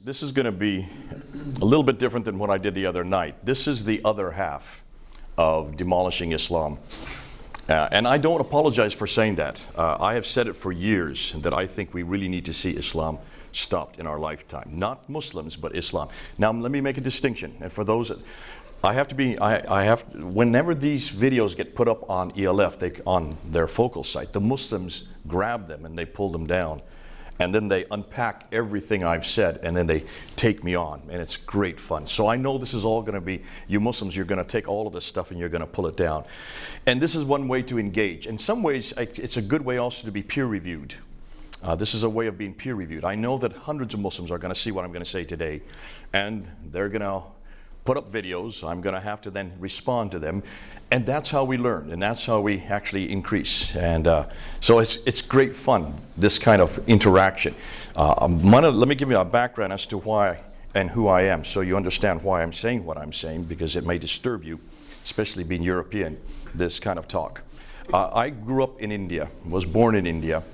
This is going to be a little bit different than what I did the other night. This is the other half of demolishing Islam. And I don't apologize for saying that. I have said it for years that I think we really need to see Islam stopped in our lifetime. Not Muslims, but Islam. Now, let me make a distinction. And for those that, whenever these videos get put up on ELF, on their focal site, the Muslims grab them and they pull them down. And then they unpack everything I've said, and then they take me on, and it's great fun. So I know this is all going to be, you Muslims, you're going to take all of this stuff and you're going to pull it down. And this is one way to engage. In some ways, it's a good way also to be peer-reviewed. This is a way of being peer-reviewed. I know that hundreds of Muslims are going to see what I'm going to say today, and they're going to put up videos. I'm going to have to then respond to them. And that's how we learn, and that's how we actually increase. And so it's great fun, this kind of interaction. Let me give you a background as to why and who I am, so you understand why I'm saying what I'm saying, because it may disturb you, especially being European, this kind of talk. I grew up in India, was born in India.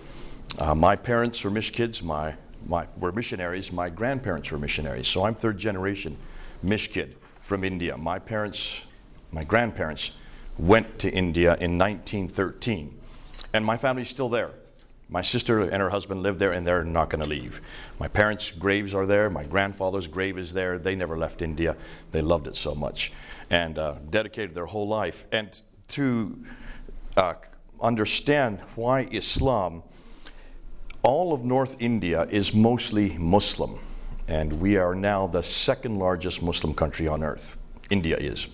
My parents were Mish kids, were missionaries. My grandparents were missionaries, so I'm third generation Mish kid from India. My grandparents went to India in 1913, and my family's still there. My sister and her husband live there, and they're not going to leave. My parents' graves are there. My grandfather's grave is there. They never left India. They loved it so much, and dedicated their whole life. And to understand why Islam, all of North India is mostly Muslim, and we are now the second largest Muslim country on earth. India is.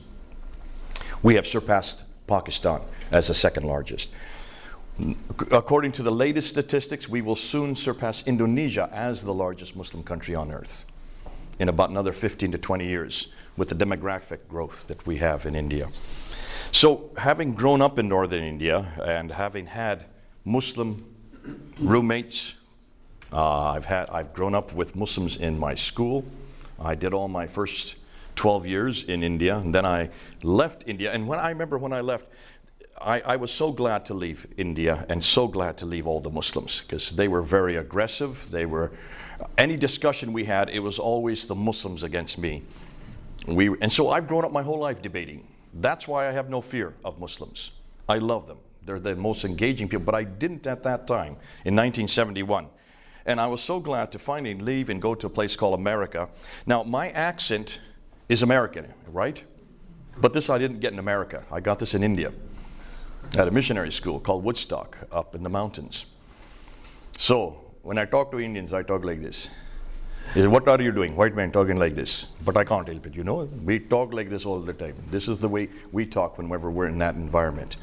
We have surpassed Pakistan as the second largest. According to the latest statistics, we will soon surpass Indonesia as the largest Muslim country on earth in about another 15 to 20 years with the demographic growth that we have in India. So having grown up in northern India and having had Muslim roommates, I've grown up with Muslims in my school. I did all my first 12 years in India, and then I left India. And when I left, I was so glad to leave India and so glad to leave all the Muslims, because they were very aggressive. Any discussion we had, it was always the Muslims against me. And so I've grown up my whole life debating. That's why I have no fear of Muslims. I love them. They're the most engaging people, but I didn't at that time in 1971. And I was so glad to finally leave and go to a place called America. Now, my accent is American, right? But this I didn't get in America. I got this in India at a missionary school called Woodstock up in the mountains. So when I talk to Indians, I talk like this. They say, "What are you doing? White man talking like this." But I can't help it, you know. We talk like this all the time. This is the way we talk whenever we're in that environment.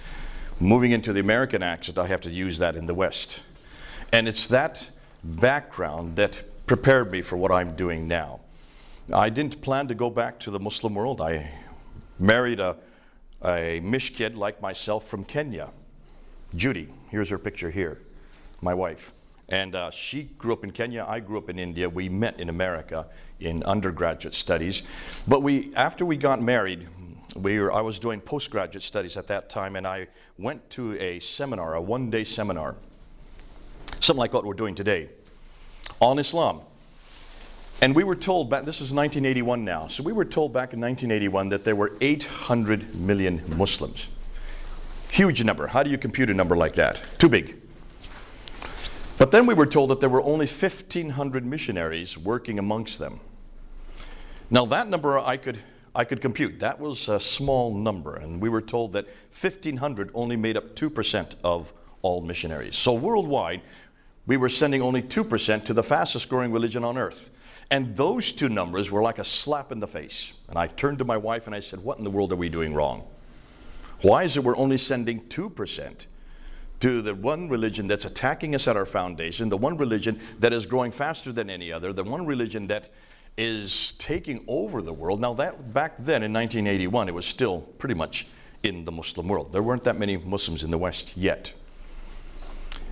Moving into the American accent, I have to use that in the West. And it's that background that prepared me for what I'm doing now. I didn't plan to go back to the Muslim world. I married a Mish kid like myself from Kenya, Judy. Here's her picture here, my wife. And she grew up in Kenya. I grew up in India. We met in America in undergraduate studies. But after we got married, I was doing postgraduate studies at that time, and I went to a seminar, a one-day seminar, something like what we're doing today, on Islam. And we were told back, this is 1981 now, so we were told back in 1981 that there were 800 million Muslims. Huge number. How do you compute a number like that? Too big. But then we were told that there were only 1,500 missionaries working amongst them. Now that number I could compute. That was a small number, and we were told that 1,500 only made up 2% of all missionaries. So worldwide, we were sending only 2% to the fastest growing religion on earth. And those two numbers were like a slap in the face. And I turned to my wife and I said, "What in the world are we doing wrong? Why is it we're only sending 2% to the one religion that's attacking us at our foundation, the one religion that is growing faster than any other, the one religion that is taking over the world?" Now that back then in 1981, it was still pretty much in the Muslim world. There weren't that many Muslims in the West yet.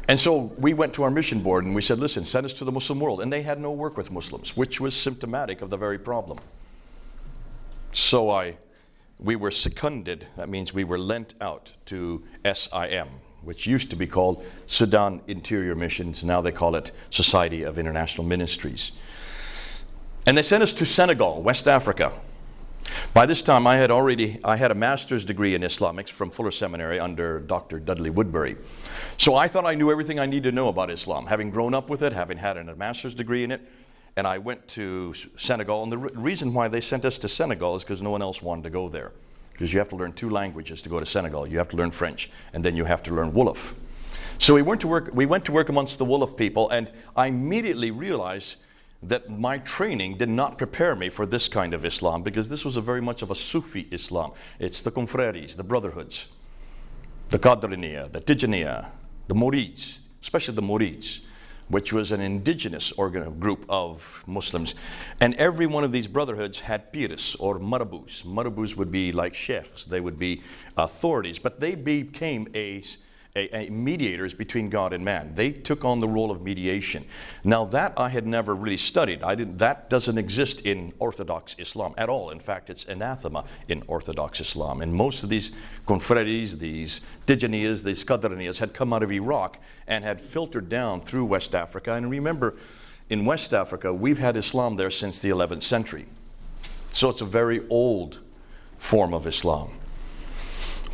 And so we went to our mission board and we said, "Listen, send us to the Muslim world." And they had no work with Muslims, which was symptomatic of the very problem. So we were seconded, that means we were lent out to SIM, which used to be called Sudan Interior Missions. Now they call it Society of International Ministries. And they sent us to Senegal, West Africa. By this time, I had a master's degree in Islamics from Fuller Seminary under Dr. Dudley Woodbury. So I thought I knew everything I needed to know about Islam, having grown up with it, having had a master's degree in it. And I went to Senegal. And the reason why they sent us to Senegal is because no one else wanted to go there. Because you have to learn 2 languages to go to Senegal. You have to learn French, and then you have to learn Wolof. So we went to work amongst the Wolof people, and I immediately realized that my training did not prepare me for this kind of Islam, because this was very much of a Sufi Islam. It's the confreries, the brotherhoods, the Qadriniya, the Tijaniya, the Murids, especially the Murids, which was an indigenous group of Muslims. And every one of these brotherhoods had pirs or marabouts. Marabouts would be like sheikhs. They would be authorities, but they became mediators between God and man. They took on the role of mediation. Now that I had never really studied. That doesn't exist in Orthodox Islam at all. In fact, it's anathema in Orthodox Islam. And most of these confreries, these Tijaniyas, these Qadraniyas had come out of Iraq and had filtered down through West Africa. And remember, in West Africa, we've had Islam there since the 11th century. So it's a very old form of Islam.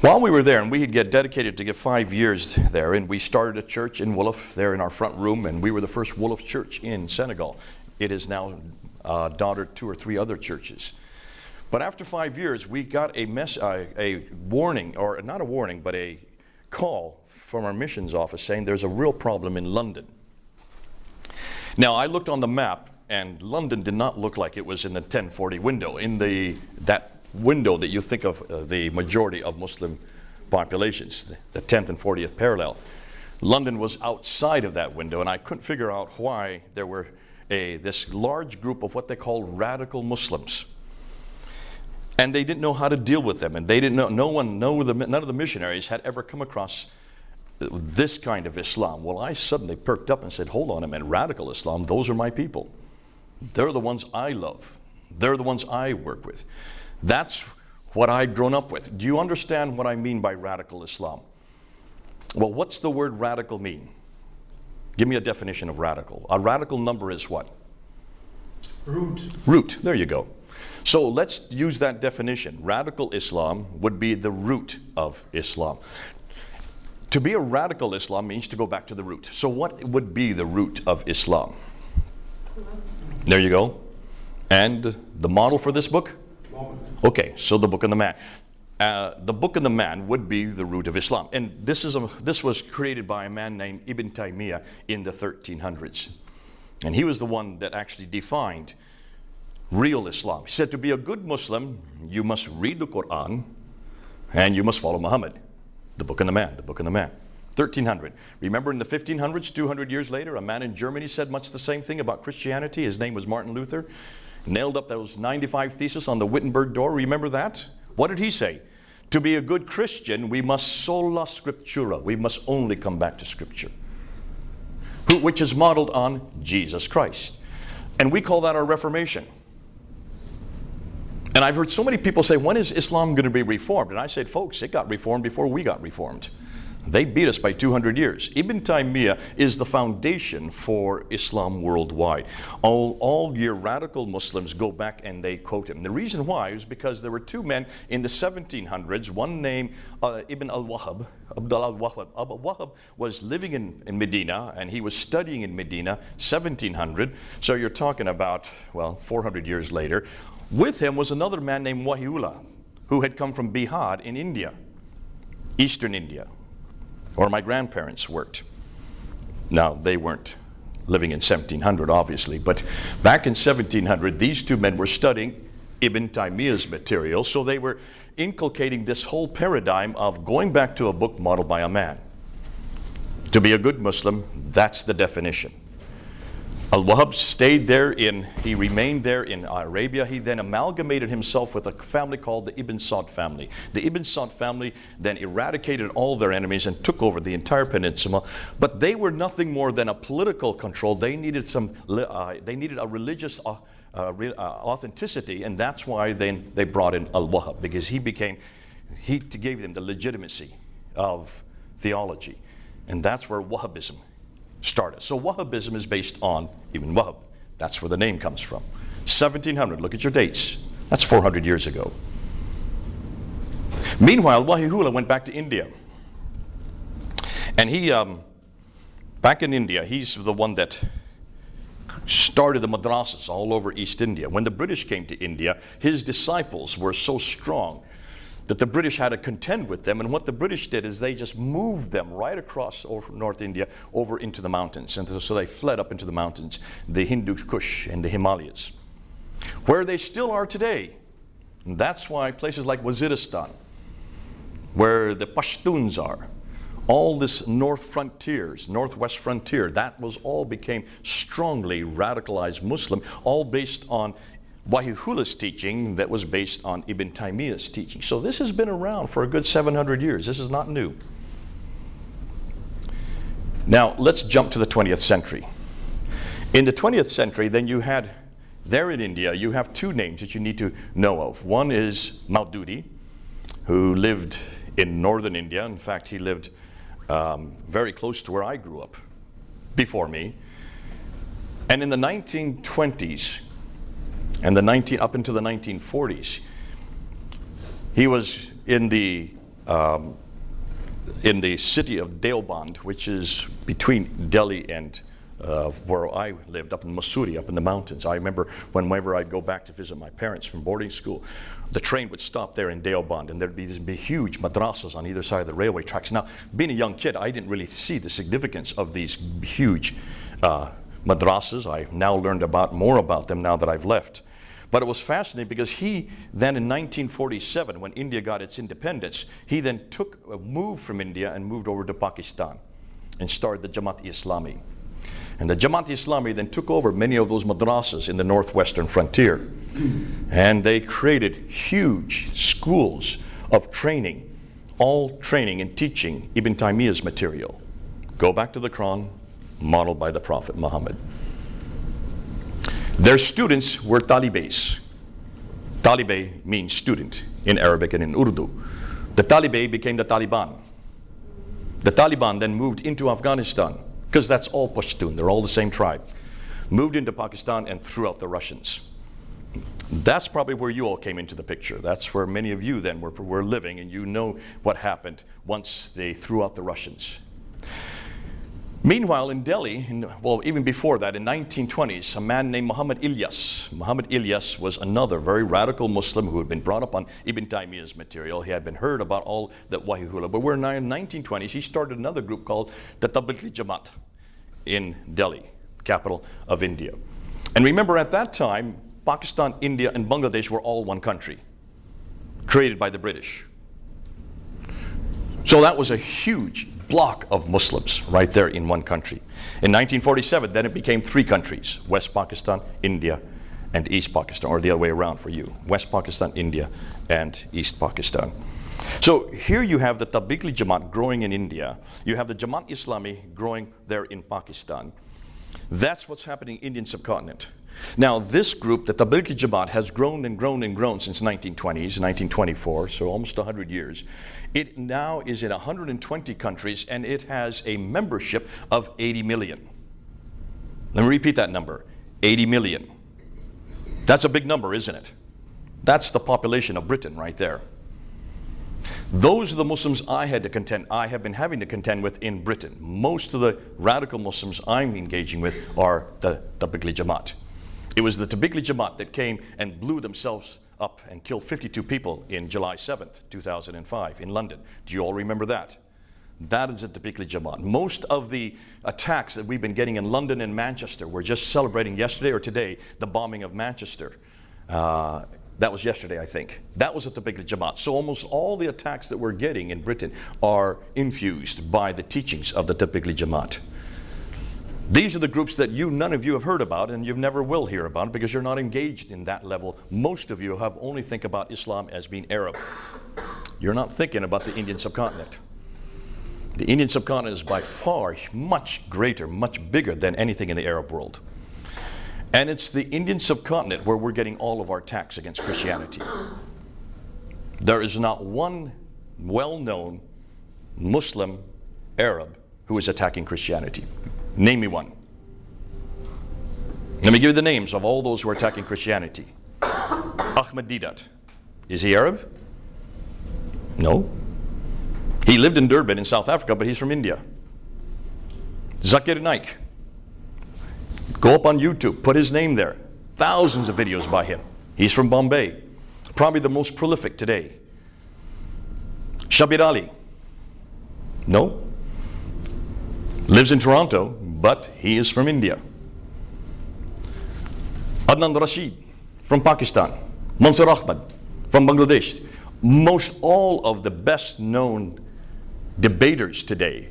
While we were there, and we had get dedicated to get 5 years there, and we started a church in Wolof there in our front room, and we were the first Wolof church in Senegal. It is now daughter 2 or 3 other churches. But after 5 years, we got a warning, or not a warning, but a call from our missions office saying there's a real problem in London. Now, I looked on the map, and London did not look like it was in the 1040 window, in that window that you think of the majority of Muslim populations, the 10th and 40th parallel. London was outside of that window, and I couldn't figure out why there were this large group of what they call radical Muslims. And they didn't know how to deal with them, and they didn't know, none of the missionaries had ever come across this kind of Islam. Well, I suddenly perked up and said, hold on a minute, radical Islam, those are my people. They're the ones I love. They're the ones I work with. That's what I'd grown up with. Do you understand what I mean by radical Islam? Well, what's the word radical mean? Give me a definition of radical. A radical number is what? Root. There you go. So let's use that definition. Radical Islam would be the root of Islam. To be a radical Islam means to go back to the root. So what would be the root of Islam? There you go. And the model for this book? Okay, so the Book of the Man. The Book of the Man would be the root of Islam. And this was created by a man named Ibn Taymiyyah in the 1300s. And he was the one that actually defined real Islam. He said to be a good Muslim, you must read the Quran and you must follow Muhammad. The Book of the Man, the Book of the Man. 1300. Remember in the 1500s, 200 years later, a man in Germany said much the same thing about Christianity. His name was Martin Luther. Nailed up those 95 theses on the Wittenberg door. Remember that? What did he say? To be a good Christian, we must sola scriptura. We must only come back to Scripture, which is modeled on Jesus Christ. And we call that our Reformation. And I've heard so many people say, when is Islam going to be reformed? And I said, folks, it got reformed before we got reformed. They beat us by 200 years. Ibn Taymiyyah is the foundation for Islam worldwide. All your radical Muslims go back and they quote him. The reason why is because there were 2 men in the 1700s, one named Ibn al-Wahhab. Abdullah al-Wahhab. Al-Wahhab was living in Medina, and he was studying in Medina, 1700. So you're talking about, 400 years later. With him was another man named Wahiullah, who had come from Bihar in India, Eastern India, where my grandparents worked. Now, they weren't living in 1700, obviously, but back in 1700, these 2 men were studying Ibn Taymiyyah's material, so they were inculcating this whole paradigm of going back to a book modeled by a man. To be a good Muslim, that's the definition. Al-Wahhab he remained there in Arabia. He then amalgamated himself with a family called the Ibn Saud family. The Ibn Saud family then eradicated all their enemies and took over the entire peninsula. But they were nothing more than a political control. They needed a religious authenticity, and that's why they brought in Al-Wahhab, because he gave them the legitimacy of theology. And that's where Wahhabism started. So Wahhabism is based on Ibn Wahhab. That's where the name comes from. 1700, look at your dates. That's 400 years ago. Meanwhile, Wahihullah went back to India. And he, back in India, he's the one that started the madrasas all over East India. When the British came to India, his disciples were so strong that the British had to contend with them. And what the British did is they just moved them right across over North India over into the mountains. And so they fled up into the mountains, the Hindu Kush and the Himalayas, where they still are today. And that's why places like Waziristan, where the Pashtuns are, all this northwest frontier, that was all became strongly radicalized Muslim, all based on Wahihullah's teaching that was based on Ibn Taymiyyah's teaching. So this has been around for a good 700 years. This is not new. Now, let's jump to the 20th century. In the 20th century, then you had, there in India, you have two names that you need to know of. One is Maududi, who lived in northern India. In fact, he lived very close to where I grew up before me. And in the 1920s and up into the 1940s, he was in the city of Deoband, which is between Delhi and where I lived, up in Mussoorie, up in the mountains. I remember whenever I'd go back to visit my parents from boarding school, the train would stop there in Deoband, and there'd be these big, huge madrasas on either side of the railway tracks. Now, being a young kid, I didn't really see the significance of these huge madrasas. I've now learned more about them now that I've left. But it was fascinating because he then in 1947, when India got its independence, he then took a move from India and moved over to Pakistan and started the Jamaat-e-Islami. And the Jamaat-e-Islami then took over many of those madrasas in the northwestern frontier. And they created huge schools of training, all training and teaching Ibn Taymiyyah's material. Go back to the Quran, modeled by the Prophet Muhammad. Their students were talibés. Talibé means student in Arabic and in Urdu. The talibé became the Taliban. The Taliban then moved into Afghanistan, because that's all Pashtun, they're all the same tribe. Moved into Pakistan and threw out the Russians. That's probably where you all came into the picture. That's where many of you then were living, and you know what happened once they threw out the Russians. Meanwhile, in Delhi, even before that, in 1920s, a man named Muhammad Ilyas. Muhammad Ilyas was another very radical Muslim who had been brought up on Ibn Taymiyyah's material. He had been heard about all that Wahihullah. But in the 1920s, he started another group called the Tablighi Jamaat in Delhi, capital of India. And remember, at that time, Pakistan, India, and Bangladesh were all one country, created by the British. So that was a huge block of Muslims right there in one country. In 1947, then it became three countries: West Pakistan, India, and East Pakistan, or the other way around for you: West Pakistan, India, and East Pakistan. So here you have the Tablighi Jamaat growing in India. You have the Jamaat-e-Islami growing there in Pakistan. That's what's happening in the Indian subcontinent. Now, this group, the Tablighi Jamaat, has grown and grown and grown since 1920s, 1924, so almost 100 years. It now is in 120 countries, and it has a membership of 80 million. Let me repeat that number, 80 million. That's a big number, isn't it? That's the population of Britain right there. Those are the Muslims I have been having to contend with in Britain. Most of the radical Muslims I'm engaging with are the Tablighi Jamaat. It was the Tablighi Jamaat that came and blew themselves up and killed 52 people in July 7th, 2005 in London. Do you all remember that? That is the Tablighi Jamaat. Most of the attacks that we've been getting in London and Manchester, we're just celebrating yesterday or today the bombing of Manchester. That was yesterday, I think. That was at the Tablighi Jamaat. So almost all the attacks that we're getting in Britain are infused by the teachings of the Tablighi Jamaat. These are the groups that none of you have heard about, and you never will hear about because you're not engaged in that level. Most of you have only think about Islam as being Arab. You're not thinking about the Indian subcontinent. The Indian subcontinent is by far much greater, much bigger than anything in the Arab world. And it's the Indian subcontinent where we're getting all of our attacks against Christianity. There is not one well-known Muslim Arab who is attacking Christianity. Name me one. Let me give you the names of all those who are attacking Christianity. Ahmed Deedat. Is he Arab? No. He lived in Durban in South Africa, but he's from India. Zakir Naik. Go up on YouTube, put his name there. Thousands of videos by him. He's from Bombay. Probably the most prolific today. Shabir Ali. No. Lives in Toronto, but he is from India. Adnan Rashid from Pakistan. Mansur Ahmad from Bangladesh. Most all of the best known debaters today,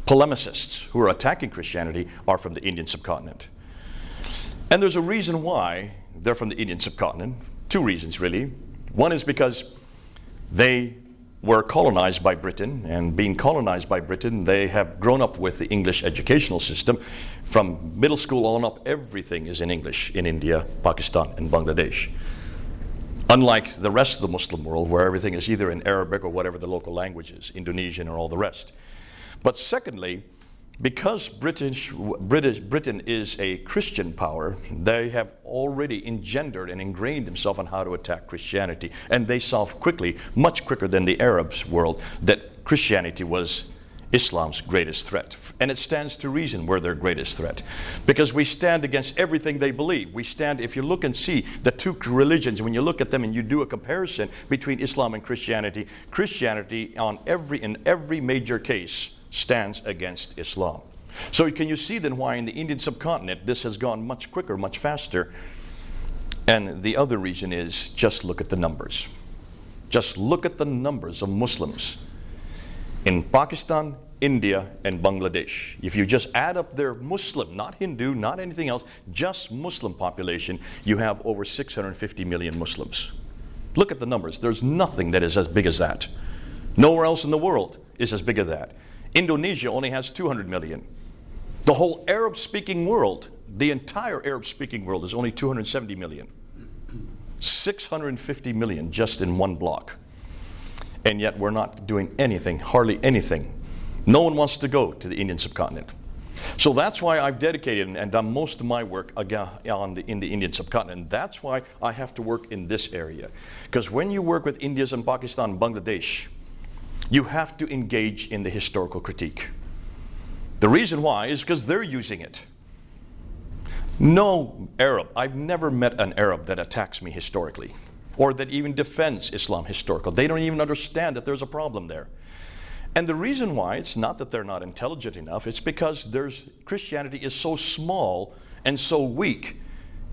polemicists who are attacking Christianity, are from the Indian subcontinent. And there's a reason why they're from the Indian subcontinent. Two reasons really. One is because they were colonized by Britain, and being colonized by Britain, they have grown up with the English educational system. From middle school on up, everything is in English in India, Pakistan, and Bangladesh. Unlike the rest of the Muslim world, where everything is either in Arabic or whatever the local language is, Indonesian or all the rest. But secondly, because Britain is a Christian power, they have already engendered and ingrained themselves on how to attack Christianity. And they saw quickly, much quicker than the Arab world, that Christianity was Islam's greatest threat. And it stands to reason we're their greatest threat. Because we stand against everything they believe. We stand, if you look and see the two religions, when you look at them and you do a comparison between Islam and Christianity, Christianity in every major case stands against Islam. So can you see then why in the Indian subcontinent this has gone much quicker, much faster? And the other reason is, just look at the numbers. Just look at the numbers of Muslims in Pakistan, India, and Bangladesh. If you just add up their Muslim, not Hindu, not anything else, just Muslim population, you have over 650 million Muslims. Look at the numbers. There's nothing that is as big as that. Nowhere else in the world is as big as that. Indonesia only has 200 million. The whole Arab-speaking world, the entire Arab-speaking world, is only 270 million. 650 million just in one block. And yet we're not doing anything, hardly anything. No one wants to go to the Indian subcontinent. So that's why I've dedicated and done most of my work in the Indian subcontinent. That's why I have to work in this area. Because when you work with Indians and Pakistan and Bangladesh, you have to engage in the historical critique. The reason why is because they're using it. No Arab, I've never met an Arab that attacks me historically, or that even defends Islam historical. They don't even understand that there's a problem there. And the reason why, it's not that they're not intelligent enough, it's because Christianity is so small and so weak,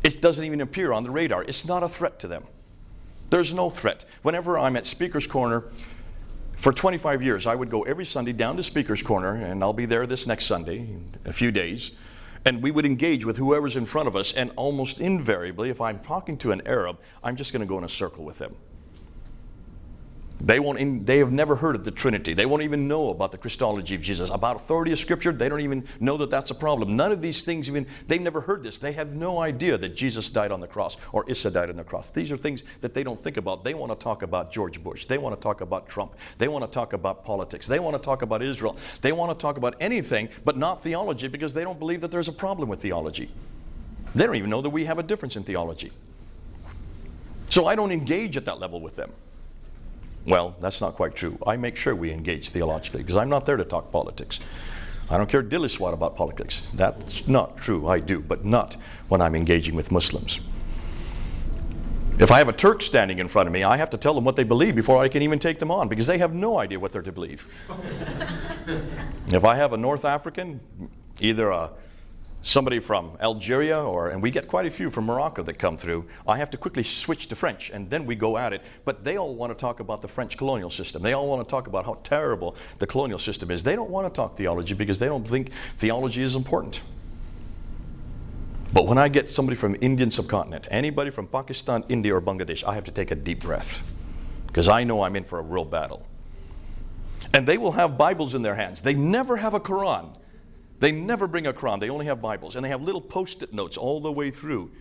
it doesn't even appear on the radar. It's not a threat to them. There's no threat. Whenever I'm at Speaker's Corner, for 25 years, I would go every Sunday down to Speaker's Corner, and I'll be there this next Sunday, in a few days, and we would engage with whoever's in front of us, and almost invariably, if I'm talking to an Arab, I'm just going to go in a circle with them. They have never heard of the Trinity. They won't even know about the Christology of Jesus. About authority of Scripture, they don't even know that that's a problem. None of these things they've never heard this. They have no idea that Jesus died on the cross or Isa died on the cross. These are things that they don't think about. They want to talk about George Bush. They want to talk about Trump. They want to talk about politics. They want to talk about Israel. They want to talk about anything but not theology, because they don't believe that there's a problem with theology. They don't even know that we have a difference in theology. So I don't engage at that level with them. Well, that's not quite true. I make sure we engage theologically, because I'm not there to talk politics. I don't care dilly swat about politics. That's not true. I do, but not when I'm engaging with Muslims. If I have a Turk standing in front of me, I have to tell them what they believe before I can even take them on, because they have no idea what they're to believe. If I have a North African, either somebody from Algeria, and we get quite a few from Morocco that come through, I have to quickly switch to French, and then we go at it. But they all want to talk about the French colonial system. They all want to talk about how terrible the colonial system is. They don't want to talk theology, because they don't think theology is important. But when I get somebody from Indian subcontinent, anybody from Pakistan, India, or Bangladesh, I have to take a deep breath, because I know I'm in for a real battle. And they will have Bibles in their hands. They never have a Quran. They never bring a Quran. They only have Bibles. And they have little post-it notes all the way through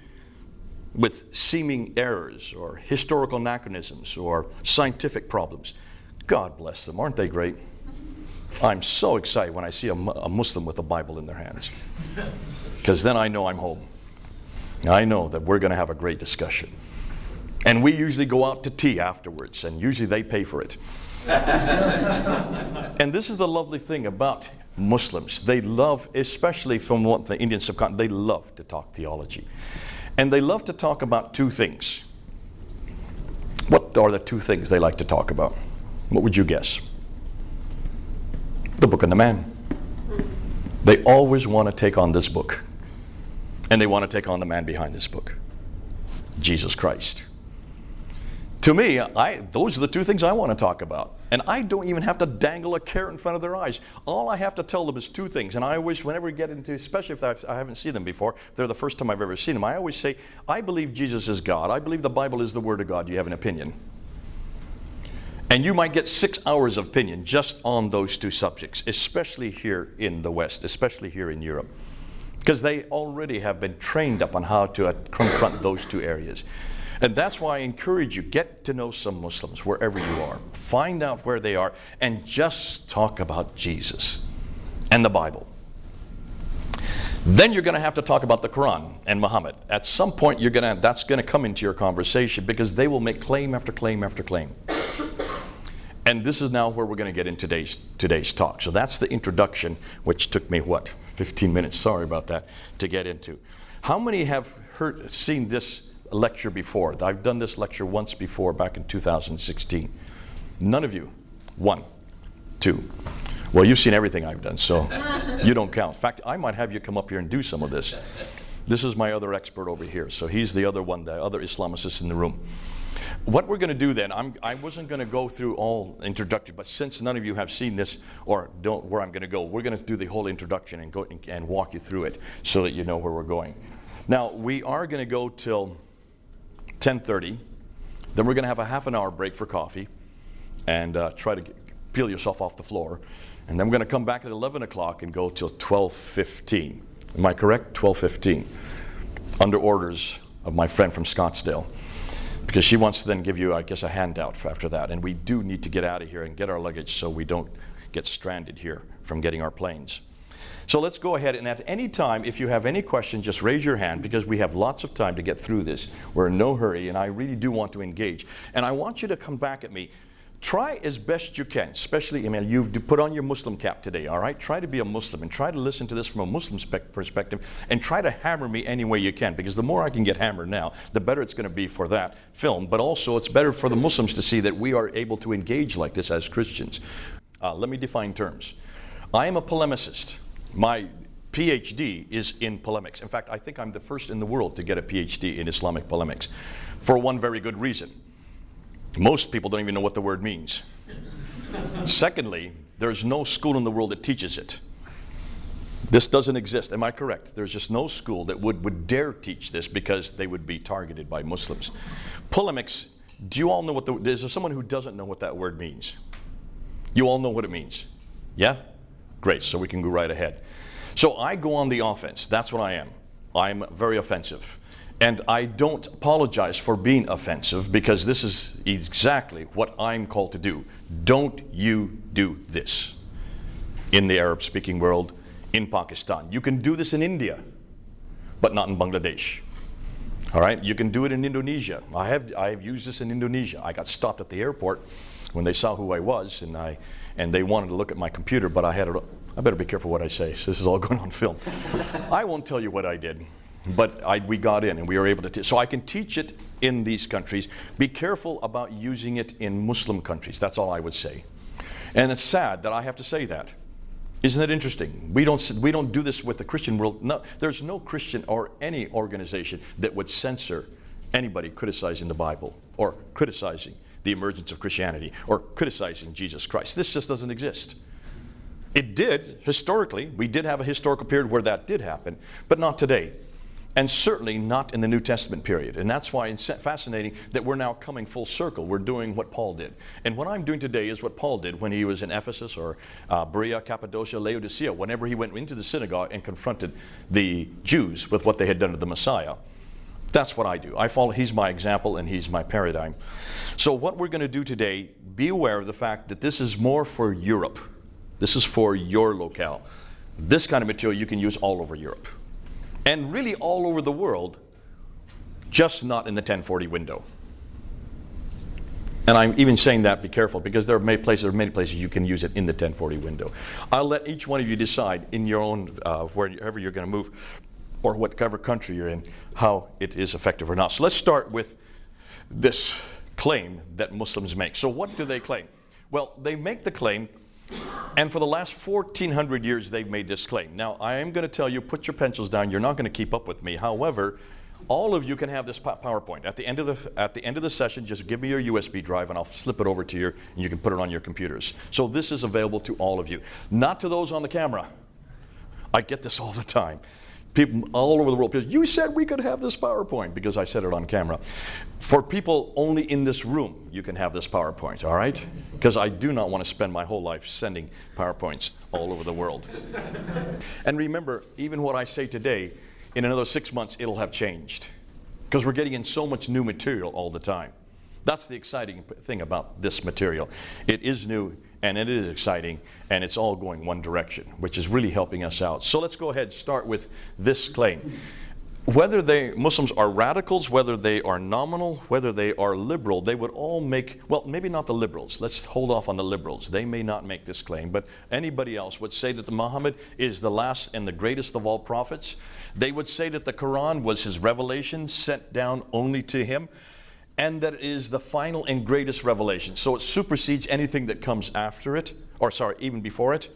with seeming errors or historical anachronisms or scientific problems. God bless them. Aren't they great? I'm so excited when I see a Muslim with a Bible in their hands, because then I know I'm home. I know that we're going to have a great discussion. And we usually go out to tea afterwards, and usually they pay for it. And this is the lovely thing about Muslims. They love, especially from the Indian subcontinent, they love to talk theology. And they love to talk about two things. What are the two things they like to talk about? What would you guess? The book and the man. They always want to take on this book. And they want to take on the man behind this book, Jesus Christ. To me, those are the two things I want to talk about. And I don't even have to dangle a carrot in front of their eyes. All I have to tell them is two things. And I always, whenever we get into, especially if I haven't seen them before, they're the first time I've ever seen them, I always say, I believe Jesus is God. I believe the Bible is the Word of God. Do you have an opinion? And you might get 6 hours of opinion just on those two subjects, especially here in the West, especially here in Europe. Because they already have been trained up on how to confront those two areas. And that's why I encourage you, get to know some Muslims wherever you are. Find out where they are and just talk about Jesus and the Bible. Then you're going to have to talk about the Quran and Muhammad. At some point, that's going to come into your conversation because they will make claim after claim after claim. And this is now where we're going to get in today's talk. So that's the introduction, which took me, 15 minutes, sorry about that, to get into. How many have seen this lecture before? I've done this lecture once before, back in 2016. None of you? 1, 2. Well, you've seen everything I've done, so you don't count. In fact, I might have you come up here and do some of this. This is my other expert over here, so he's the other one, the other Islamicist in the room. What we're going to do then, I wasn't going to go through all introductory, but since none of you have seen this or don't where I'm going to go, we're going to do the whole introduction and go and walk you through it so that you know where we're going. Now, we are going to go till 10:30. Then we're going to have a half an hour break for coffee and try to peel yourself off the floor. And then we're going to come back at 11 o'clock and go till 12:15. Am I correct? 12:15. Under orders of my friend from Scottsdale. Because she wants to then give you, I guess, a handout after that. And we do need to get out of here and get our luggage so we don't get stranded here from getting our planes. So let's go ahead, and at any time, if you have any questions, just raise your hand because we have lots of time to get through this. We're in no hurry, and I really do want to engage. And I want you to come back at me. Try as best you can, especially, you put on your Muslim cap today, all right? Try to be a Muslim and try to listen to this from a Muslim perspective and try to hammer me any way you can, because the more I can get hammered now, the better it's going to be for that film. But also, it's better for the Muslims to see that we are able to engage like this as Christians. Let me define terms. I am a polemicist. My PhD is in polemics. In fact, I think I'm the first in the world to get a PhD in Islamic polemics for one very good reason. Most people don't even know what the word means. Secondly, there's no school in the world that teaches it. This doesn't exist. Am I correct? There's just no school that would dare teach this because they would be targeted by Muslims. Polemics, do you all know is there someone who doesn't know what that word means? You all know what it means? Yeah? Great, so we can go right ahead. So I go on the offense. That's what I am. I'm very offensive. And I don't apologize for being offensive because this is exactly what I'm called to do. Don't you do this in the Arab-speaking world, in Pakistan. You can do this in India, but not in Bangladesh. All right? You can do it in Indonesia. I have used this in Indonesia. I got stopped at the airport when they saw who I was, and they wanted to look at my computer, but I better be careful what I say. So this is all going on film. I won't tell you what I did. But we got in and we were able to so I can teach it in these countries. Be careful about using it in Muslim countries. That's all I would say. And it's sad that I have to say that. Isn't it interesting? We don't do this with the Christian world. No, there's no Christian or any organization that would censor anybody criticizing the Bible or criticizing the emergence of Christianity or criticizing Jesus Christ. This just doesn't exist. It did historically. We did have a historical period where that did happen, but not today. And certainly not in the New Testament period. And that's why it's fascinating that we're now coming full circle. We're doing what Paul did. And what I'm doing today is what Paul did when he was in Ephesus or Berea, Cappadocia, Laodicea, whenever he went into the synagogue and confronted the Jews with what they had done to the Messiah. That's what I do. I follow. He's my example and he's my paradigm. So what we're going to do today, be aware of the fact that this is more for Europe. This is for your locale. This kind of material you can use all over Europe. And really all over the world just not in the 1040 window. And I'm even saying that, be careful, because there are many places you can use it in the 1040 window. I'll let each one of you decide in your own, wherever you're going to move, or whatever country you're in, how it is effective or not. So let's start with this claim that Muslims make. So what do they claim? Well, they make the claim, and for the last 1,400 years they've made this claim. Now, I am going to tell you, put your pencils down. You're not going to keep up with me. However, all of you can have this PowerPoint. At the end of the session, just give me your USB drive and I'll slip it over to you and you can put it on your computers. So this is available to all of you. Not to those on the camera. I get this all the time. People all over the world, you said we could have this PowerPoint, because I said it on camera. For people only in this room, you can have this PowerPoint, all right? Because I do not want to spend my whole life sending PowerPoints all over the world. And remember, even what I say today, in another 6 months, it'll have changed. Because we're getting in so much new material all the time. That's the exciting thing about this material. It is new, and it is exciting, and it's all going one direction, which is really helping us out. So let's go ahead and start with this claim. Whether Muslims are radicals, whether they are nominal, whether they are liberal, they would all make, well, maybe not the liberals. Let's hold off on the liberals. They may not make this claim, but anybody else would say that Muhammad is the last and the greatest of all prophets. They would say that the Quran was his revelation sent down only to him, and that it is the final and greatest revelation. So it supersedes anything that comes after it, or even before it.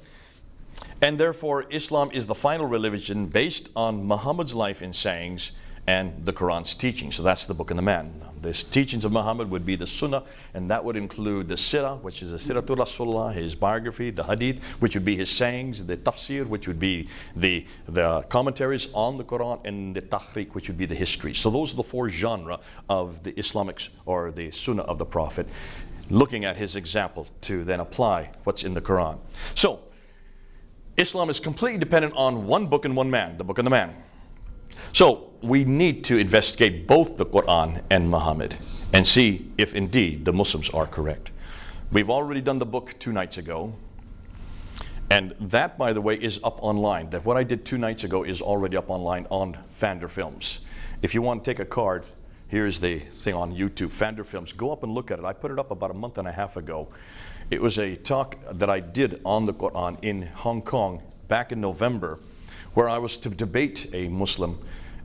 And therefore, Islam is the final religion based on Muhammad's life and sayings and the Quran's teaching. So that's the book and the man. The teachings of Muhammad would be the Sunnah, and that would include the Sirah, which is the Siratul Rasulullah, his biography, the Hadith, which would be his sayings, the Tafsir, which would be the commentaries on the Quran, and the Tahriq, which would be the history. So those are the four genres of the Islamic, or the Sunnah of the Prophet, looking at his example to then apply what's in the Quran. So, Islam is completely dependent on one book and one man, the book and the man. So we need to investigate both the Quran and Muhammad and see if indeed the Muslims are correct. We've already done the book 2 nights ago, and that, by the way, is up online. That what I did 2 nights ago is already up online on Fander Films. If you want to take a card, here's the thing on YouTube, Fander Films. Go up and look at it. I put it up about a month and a half ago. It was a talk that I did on the Quran in Hong Kong back in November, where I was to debate a Muslim,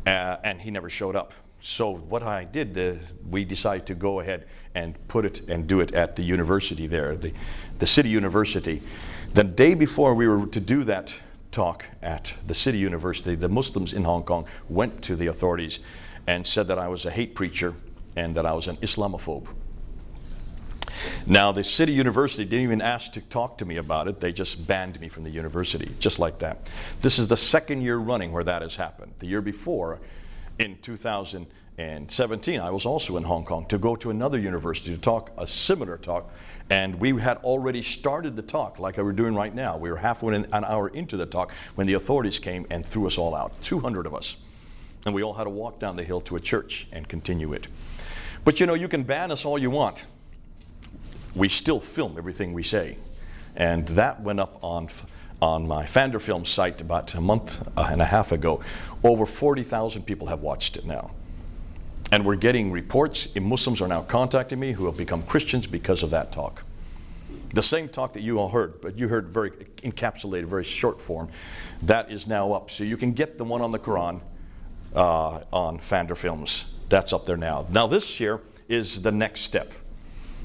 and he never showed up. So what I did, we decided to go ahead and put it and do it at the university there, the city university. The day before we were to do that talk at the city university, the Muslims in Hong Kong went to the authorities and said that I was a hate preacher and that I was an Islamophobe. Now, the city university didn't even ask to talk to me about it. They just banned me from the university, just like that. This is the second year running where that has happened. The year before, in 2017, I was also in Hong Kong to go to another university to talk a similar talk, and we had already started the talk like we're doing right now. We were halfway an hour into the talk when the authorities came and threw us all out, 200 of us. And we all had to walk down the hill to a church and continue it. But you can ban us all you want. We still film everything we say. And that went up on my Fander Film site about a month and a half ago. Over 40,000 people have watched it now. And we're getting reports. Muslims are now contacting me who have become Christians because of that talk. The same talk that you all heard, but you heard very encapsulated, very short form, that is now up. So you can get the one on the Quran on Fander Films. That's up there now. Now this here is the next step.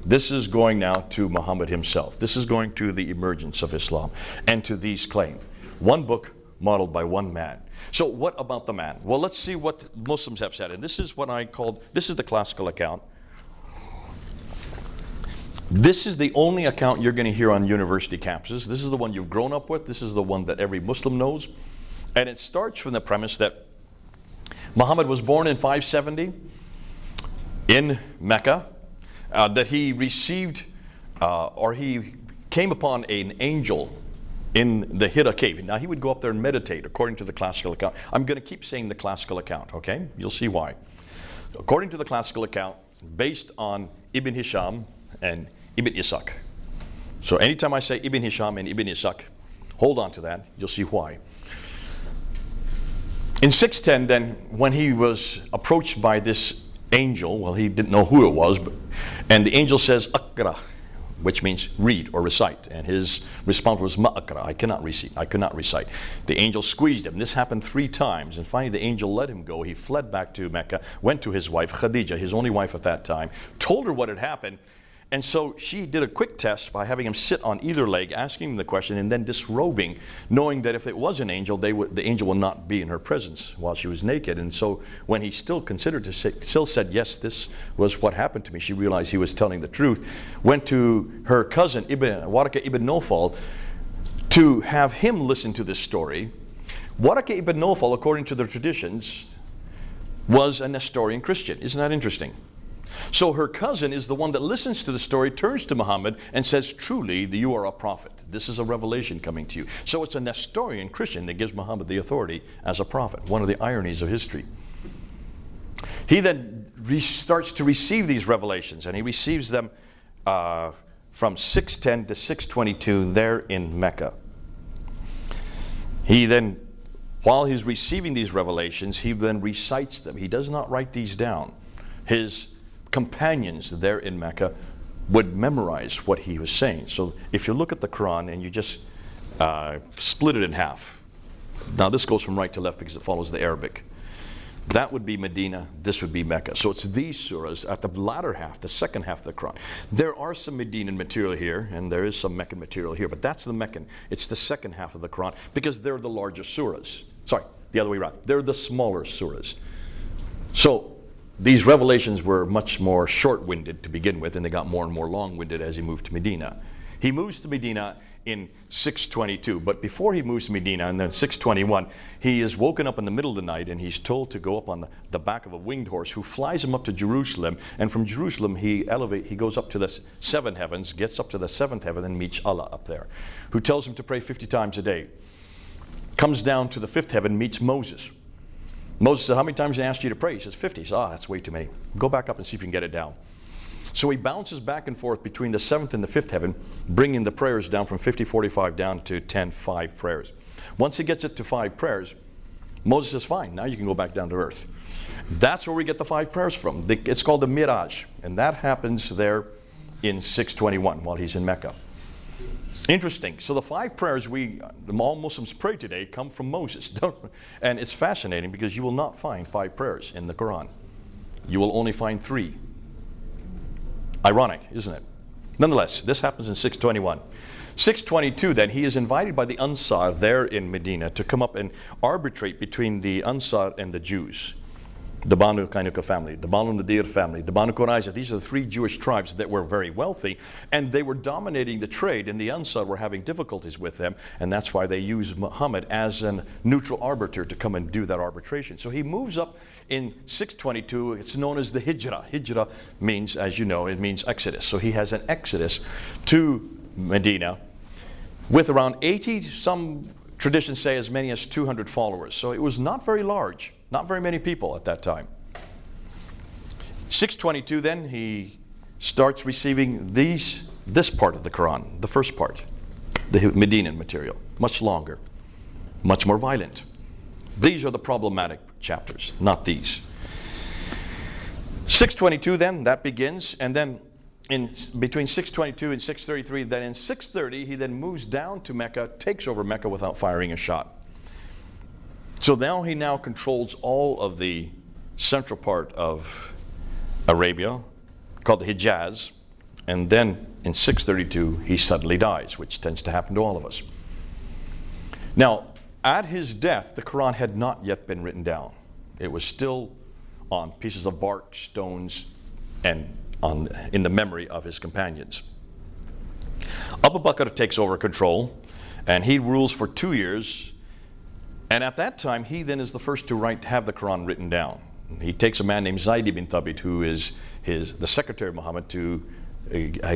This is going now to Muhammad himself. This is going to the emergence of Islam and to these claims. One book modeled by one man. So what about the man? Well, let's see what Muslims have said. And this is what I called, this is the classical account. This is the only account you're going to hear on university campuses. This is the one you've grown up with. This is the one that every Muslim knows. And it starts from the premise that Muhammad was born in 570 in Mecca. That he received, or he came upon an angel in the Hira cave. Now he would go up there and meditate according to the classical account. I'm going to keep saying the classical account, okay? You'll see why. According to the classical account, based on Ibn Hisham and Ibn Ishaq. So anytime I say Ibn Hisham and Ibn Ishaq, hold on to that, you'll see why. In 610 then, when he was approached by this angel, well, he didn't know who it was, and the angel says, "Aqra," which means read or recite. And his response was, "Ma aqra," I cannot recite. The angel squeezed him. This happened 3 times, and finally the angel let him go. He fled back to Mecca, went to his wife, Khadija, his only wife at that time, told her what had happened. And so she did a quick test by having him sit on either leg, asking him the question, and then disrobing, knowing that if it was an angel, the angel would not be in her presence while she was naked. And so when he still said, "Yes, this was what happened to me," she realized he was telling the truth, went to her cousin, Waraka ibn Nawfal, to have him listen to this story. Waraka ibn Nawfal, according to the traditions, was a Nestorian Christian. Isn't that interesting? So her cousin is the one that listens to the story, turns to Muhammad and says, "Truly, you are a prophet. This is a revelation coming to you." So it's a Nestorian Christian that gives Muhammad the authority as a prophet. One of the ironies of history. He then starts to receive these revelations, and he receives them from 610 to 622 there in Mecca. He then, while he's receiving these revelations, he then recites them. He does not write these down. His companions there in Mecca would memorize what he was saying. So if you look at the Quran and you just split it in half, now this goes from right to left because it follows the Arabic. That would be Medina, this would be Mecca. So it's these surahs at the latter half, the second half of the Quran. There are some Medinan material here, and there is some Meccan material here, but that's the Meccan. It's the second half of the Quran because they're the largest surahs. Sorry, the other way around. They're the smaller surahs. So these revelations were much more short-winded to begin with, and they got more and more long-winded as he moved to Medina. He moves to Medina in 622, but before he moves to Medina, and then 621, he is woken up in the middle of the night, and he's told to go up on the back of a winged horse who flies him up to Jerusalem, and from Jerusalem he goes up to the 7 heavens, gets up to the 7th heaven, and meets Allah up there, who tells him to pray 50 times a day. Comes down to the 5th heaven, meets Moses. Moses said, "How many times did I ask you to pray?" He says, 50. He says, that's way too many. Go back up and see if you can get it down. So he bounces back and forth between the 7th and the 5th heaven, bringing the prayers down from 50, 45 down to 10, 5 prayers. Once he gets it to 5 prayers, Moses says, "Fine, now you can go back down to earth." That's where we get the 5 prayers from. It's called the Miraj, and that happens there in 621 while he's in Mecca. Interesting. So the 5 prayers all Muslims pray today come from Moses. And it's fascinating because you will not find 5 prayers in the Quran. You will only find 3. Ironic, isn't it? Nonetheless, this happens in 621. 622 then, he is invited by the Ansar there in Medina to come up and arbitrate between the Ansar and the Jews. The Banu Qainuqa family, the Banu Nadir family, the Banu Qurayza. These are the 3 Jewish tribes that were very wealthy, and they were dominating the trade, and the Ansar were having difficulties with them, and that's why they used Muhammad as a neutral arbiter to come and do that arbitration. So he moves up in 622. It's known as the Hijrah. Hijrah means, as you know, it means exodus. So he has an exodus to Medina with around 80, some traditions say as many as 200 followers. So it was not very large. Not very many people at that time. 622 then, he starts receiving this part of the Quran, the first part, the Medinan material, much longer, much more violent. These are the problematic chapters, not these. 622 then, that begins, and then between 622 and 633, then in 630, he then moves down to Mecca, takes over Mecca without firing a shot. So now he controls all of the central part of Arabia, called the Hijaz, and then in 632 he suddenly dies, which tends to happen to all of us. Now, at his death, the Quran had not yet been written down. It was still on pieces of bark, stones, and in the memory of his companions. Abu Bakr takes over control, and he rules for 2 years. And at that time, he then is the first to have the Quran written down. He takes a man named Zayd ibn Thabit, who is the secretary of Muhammad,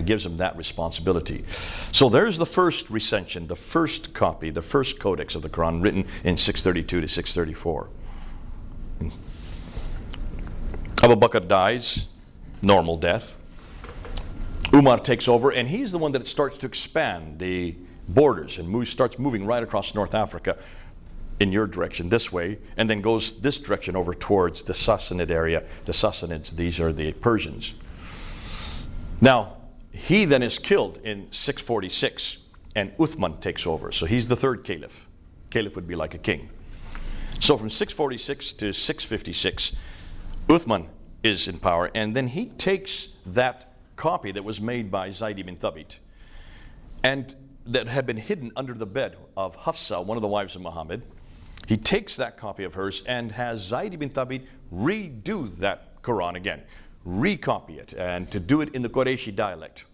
gives him that responsibility. So there's the first recension, the first copy, the first codex of the Quran written in 632 to 634. Abu Bakr dies, normal death. Umar takes over, and he's the one that starts to expand the borders and starts moving right across North Africa, in your direction this way, and then goes this direction over towards the Sassanid area. The Sassanids, these are the Persians. Now, he then is killed in 646, and Uthman takes over. So he's the third caliph. Caliph would be like a king. So from 646 to 656, Uthman is in power, and then he takes that copy that was made by Zayd ibn Thabit, and that had been hidden under the bed of Hafsa, one of the wives of Muhammad. He takes that copy of hers and has Zayd ibn Thabit redo that Quran again, recopy it, and to do it in the Qurayshi dialect.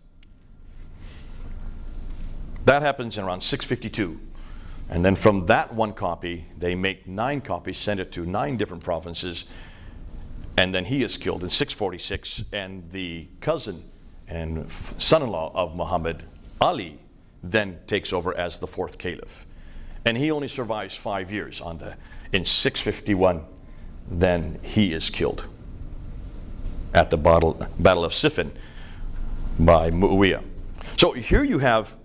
That happens in around 652. And then from that one copy, they make 9 copies, send it to 9 different provinces, and then he is killed in 646, and the cousin and son-in-law of Muhammad, Ali, then takes over as the 4th caliph. And he only survives 5 years. In 651, then he is killed at the Battle of Siffin by Muawiyah. So here you have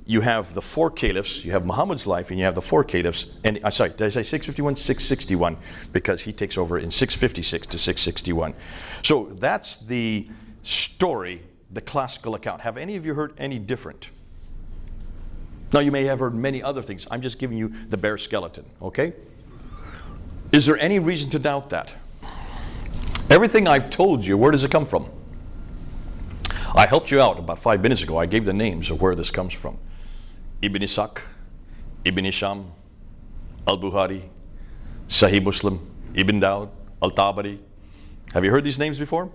the 4 caliphs, you have Muhammad's life, and you have the 4 caliphs. And sorry, did I say 651? 661, because he takes over in 656 to 661. So that's the story, the classical account. Have any of you heard any different? Now, you may have heard many other things. I'm just giving you the bare skeleton, okay? Is there any reason to doubt that? Everything I've told you, where does it come from? I helped you out about 5 minutes ago. I gave the names of where this comes from. Ibn Ishaq, Ibn Hisham, Al-Bukhari, Sahih Muslim, Ibn Dawud, Al-Tabari. Have you heard these names before?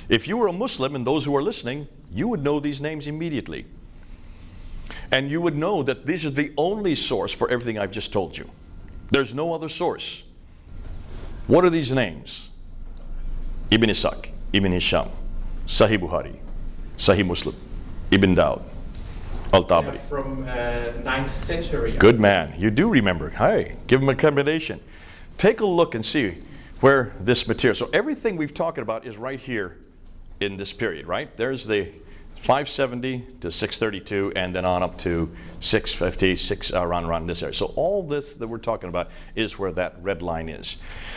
If you were a Muslim, and those who are listening, you would know these names immediately. And you would know that this is the only source for everything I've just told you. There's no other source. What are these names? Ibn Ishaq, Ibn Hisham, Sahih Bukhari, Sahih Muslim, Ibn Dawud, Al-Tabari. From 9th century. Good man. You do remember. Hi. Give him a commendation. Take a look and see where this material. So everything we've talked about is right here in this period, right? There's the 570 to 632, and then on up to 650, around this area. So all this that we're talking about is where that red line is.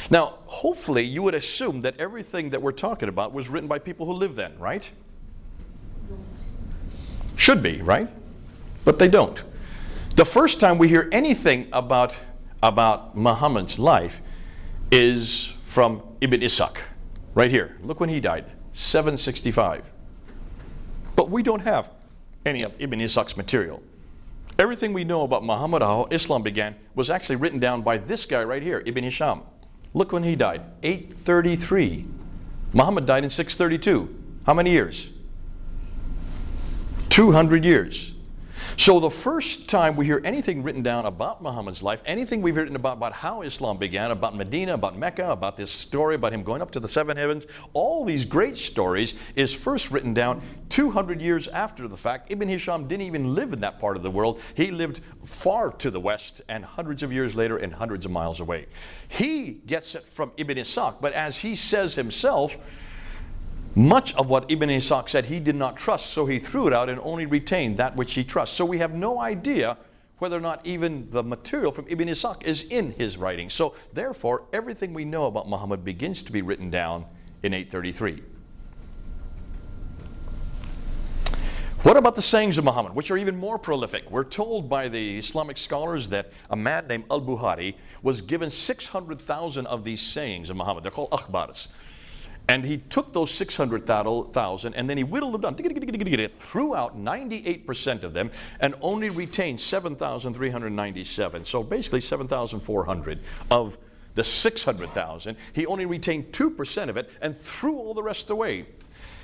Now, hopefully you would assume that everything that we're talking about was written by people who lived then, right? Should be, right? But they don't. The first time we hear anything about Muhammad's life is from Ibn Ishaq, right here. Look when he died, 765. But we don't have any of Ibn Ishaq's material. Everything we know about Muhammad, how Islam began, was actually written down by this guy right here, Ibn Hisham. Look when he died, 833. Muhammad died in 632. How many years? 200 years. So the first time we hear anything written down about Muhammad's life, anything we've written about how Islam began, about Medina, about Mecca, about this story about him going up to the 7 heavens, all these great stories is first written down 200 years after the fact. Ibn Hisham didn't even live in that part of the world. He lived far to the west and hundreds of years later and hundreds of miles away. He gets it from Ibn Ishaq, but as he says himself, much of what Ibn Ishaq said he did not trust, so he threw it out and only retained that which he trusts. So we have no idea whether or not even the material from Ibn Ishaq is in his writings. So therefore, everything we know about Muhammad begins to be written down in 833. What about the sayings of Muhammad, which are even more prolific? We're told by the Islamic scholars that a man named Al-Bukhari was given 600,000 of these sayings of Muhammad. They're called akhbars. And he took those 600,000 and then he whittled them down, threw out 98% of them, and only retained 7,397. So basically 7,400 of the 600,000. He only retained 2% of it and threw all the rest away.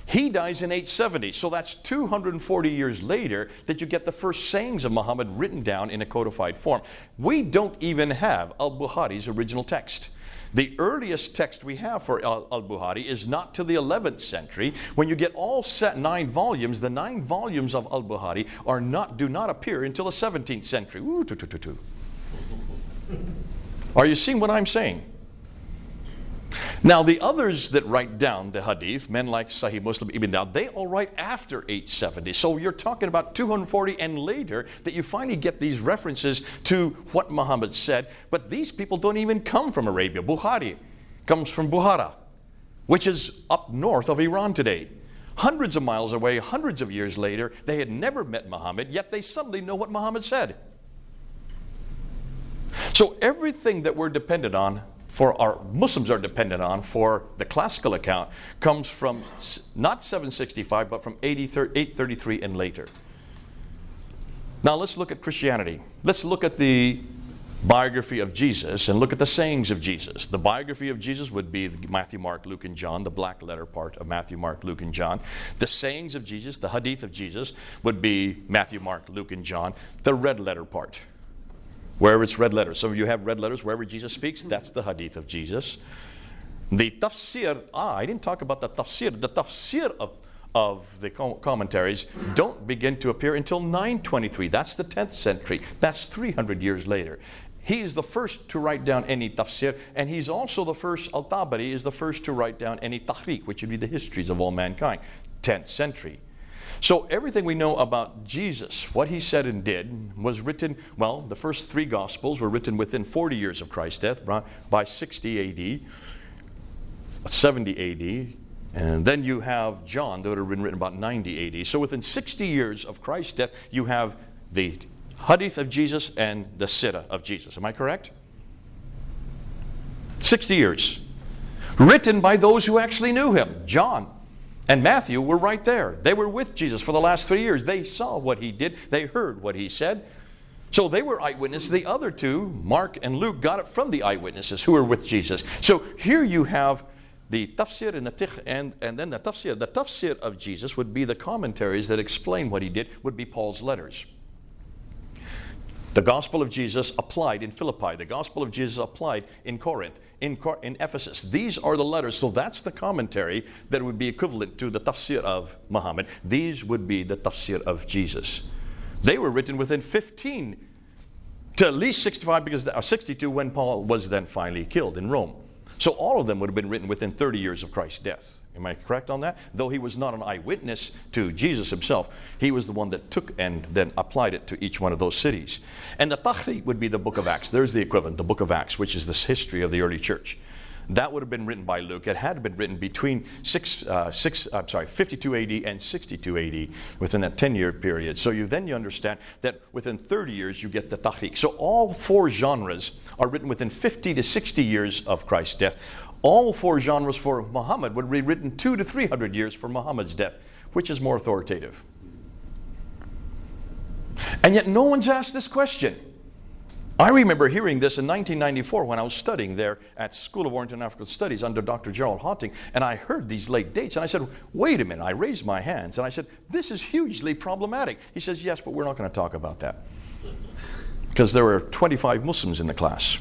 He dies in 870, so that's 240 years later that you get the first sayings of Muhammad written down in a codified form. We don't even have Al-Bukhari's original text. The earliest text we have for Al-Bukhari is not till the 11th century. When you get all 9 volumes, the 9 volumes of Al-Bukhari do not appear until the 17th century. Ooh, Are you seeing what I'm saying? Now, the others that write down the hadith, men like Sahih Muslim, Ibn Dawud, they all write after 870. So you're talking about 240 and later that you finally get these references to what Muhammad said. But these people don't even come from Arabia. Bukhari comes from Bukhara, which is up north of Iran today. Hundreds of miles away, hundreds of years later, they had never met Muhammad, yet they suddenly know what Muhammad said. So everything that we're dependent on, for our Muslims are dependent on for the classical account, comes from not 765, but from 833 and later. Now let's look at Christianity. Let's look at the biography of Jesus and look at the sayings of Jesus. The biography of Jesus would be Matthew, Mark, Luke, and John, the black letter part of Matthew, Mark, Luke, and John. The sayings of Jesus, the hadith of Jesus, would be Matthew, Mark, Luke, and John, the red letter part. Wherever it's red letters. Some of you have red letters wherever Jesus speaks. That's the hadith of Jesus. The tafsir, I didn't talk about the tafsir. The tafsir of the commentaries don't begin to appear until 923. That's the 10th century. That's 300 years later. He is the first to write down any tafsir, and he's also the first, Al-Tabari is the first to write down any tahriq, which would be the histories of all mankind, 10th century. So everything we know about Jesus, what he said and did, was written, well, the first 3 Gospels were written within 40 years of Christ's death, by 60 AD, 70 AD, and then you have John, that would have been written about 90 AD. So within 60 years of Christ's death, you have the hadith of Jesus and the sirah of Jesus. Am I correct? 60 years. Written by those who actually knew him. John and Matthew were right there. They were with Jesus for the last 3 years. They saw what he did. They heard what he said. So they were eyewitnesses. The other 2, Mark and Luke, got it from the eyewitnesses who were with Jesus. So here you have the tafsir and then the tafsir. The tafsir of Jesus would be the commentaries that explain what he did, would be Paul's letters. The gospel of Jesus applied in Philippi. The gospel of Jesus applied in Corinth, in Ephesus. These are the letters. So that's the commentary that would be equivalent to the tafsir of Muhammad. These would be the tafsir of Jesus. They were written within 15 to at least 65, because 62 when Paul was then finally killed in Rome. So all of them would have been written within 30 years of Christ's death. Am I correct on that? Though he was not an eyewitness to Jesus himself, he was the one that took and then applied it to each one of those cities. And the Tahriq would be the book of Acts. There's the equivalent, the book of Acts, which is this history of the early church. That would have been written by Luke. It had been written between 52 AD and 62 AD, within that 10-year period. So you understand that within 30 years you get the Tahriq. So all 4 genres are written within 50 to 60 years of Christ's death. All 4 genres for Muhammad would be written 200 to 300 years for Muhammad's death. Which is more authoritative? And yet no one's asked this question. I remember hearing this in 1994 when I was studying there at School of Oriental and African Studies under Dr. Gerald Hawting, and I heard these late dates, and I said, wait a minute. I raised my hands, and I said, this is hugely problematic. He says, yes, but we're not going to talk about that. Because there were 25 Muslims in the class.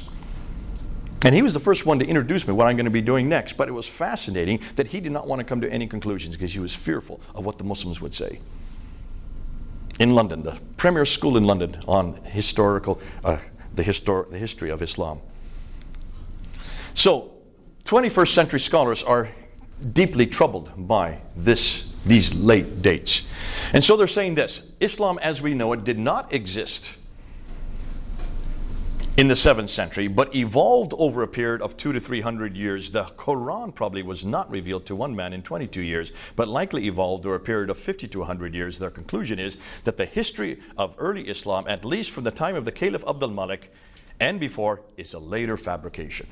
And he was the first one to introduce me what I'm going to be doing next. But it was fascinating that he did not want to come to any conclusions because he was fearful of what the Muslims would say. In London, the premier school in London on the history of Islam. So, 21st century scholars are deeply troubled by these late dates. And so they're saying this: Islam as we know it did not exist in the 7th century, but evolved over a period of 200 to 300 years. The Quran probably was not revealed to one man in 22 years, but likely evolved over a period of 50 to 100 years. Their conclusion is that the history of early Islam, at least from the time of the Caliph Abdul Malik and before, is a later fabrication.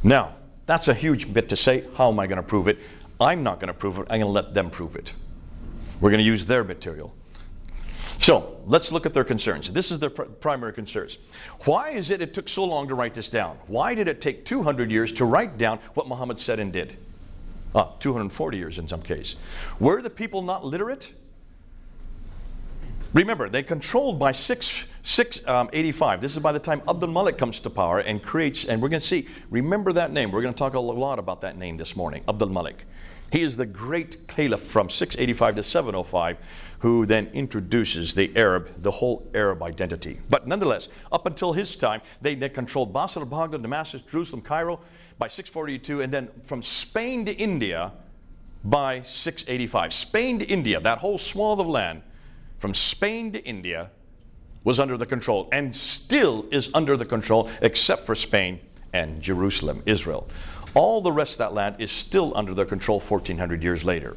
Now, that's a huge bit to say. How am I going to prove it? I'm not going to prove it. I'm going to let them prove it. We're going to use their material. So, let's look at their concerns. This is their primary concerns. Why is it took so long to write this down? Why did it take 200 years to write down what Muhammad said and did? 240 years in some case. Were the people not literate? Remember, they controlled by 685. This is by the time Abdul Malik comes to power and creates, and we're going to see, remember that name. We're going to talk a lot about that name this morning, Abdul Malik. He is the great caliph from 685 to 705, who then introduces the whole Arab identity. But nonetheless, up until his time, they controlled Basra, Baghdad, Damascus, Jerusalem, Cairo. by 642, and then from Spain to India by 685. Spain to India, that whole swath of land, from Spain to India, was under the control, and still is under the control, except for Spain and Jerusalem, Israel. All the rest of that land is still under their control 1,400 years later.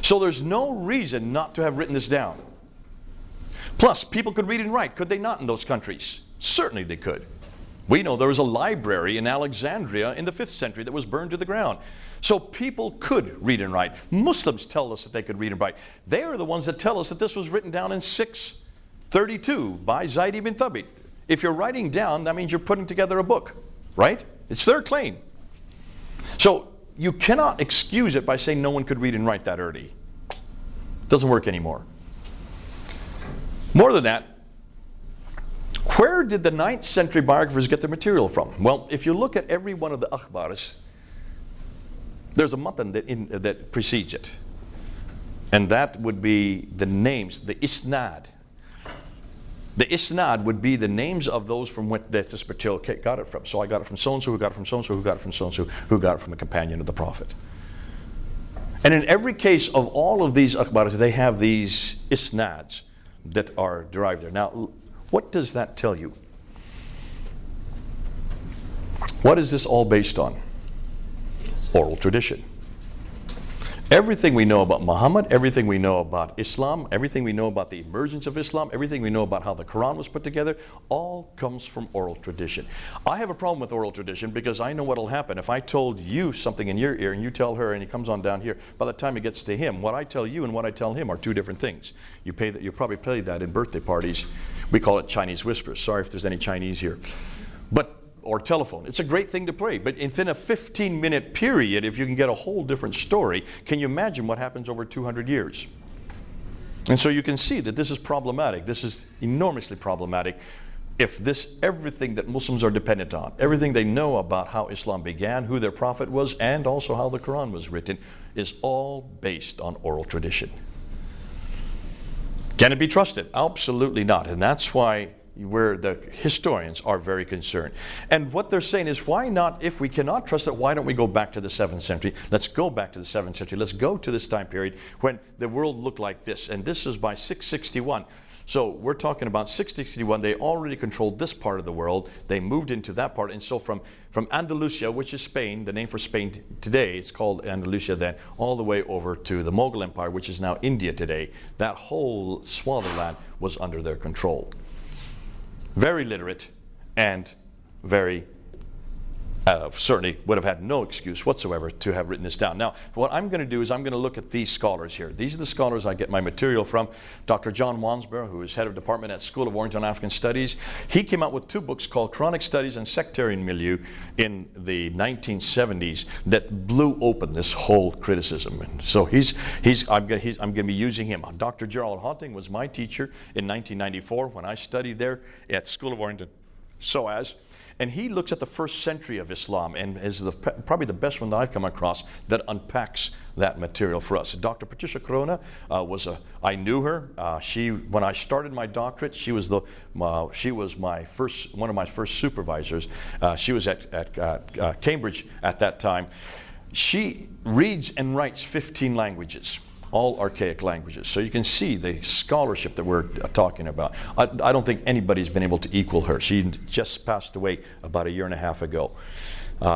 So there's no reason not to have written this down. Plus, people could read and write, could they not, in those countries? Certainly they could. We know there was a library in Alexandria in the 5th century that was burned to the ground. So people could read and write. Muslims tell us that they could read and write. They are the ones that tell us that this was written down in 632 by Zayd ibn Thabit. If you're writing down, that means you're putting together a book, right? It's their claim. So you cannot excuse it by saying no one could read and write that early. It doesn't work anymore. More than that, where did the 9th century biographers get their material from? Well, if you look at every one of the akhbars, there's a matan that precedes it. And that would be the names, the isnad. The isnad would be the names of those from what this material got it from. So I got it from so-and-so, who got it from so-and-so, who got it from so-and-so, who got it from a companion of the Prophet. And in every case of all of these akhbars, they have these isnads that are derived there. Now, what does that tell you? What is this all based on? Oral tradition. Everything we know about Muhammad, everything we know about Islam, everything we know about the emergence of Islam, everything we know about how the Quran was put together, all comes from oral tradition. I have a problem with oral tradition because I know what will happen. If I told you something in your ear and you tell her and he comes on down here, by the time it gets to him, what I tell you and what I tell him are two different things. You probably played that in birthday parties. We call it Chinese whispers. Sorry if there's any Chinese here. Or telephone. It's a great thing to play, but within a 15-minute period, if you can get a whole different story, can you imagine what happens over 200 years? And so you can see that this is problematic. This is enormously problematic if everything that Muslims are dependent on, everything they know about how Islam began, who their prophet was, and also how the Quran was written, is all based on oral tradition. Can it be trusted? Absolutely not. And that's why where the historians are very concerned. And what they're saying is, why not, if we cannot trust it, why don't we go back to the 7th century? Let's go back to the 7th century. Let's go to this time period when the world looked like this. And this is by 661. So we're talking about 661. They already controlled this part of the world. They moved into that part. And so from Andalusia, which is Spain, the name for Spain today, it's called Andalusia then, all the way over to the Mughal Empire, which is now India today, that whole swath of land was under their control. Very literate and very certainly would have had no excuse whatsoever to have written this down. Now, what I'm going to do is I'm going to look at these scholars here. These are the scholars I get my material from. Dr. John Wansborough, who is head of department at School of Oriental and African Studies, he came out with 2 books called Quranic Studies and Sectarian Milieu in the 1970s that blew open this whole criticism. And so I'm going to be using him. Dr. Gerald Hotting was my teacher in 1994 when I studied there at School of Oriental SOAS. And he looks at the 1st century of Islam and is probably the best one that I've come across that unpacks that material for us. Dr. Patricia Corona I knew her. When I started my doctorate, she was one of my first supervisors. She was at Cambridge at that time. She reads and writes 15 languages. All archaic languages. So you can see the scholarship that we're talking about. I don't think anybody's been able to equal her. She just passed away about a year and a half ago.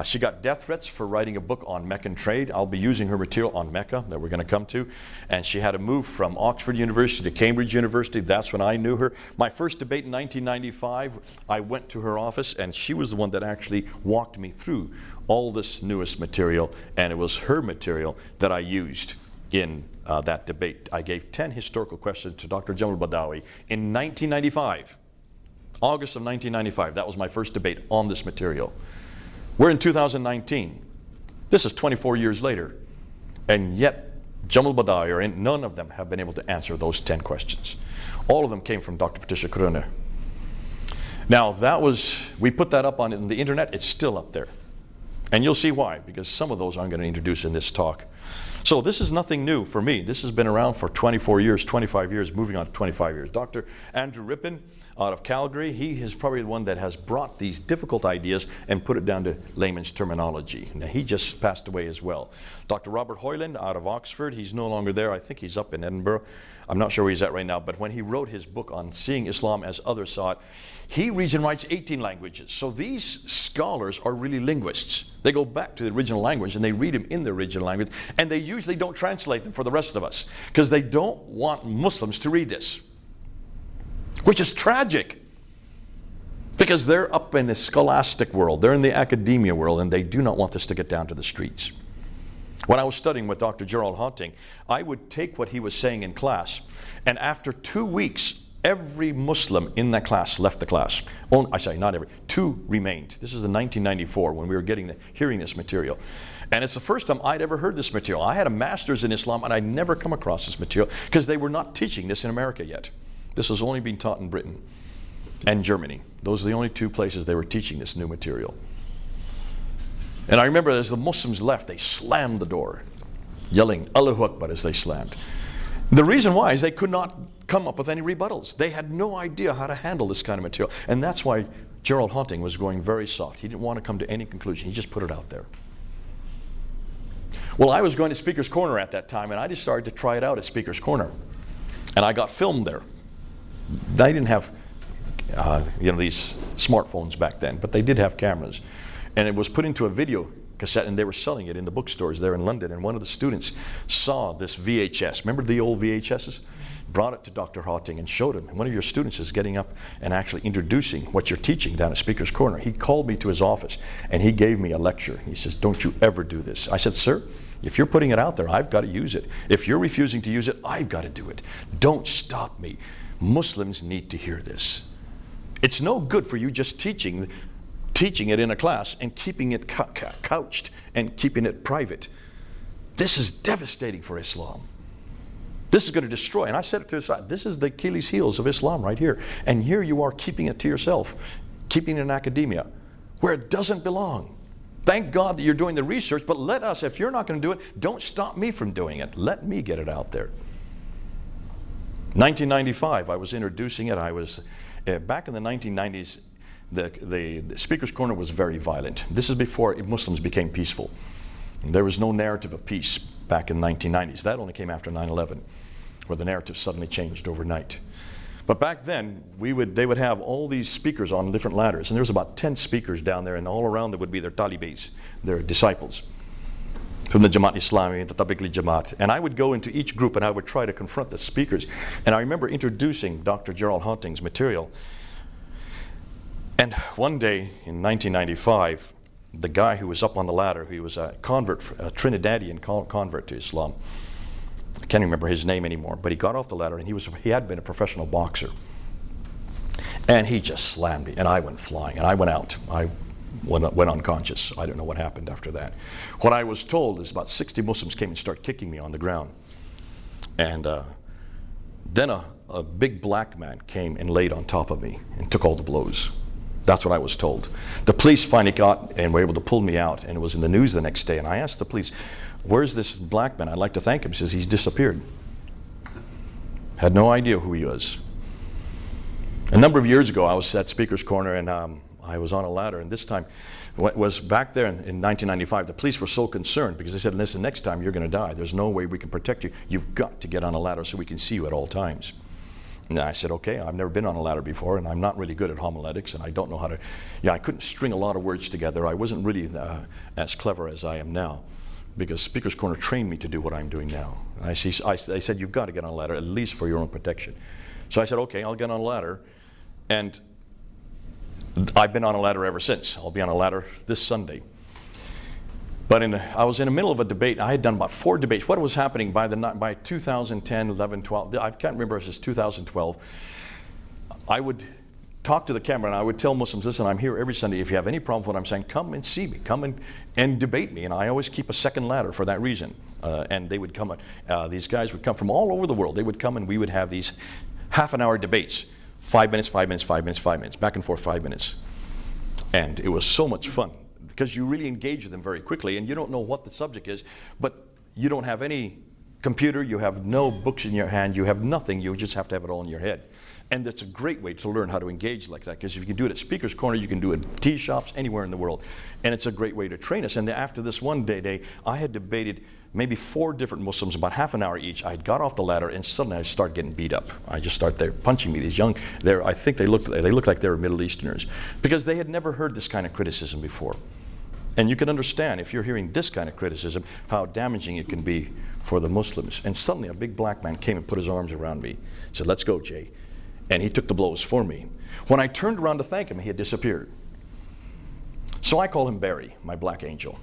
She got death threats for writing a book on Meccan trade. I'll be using her material on Mecca that we're going to come to. And she had to move from Oxford University to Cambridge University. That's when I knew her. My first debate in 1995, I went to her office and she was the one that actually walked me through all this newest material. And it was her material that I used in that debate. I gave 10 historical questions to Dr. Jamal Badawi in 1995, August of 1995. That was my first debate on this material. We're in 2019. This is 24 years later. And yet, Jamal Badawi, none of them have been able to answer those 10 questions. All of them came from Dr. Patricia Corona. Now, we put that up on the internet. It's still up there. And you'll see why, because some of those I'm going to introduce in this talk So this is nothing new for me. This has been around for 24 years, 25 years, moving on to 25 years. Dr. Andrew Rippin out of Calgary, he is probably the one that has brought these difficult ideas and put it down to layman's terminology. Now, he just passed away as well. Dr. Robert Hoyland out of Oxford, he's no longer there. I think he's up in Edinburgh. I'm not sure where he's at right now, but when he wrote his book on Seeing Islam as Others Saw It, he reads and writes 18 languages. So these scholars are really linguists. They go back to the original language and they read them in the original language, and they usually don't translate them for the rest of us because they don't want Muslims to read this, which is tragic because they're up in the scholastic world, they're in the academia world, and they do not want this to get down to the streets. When I was studying with Dr. Gerald Hunting, I would take what he was saying in class, and after 2 weeks, every Muslim in that class left the class. I say not every, 2 remained. This is in 1994 when we were hearing this material. And it's the first time I'd ever heard this material. I had a master's in Islam, and I'd never come across this material because they were not teaching this in America yet. This was only being taught in Britain and Germany. Those are the only 2 places they were teaching this new material. And I remember as the Muslims left, they slammed the door, yelling Allahu Akbar as they slammed. The reason why is they could not come up with any rebuttals. They had no idea how to handle this kind of material. And that's why Gerald Hunting was going very soft. He didn't want to come to any conclusion. He just put it out there. Well, I was going to Speaker's Corner at that time, and I just started to try it out at Speaker's Corner. And I got filmed there. They didn't have these smartphones back then, but they did have cameras. And it was put into a video cassette, and they were selling it in the bookstores there in London. And one of the students saw this VHS. Remember the old VHSs? Brought it to Dr. Hunting and showed him. And one of your students is getting up and actually introducing what you're teaching down at Speaker's Corner. He called me to his office, and he gave me a lecture. He says, "Don't you ever do this." I said, "Sir, if you're putting it out there, I've got to use it. If you're refusing to use it, I've got to do it. Don't stop me. Muslims need to hear this. It's no good for you just teaching it in a class and keeping it couched and keeping it private. This is devastating for Islam. This is going to destroy." And I said it to his side, this is the Achilles heels of Islam right here. And here you are keeping it to yourself, keeping it in academia, where it doesn't belong. Thank God that you're doing the research, but let us, if you're not going to do it, don't stop me from doing it. Let me get it out there. 1995, I was introducing it. I was, back in the 1990s, the Speaker's Corner was very violent. This is before Muslims became peaceful. There was no narrative of peace back in the 1990s. That only came after 9/11, where the narrative suddenly changed overnight. But back then, they would have all these speakers on different ladders, and there was about 10 speakers down there, and all around there would be their talibis, their disciples, from the Jamaat Islami, the Tablighi Jamaat. And I would go into each group, and I would try to confront the speakers. And I remember introducing Dr. Gerald Hunting's material. And one day in 1995, the guy who was up on the ladder, he was a convert, a Trinidadian convert to Islam. I can't remember his name anymore, but he got off the ladder, and he had been a professional boxer. And he just slammed me, and I went flying, and I went out. I went unconscious. I don't know what happened after that. What I was told is about 60 Muslims came and started kicking me on the ground. And then a big black man came and laid on top of me and took all the blows. That's what I was told. The police finally got and were able to pull me out, and it was in the news the next day. And I asked the police, "Where's this black man? I'd like to thank him." He says, "He's disappeared." Had no idea who he was. A number of years ago, I was at Speaker's Corner, and I was on a ladder. And this time, what was back there in 1995, the police were so concerned because they said, "Listen, next time you're going to die. There's no way we can protect you. You've got to get on a ladder so we can see you at all times." And I said, "Okay, I've never been on a ladder before, and I'm not really good at homiletics, and I don't know how to," I couldn't string a lot of words together. I wasn't really as clever as I am now, because Speaker's Corner trained me to do what I'm doing now. And they said, "You've got to get on a ladder, at least for your own protection." So I said, "Okay, I'll get on a ladder." And I've been on a ladder ever since. I'll be on a ladder this Sunday. But I was in the middle of a debate. I had done about 4 debates. What was happening by 2010, 11, 12, I can't remember if it was 2012, I would talk to the camera and I would tell Muslims, "Listen, I'm here every Sunday. If you have any problem with what I'm saying, come and see me. Come and debate me." And I always keep a second ladder for that reason. And they would come, these guys would come from all over the world. They would come and we would have these half-an-hour debates. 5 minutes, 5 minutes, 5 minutes, 5 minutes, back and forth 5 minutes. And it was so much fun because you really engage with them very quickly, and you don't know what the subject is, but you don't have any computer, you have no books in your hand, you have nothing, you just have to have it all in your head. And it's a great way to learn how to engage like that, because if you can do it at Speaker's Corner, you can do it at tea shops, anywhere in the world. And it's a great way to train us. And after this one day, I had debated maybe 4 different Muslims, about half an hour each. I got off the ladder and suddenly I started getting beat up. I just started there punching me. These young, I think they looked like they were Middle Easterners, because they had never heard this kind of criticism before. And you can understand, if you're hearing this kind of criticism, how damaging it can be for the Muslims. And suddenly a big black man came and put his arms around me, said, "Let's go, Jay." And he took the blows for me. When I turned around to thank him, he had disappeared. So I call him Barry, my black angel.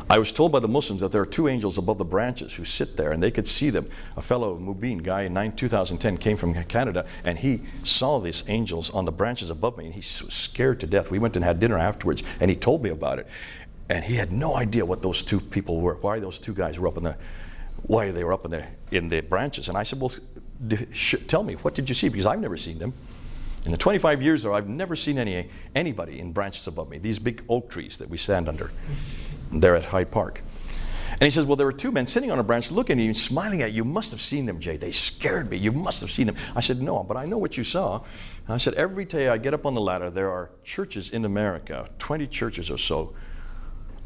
I was told by the Muslims that there are 2 angels above the branches who sit there, and they could see them. A fellow, Mubin guy in 2010, came from Canada, and he saw these angels on the branches above me, and he was scared to death. We went and had dinner afterwards, and he told me about it. And he had no idea what those 2 people were, why those 2 guys were why they were up in the branches. And I said, "Well, tell me, what did you see? Because I've never seen them. In the 25 years there, I've never seen anybody in branches above me, these big oak trees that we stand under there at Hyde Park." And he says, "Well, there were 2 men sitting on a branch looking at you and smiling at you. You must have seen them, Jay. They scared me. You must have seen them." I said, "No, but I know what you saw." And I said, "Every day I get up on the ladder, there are churches in America, 20 churches or so.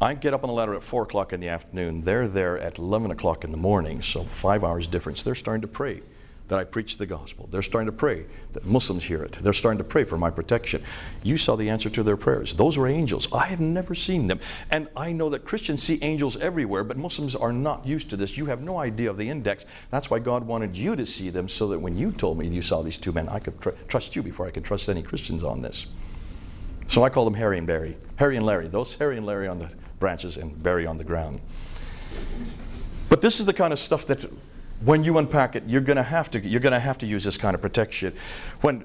I get up on the ladder at 4 o'clock in the afternoon. They're there at 11 o'clock in the morning, so 5 hours difference. They're starting to pray that I preach the gospel. They're starting to pray that Muslims hear it. They're starting to pray for my protection." You saw the answer to their prayers. Those were angels. I have never seen them. And I know that Christians see angels everywhere, but Muslims are not used to this. You have no idea of the index. That's why God wanted you to see them, so that when you told me you saw these 2 men, I could trust you before I could trust any Christians on this. So I call them Harry and Barry. Harry and Larry. Those Harry and Larry on the branches and Barry on the ground. But this is the kind of stuff that when you unpack it, you're going to have to use this kind of protection. When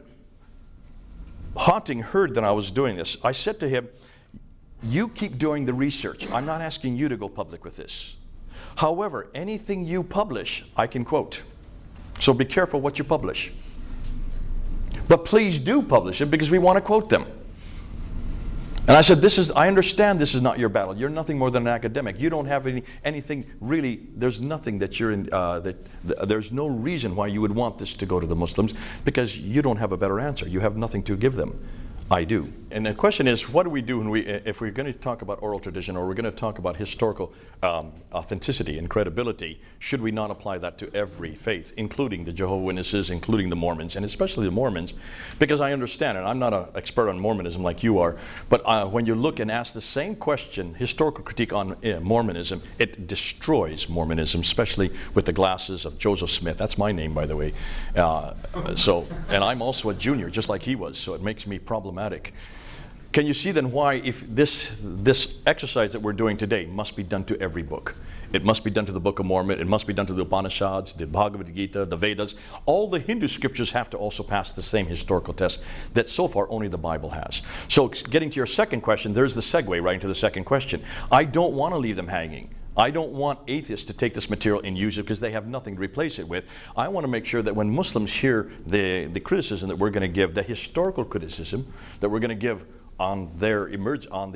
Haunting heard that I was doing this, I said to him, "You keep doing the research. I'm not asking you to go public with this. However, anything you publish, I can quote. So be careful what you publish. But please do publish it, because we want to quote them." And I said, I understand this is not your battle. You're nothing more than an academic. You don't have anything really, there's nothing that you're in, there's no reason why you would want this to go to the Muslims, because you don't have a better answer. You have nothing to give them. I do. And the question is, what do we do if we're going to talk about oral tradition, or we're going to talk about historical authenticity and credibility? Should we not apply that to every faith, including the Jehovah's Witnesses, including the Mormons, and especially the Mormons? Because I understand, and I'm not an expert on Mormonism like you are, but when you look and ask the same question, historical critique on Mormonism, it destroys Mormonism, especially with the glasses of Joseph Smith. That's my name, by the way. And I'm also a junior, just like he was, so it makes me problematic. Can you see then why, if this exercise that we're doing today must be done to every book? It must be done to the Book of Mormon. It must be done to the Upanishads, the Bhagavad Gita, the Vedas. All the Hindu scriptures have to also pass the same historical test that so far only the Bible has. So getting to your second question, there's the segue right into the second question. I don't want to leave them hanging. I don't want atheists to take this material and use it because they have nothing to replace it with. I want to make sure that when Muslims hear the criticism that we're going to give, the historical criticism that we're going to give on the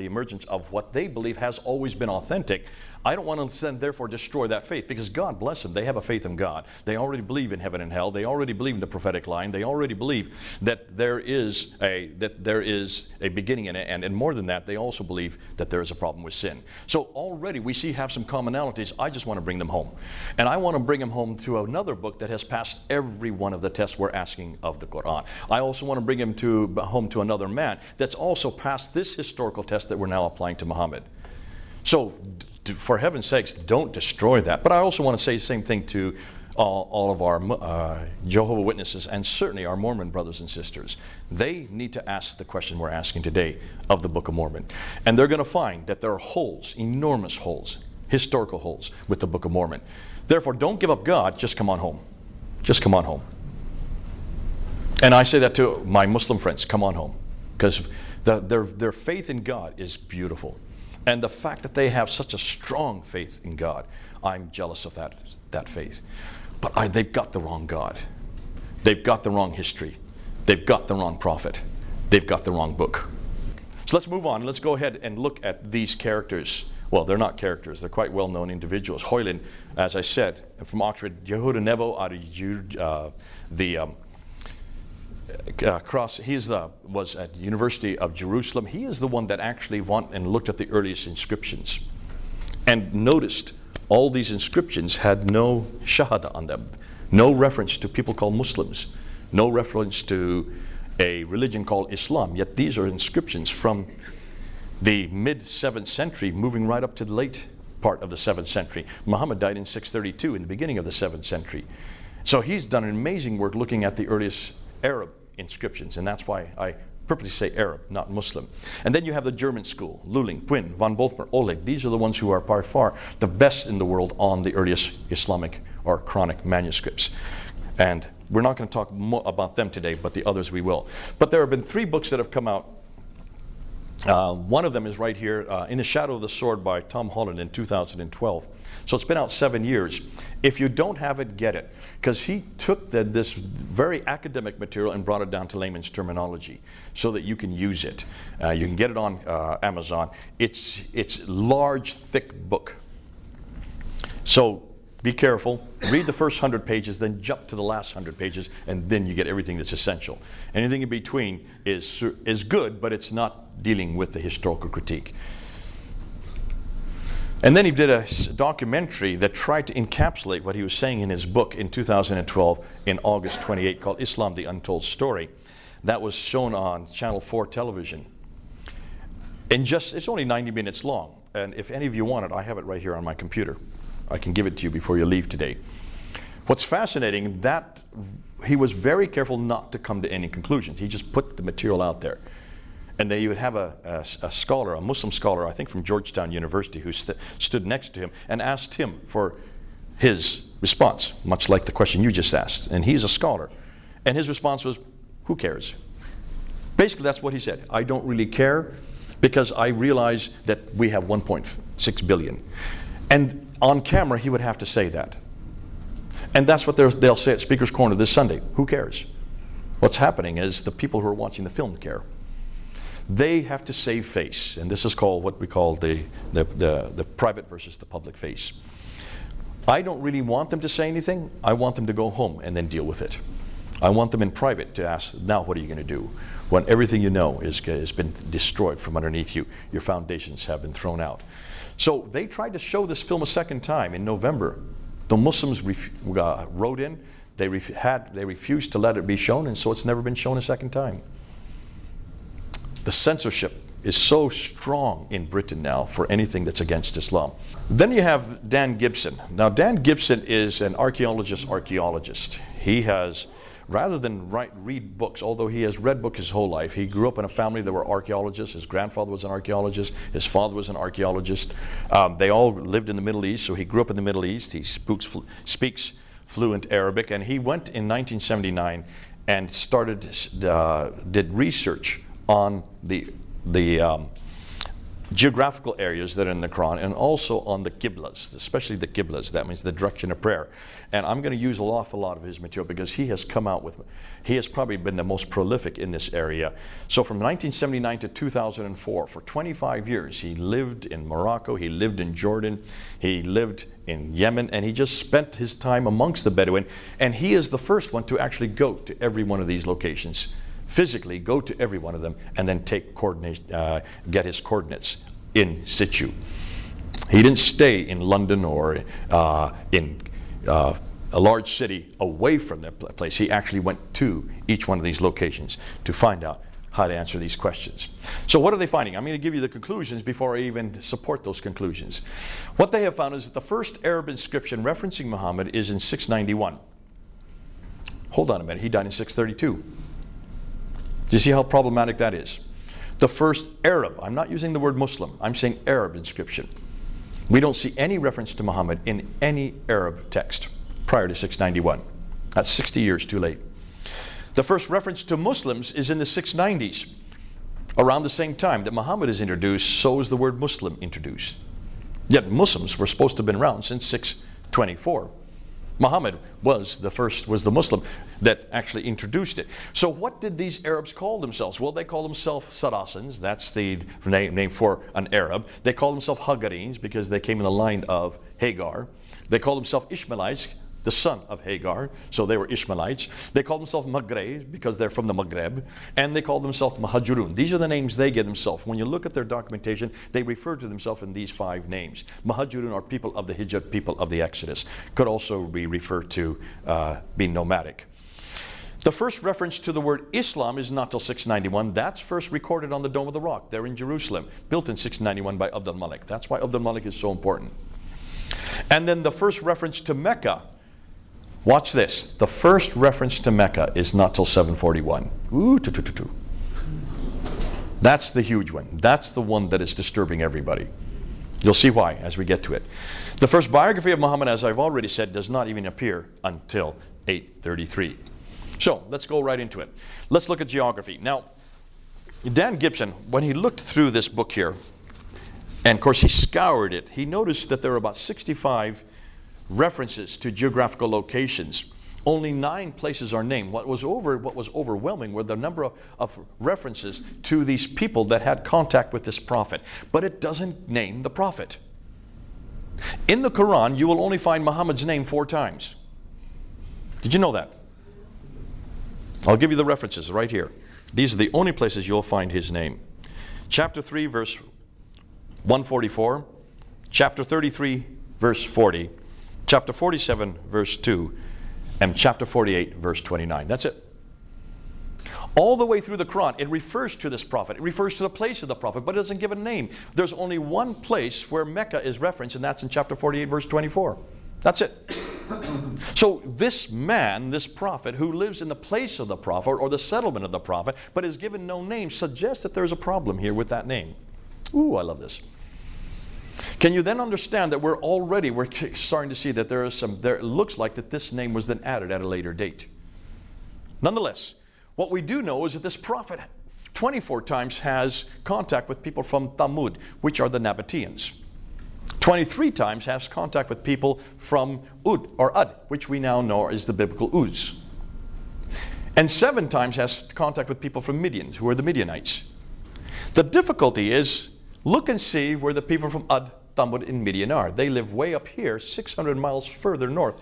emergence of what they believe has always been authentic, I don't want to then therefore destroy that faith, because God bless them, they have a faith in God. They already believe in heaven and hell. They already believe in the prophetic line. They already believe that there is a beginning and an end. And more than that, they also believe that there is a problem with sin. So already we have some commonalities. I just want to bring them home. And I want to bring them home through another book that has passed every one of the tests we're asking of the Quran. I also want to bring them home to another man that's also passed this historical test that we're now applying to Muhammad. So for heaven's sakes, don't destroy that. But I also want to say the same thing to all of our Jehovah's Witnesses, and certainly our Mormon brothers and sisters. They need to ask the question we're asking today of the Book of Mormon. And they're going to find that there are holes, enormous holes, historical holes with the Book of Mormon. Therefore, don't give up God, just come on home. Just come on home. And I say that to my Muslim friends, come on home. Because their faith in God is beautiful. And the fact that they have such a strong faith in God, I'm jealous of that faith. But they've got the wrong God. They've got the wrong history. They've got the wrong prophet. They've got the wrong book. So let's move on. Let's go ahead and look at these characters Well, they're not characters. They're quite well-known individuals. Hoyland, as I said, from Oxford. Yehuda Nevo out of cross. Was at the University of Jerusalem. He is the one that actually went and looked at the earliest inscriptions and noticed all these inscriptions had no shahada on them, no reference to people called Muslims, no reference to a religion called Islam. Yet these are inscriptions from the mid-7th century, moving right up to the late part of the 7th century. Muhammad died in 632, in the beginning of the 7th century. So he's done an amazing work looking at the earliest Arab inscriptions, and that's why I purposely say Arab, not Muslim. And then you have the German school, Luling, Quinn, von Bothmer, Oleg. These are the ones who are by far the best in the world on the earliest Islamic or Quranic manuscripts. And we're not going to talk more about them today, but the others we will. But there have been 3 books that have come out. One of them is right here, In the Shadow of the Sword by Tom Holland in 2012. So it's been out 7 years. If you don't have it, get it. Because he took this very academic material and brought it down to layman's terminology so that you can use it. You can get it on Amazon. It's large, thick book. So be careful. Read the first 100 pages, then jump to the last 100 pages, and then you get everything that's essential. Anything in between is good, but it's not dealing with the historical critique. And then he did a documentary that tried to encapsulate what he was saying in his book in 2012 in August 28 called Islam, the Untold Story. That was shown on Channel 4 television. And it's only 90 minutes long. And if any of you want it, I have it right here on my computer. I can give it to you before you leave today. What's fascinating, that he was very careful not to come to any conclusions. He just put the material out there. And then you would have a scholar, a Muslim scholar, I think from Georgetown University, who stood next to him and asked him for his response, much like the question you just asked. And he's a scholar. And his response was, who cares? Basically, that's what he said. I don't really care because I realize that we have 1.6 billion. And on camera, he would have to say that. And that's what they'll say at Speaker's Corner this Sunday. Who cares? What's happening is the people who are watching the film care. They have to save face, and this is called what we call the private versus the public face. I don't really want them to say anything. I want them to go home and then deal with it. I want them in private to ask, now what are you going to do? When everything you know has been destroyed from underneath you, your foundations have been thrown out. So they tried to show this film a second time in November. The Muslims wrote in, they refused to let it be shown, and so it's never been shown a second time. The censorship is so strong in Britain now for anything that's against Islam. Then you have Dan Gibson. Now Dan Gibson is an archaeologist. He has, rather than read books, although he has read books his whole life, he grew up in a family that were archaeologists. His grandfather was an archaeologist. His father was an archaeologist. They all lived in the Middle East, so he grew up in the Middle East. He speaks fluent Arabic, and he went in 1979 and did research on the geographical areas that are in the Quran, and also on the Qiblas, especially the Qiblas. That means the direction of prayer. And I'm going to use an awful lot of his material because he has probably been the most prolific in this area. So from 1979 to 2004, for 25 years, he lived in Morocco, he lived in Jordan, he lived in Yemen, and he just spent his time amongst the Bedouin. And he is the first one to actually go to every one of these locations. Physically go to every one of them and then get his coordinates in situ. He didn't stay in London or in a large city away from that place. He actually went to each one of these locations to find out how to answer these questions. So what are they finding? I'm going to give you the conclusions before I even support those conclusions. What they have found is that the first Arab inscription referencing Muhammad is in 691. Hold on a minute, he died in 632. Do you see how problematic that is? The first Arab, I'm not using the word Muslim, I'm saying Arab inscription. We don't see any reference to Muhammad in any Arab text prior to 691. That's 60 years too late. The first reference to Muslims is in the 690s. Around the same time that Muhammad is introduced, so is the word Muslim introduced. Yet Muslims were supposed to have been around since 624. Muhammad was the Muslim that actually introduced it. So what did these Arabs call themselves? Well, they call themselves Saracens. That's the name for an Arab. They call themselves Hagarines because they came in the line of Hagar. They call themselves Ishmaelites, the son of Hagar, so they were Ishmaelites. They call themselves Maghreb because they're from the Maghreb, and they call themselves Muhajirun. These are the names they give themselves. When you look at their documentation, they refer to themselves in these 5 names. Muhajirun are people of the Hijrah, people of the Exodus. Could also be referred to being nomadic. The first reference to the word Islam is not till 691. That's first recorded on the Dome of the Rock there in Jerusalem, built in 691 by Abd al-Malik. That's why Abd al-Malik is so important. And then the first reference to Mecca, watch this. The first reference to Mecca is not till 741. That's the huge one. That's the one that is disturbing everybody. You'll see why as we get to it. The first biography of Muhammad, as I've already said, does not even appear until 833. So let's go right into it. Let's look at geography. Now, Dan Gibson, when he looked through this book here, and of course he scoured it, he noticed that there are about 65 references to geographical locations. Only 9 places are named. What was overwhelming were the number of references to these people that had contact with this prophet. But it doesn't name the prophet. In the Quran, you will only find Muhammad's name 4 times. Did you know that? I'll give you the references right here. These are the only places you'll find his name. Chapter 3, verse 144. Chapter 33, verse 40. Chapter 47, verse 2, and chapter 48, verse 29. That's it. All the way through the Quran, it refers to this prophet. It refers to the place of the prophet, but it doesn't give a name. There's only one place where Mecca is referenced, and that's in chapter 48, verse 24. That's it. So this man, this prophet, who lives in the place of the prophet, or the settlement of the prophet, but is given no name, suggests that there's a problem here with that name. Ooh, I love this. Can you then understand that we're starting to see that it looks like that this name was then added at a later date. Nonetheless, what we do know is that this prophet 24 times has contact with people from Thamud, which are the Nabateans. 23 times has contact with people from Ud, or Ad, which we now know is the biblical Uz. And 7 times has contact with people from Midian, who are the Midianites. The difficulty is, look and see where the people from Ad, Thamud, and Midian are. They live way up here, 600 miles further north.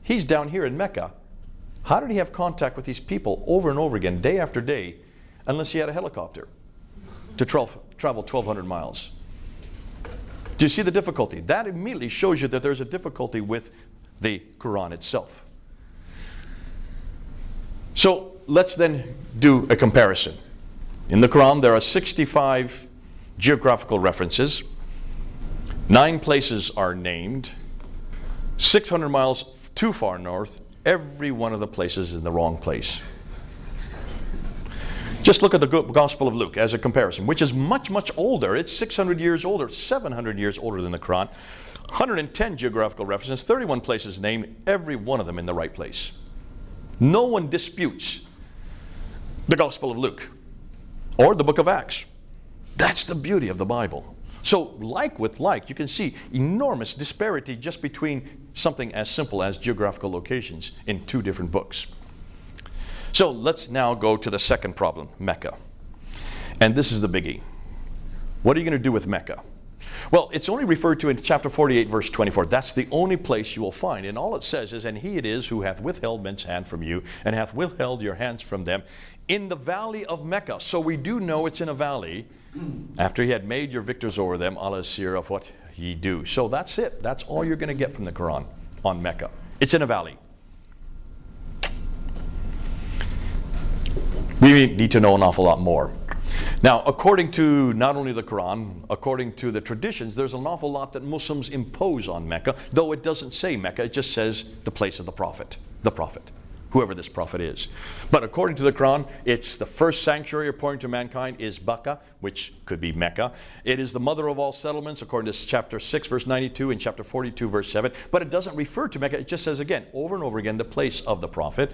He's down here in Mecca. How did he have contact with these people over and over again, day after day, unless he had a helicopter to travel 1,200 miles? Do you see the difficulty? That immediately shows you that there's a difficulty with the Quran itself. So let's then do a comparison. In the Quran, there are 65 geographical references. 9 places are named. 600 miles too far north, every one of the places is in the wrong place. Just look at the Gospel of Luke as a comparison, which is much, much older. It's 600 years older, 700 years older than the Quran. 110 geographical references, 31 places named, every one of them in the right place. No one disputes the Gospel of Luke or the book of Acts. That's the beauty of the Bible. So like with like, you can see enormous disparity just between something as simple as geographical locations in 2 different books. So let's now go to the second problem, Mecca. And this is the biggie. What are you going to do with Mecca? Well, it's only referred to in chapter 48, verse 24. That's the only place you will find. And all it says is, and he it is who hath withheld men's hand from you, and hath withheld your hands from them, in the valley of Mecca. So we do know it's in a valley, after he had made your victors over them, al-asir of what ye do. So that's it. That's all you're going to get from the Quran on Mecca. It's in a valley. We need to know an awful lot more. Now, according to not only the Quran, according to the traditions, there's an awful lot that Muslims impose on Mecca, though it doesn't say Mecca, it just says the place of the prophet, whoever this prophet is. But according to the Quran, it's the first sanctuary according to mankind is Bakka, which could be Mecca. It is the mother of all settlements according to chapter 6, verse 92, and chapter 42, verse 7. But it doesn't refer to Mecca, it just says again, over and over again, the place of the prophet.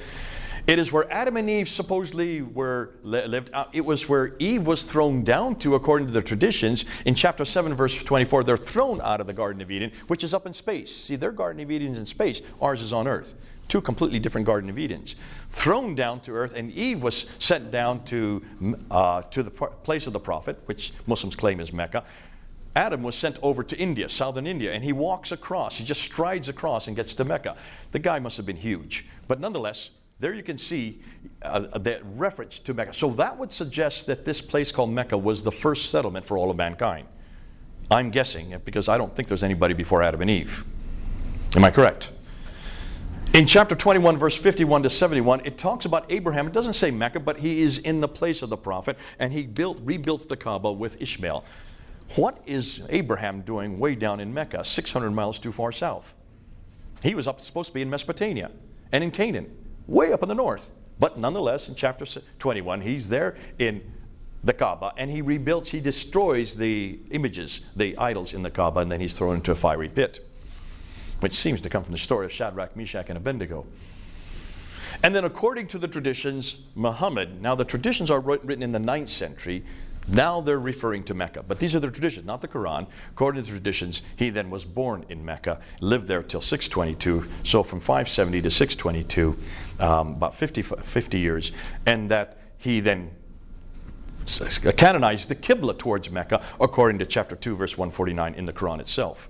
It is where Adam and Eve supposedly lived. It was where Eve was thrown down to, according to the traditions. In chapter 7, verse 24, they're thrown out of the Garden of Eden, which is up in space. See, their Garden of Eden is in space. Ours is on earth. Two completely different Garden of Edens. Thrown down to earth, and Eve was sent down to the place of the prophet, which Muslims claim is Mecca. Adam was sent over to India, southern India, and he walks across. He just strides across and gets to Mecca. The guy must have been huge. But nonetheless, there you can see that reference to Mecca. So that would suggest that this place called Mecca was the first settlement for all of mankind. I'm guessing, because I don't think there's anybody before Adam and Eve. Am I correct? In chapter 21, verse 51 to 71, it talks about Abraham. It doesn't say Mecca, but he is in the place of the prophet, and he rebuilt the Kaaba with Ishmael. What is Abraham doing way down in Mecca, 600 miles too far south? He was supposed to be in Mesopotamia and in Canaan, way up in the north. But nonetheless, in chapter 21, he's there in the Kaaba, and he rebuilds, he destroys the images, the idols in the Kaaba, and then he's thrown into a fiery pit, which seems to come from the story of Shadrach, Meshach, and Abednego. And then according to the traditions, Muhammad, now the traditions are written in the 9th century, now they're referring to Mecca. But these are the traditions, not the Quran. According to the traditions, he then was born in Mecca, lived there till 622, so from 570 to 622, about 50 years, and that he then canonized the Qibla towards Mecca, according to chapter 2, verse 149 in the Quran itself.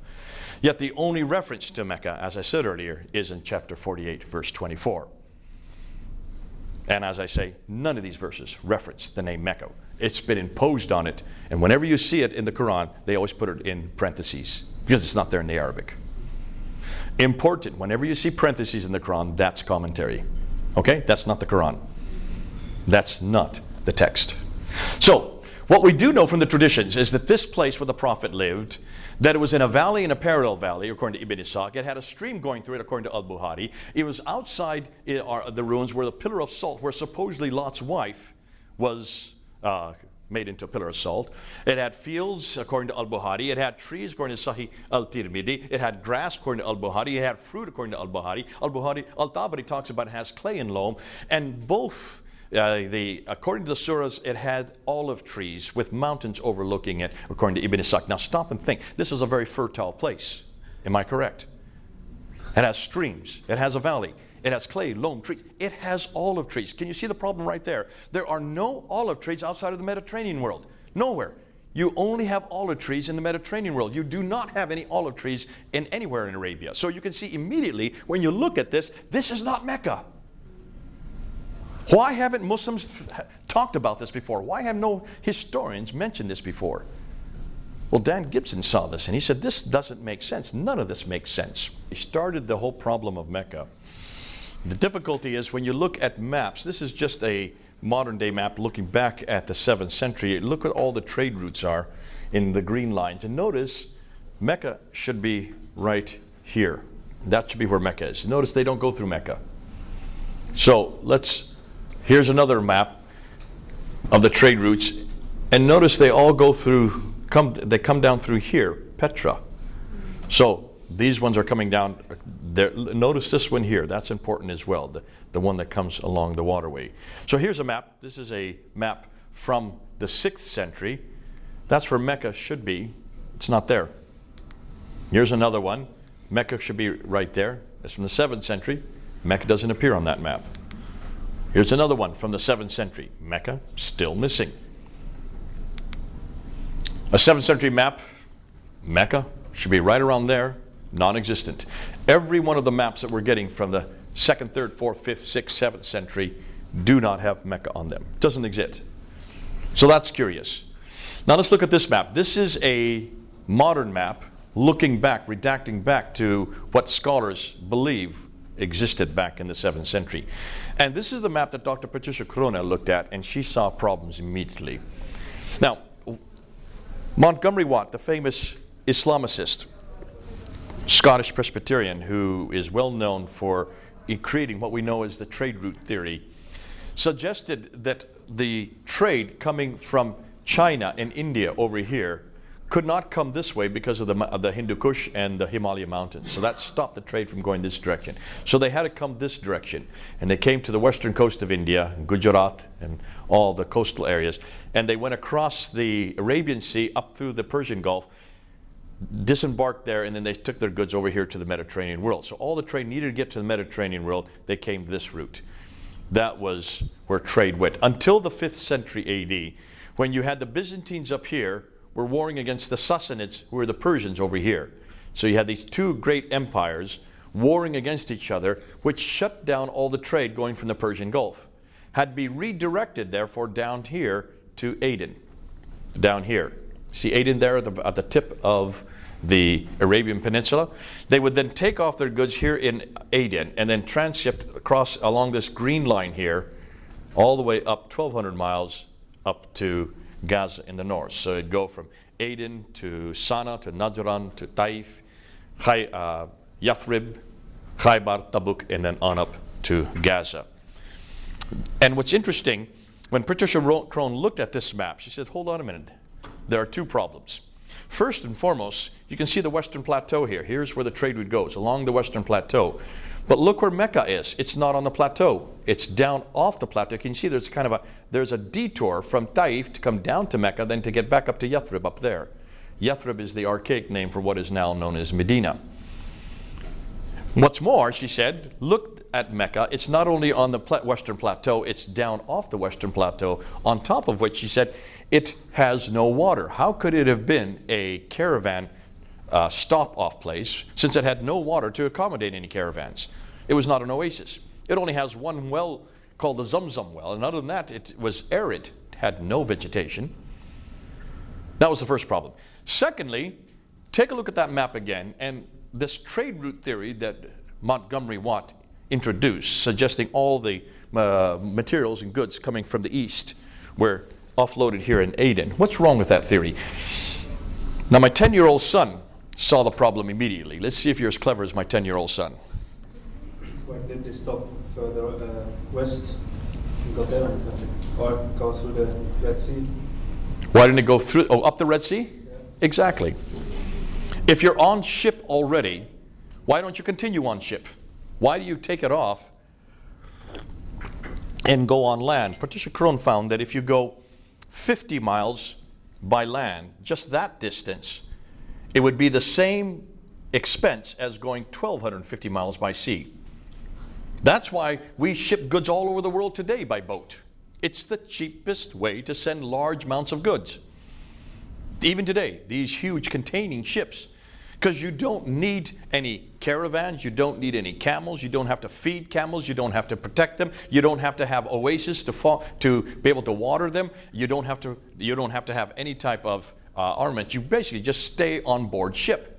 Yet the only reference to Mecca, as I said earlier, is in chapter 48, verse 24. And as I say, none of these verses reference the name Mecca. It's been imposed on it, and whenever you see it in the Quran, they always put it in parentheses, because it's not there in the Arabic. Important, whenever you see parentheses in the Quran, that's commentary. Okay? That's not the Quran. That's not the text. So, what we do know from the traditions is that this place where the prophet lived, that it was in a valley, in a parallel valley, according to Ibn Ishaq. It had a stream going through it, according to Al-Bukhari. It was outside the ruins where the pillar of salt, where supposedly Lot's wife was made into a pillar of salt. It had fields, according to Al-Bukhari. It had trees, according to Sahih al-Tirmidhi. It had grass, according to Al-Bukhari. It had fruit, according to Al-Bukhari. Al-Tabari talks about it has clay and loam. And both, according to the surahs, it had olive trees with mountains overlooking it, according to Ibn Ishaq. Now stop and think. This is a very fertile place. Am I correct? It has streams. It has a valley. It has clay, loam, trees. It has olive trees. Can you see the problem right there? There are no olive trees outside of the Mediterranean world. Nowhere. You only have olive trees in the Mediterranean world. You do not have any olive trees anywhere in Arabia. So you can see immediately when you look at this, this is not Mecca. Why haven't Muslims talked about this before? Why have no historians mentioned this before? Well, Dan Gibson saw this and he said, this doesn't make sense. None of this makes sense. He started the whole problem of Mecca. The difficulty is when you look at maps, this is just a modern day map looking back at the 7th century. Look at all the trade routes are in the green lines. And notice Mecca should be right here. That should be where Mecca is. Notice they don't go through Mecca. So here's another map of the trade routes. And notice they all go through, they come down through here, Petra. So these ones are coming down there. Notice this one here. That's important as well, the one that comes along the waterway. So here's a map. This is a map from the 6th century. That's where Mecca should be. It's not there. Here's another one. Mecca should be right there. It's from the 7th century. Mecca doesn't appear on that map. Here's another one from the 7th century. Mecca, still missing. A 7th century map, Mecca should be right around there, non-existent. Every one of the maps that we're getting from the 2nd, 3rd, 4th, 5th, 6th, 7th century do not have Mecca on them. It doesn't exist. So that's curious. Now let's look at this map. This is a modern map looking back, redacting back to what scholars believe existed back in the 7th century. And this is the map that Dr. Patricia Corona looked at, and she saw problems immediately. Now, Montgomery Watt, the famous Islamicist, Scottish Presbyterian, who is well known for creating what we know as the trade route theory, suggested that the trade coming from China and India over here could not come this way because of the Hindu Kush and the Himalaya mountains. So that stopped the trade from going this direction. So they had to come this direction. And they came to the western coast of India, Gujarat, and all the coastal areas. And they went across the Arabian Sea up through the Persian Gulf, disembarked there, and then they took their goods over here to the Mediterranean world. So all the trade needed to get to the Mediterranean world, they came this route. That was where trade went. Until the 5th century AD, when you had the Byzantines up here, were warring against the Sassanids, who were the Persians over here. So you had these two great empires warring against each other, which shut down all the trade going from the Persian Gulf. Had to be redirected, therefore, down here to Aden. Down here. See Aden there at the tip of the Arabian Peninsula? They would then take off their goods here in Aden and then tranship across along this green line here, all the way up 1,200 miles up to Gaza in the north. So it'd go from Aden to Sana'a to Najran to Taif, Yathrib, Khaybar, Tabuk, and then on up to Gaza. And what's interesting, when Patricia Crone looked at this map, she said, hold on a minute. There are two problems. First and foremost, you can see the Western Plateau here. Here's where the trade route goes, along the Western Plateau. But look where Mecca is. It's not on the plateau. It's down off the plateau. Can you see there's a detour from Taif to come down to Mecca, then to get back up to Yathrib up there. Yathrib is the archaic name for what is now known as Medina. What's more, she said, look at Mecca. It's not only on the Western Plateau, it's down off the Western Plateau, on top of which she said it has no water. How could it have been a caravan stop-off place, since it had no water to accommodate any caravans? It was not an oasis. It only has one well called the Zamzam well, and other than that, it was arid, had no vegetation. That was the first problem. Secondly, take a look at that map again, and this trade route theory that Montgomery Watt introduced, suggesting all the materials and goods coming from the east were offloaded here in Aden. What's wrong with that theory? Now, my 10-year-old son saw the problem immediately. Let's see if you're as clever as my 10-year-old son. Why did they stop further west and go there in the country? Or go through the Red Sea? Why didn't it go through, up the Red Sea? Yeah. Exactly. If you're on ship already, why don't you continue on ship? Why do you take it off and go on land? Patricia Crone found that if you go 50 miles by land, just that distance, it would be the same expense as going 1,250 miles by sea. That's why we ship goods all over the world today by boat. It's the cheapest way to send large amounts of goods. Even today, these huge containing ships, because you don't need any caravans, you don't need any camels, you don't have to feed camels, you don't have to protect them, you don't have to have oases to be able to water them, you don't have to have any type of armament. You basically just stay on board ship.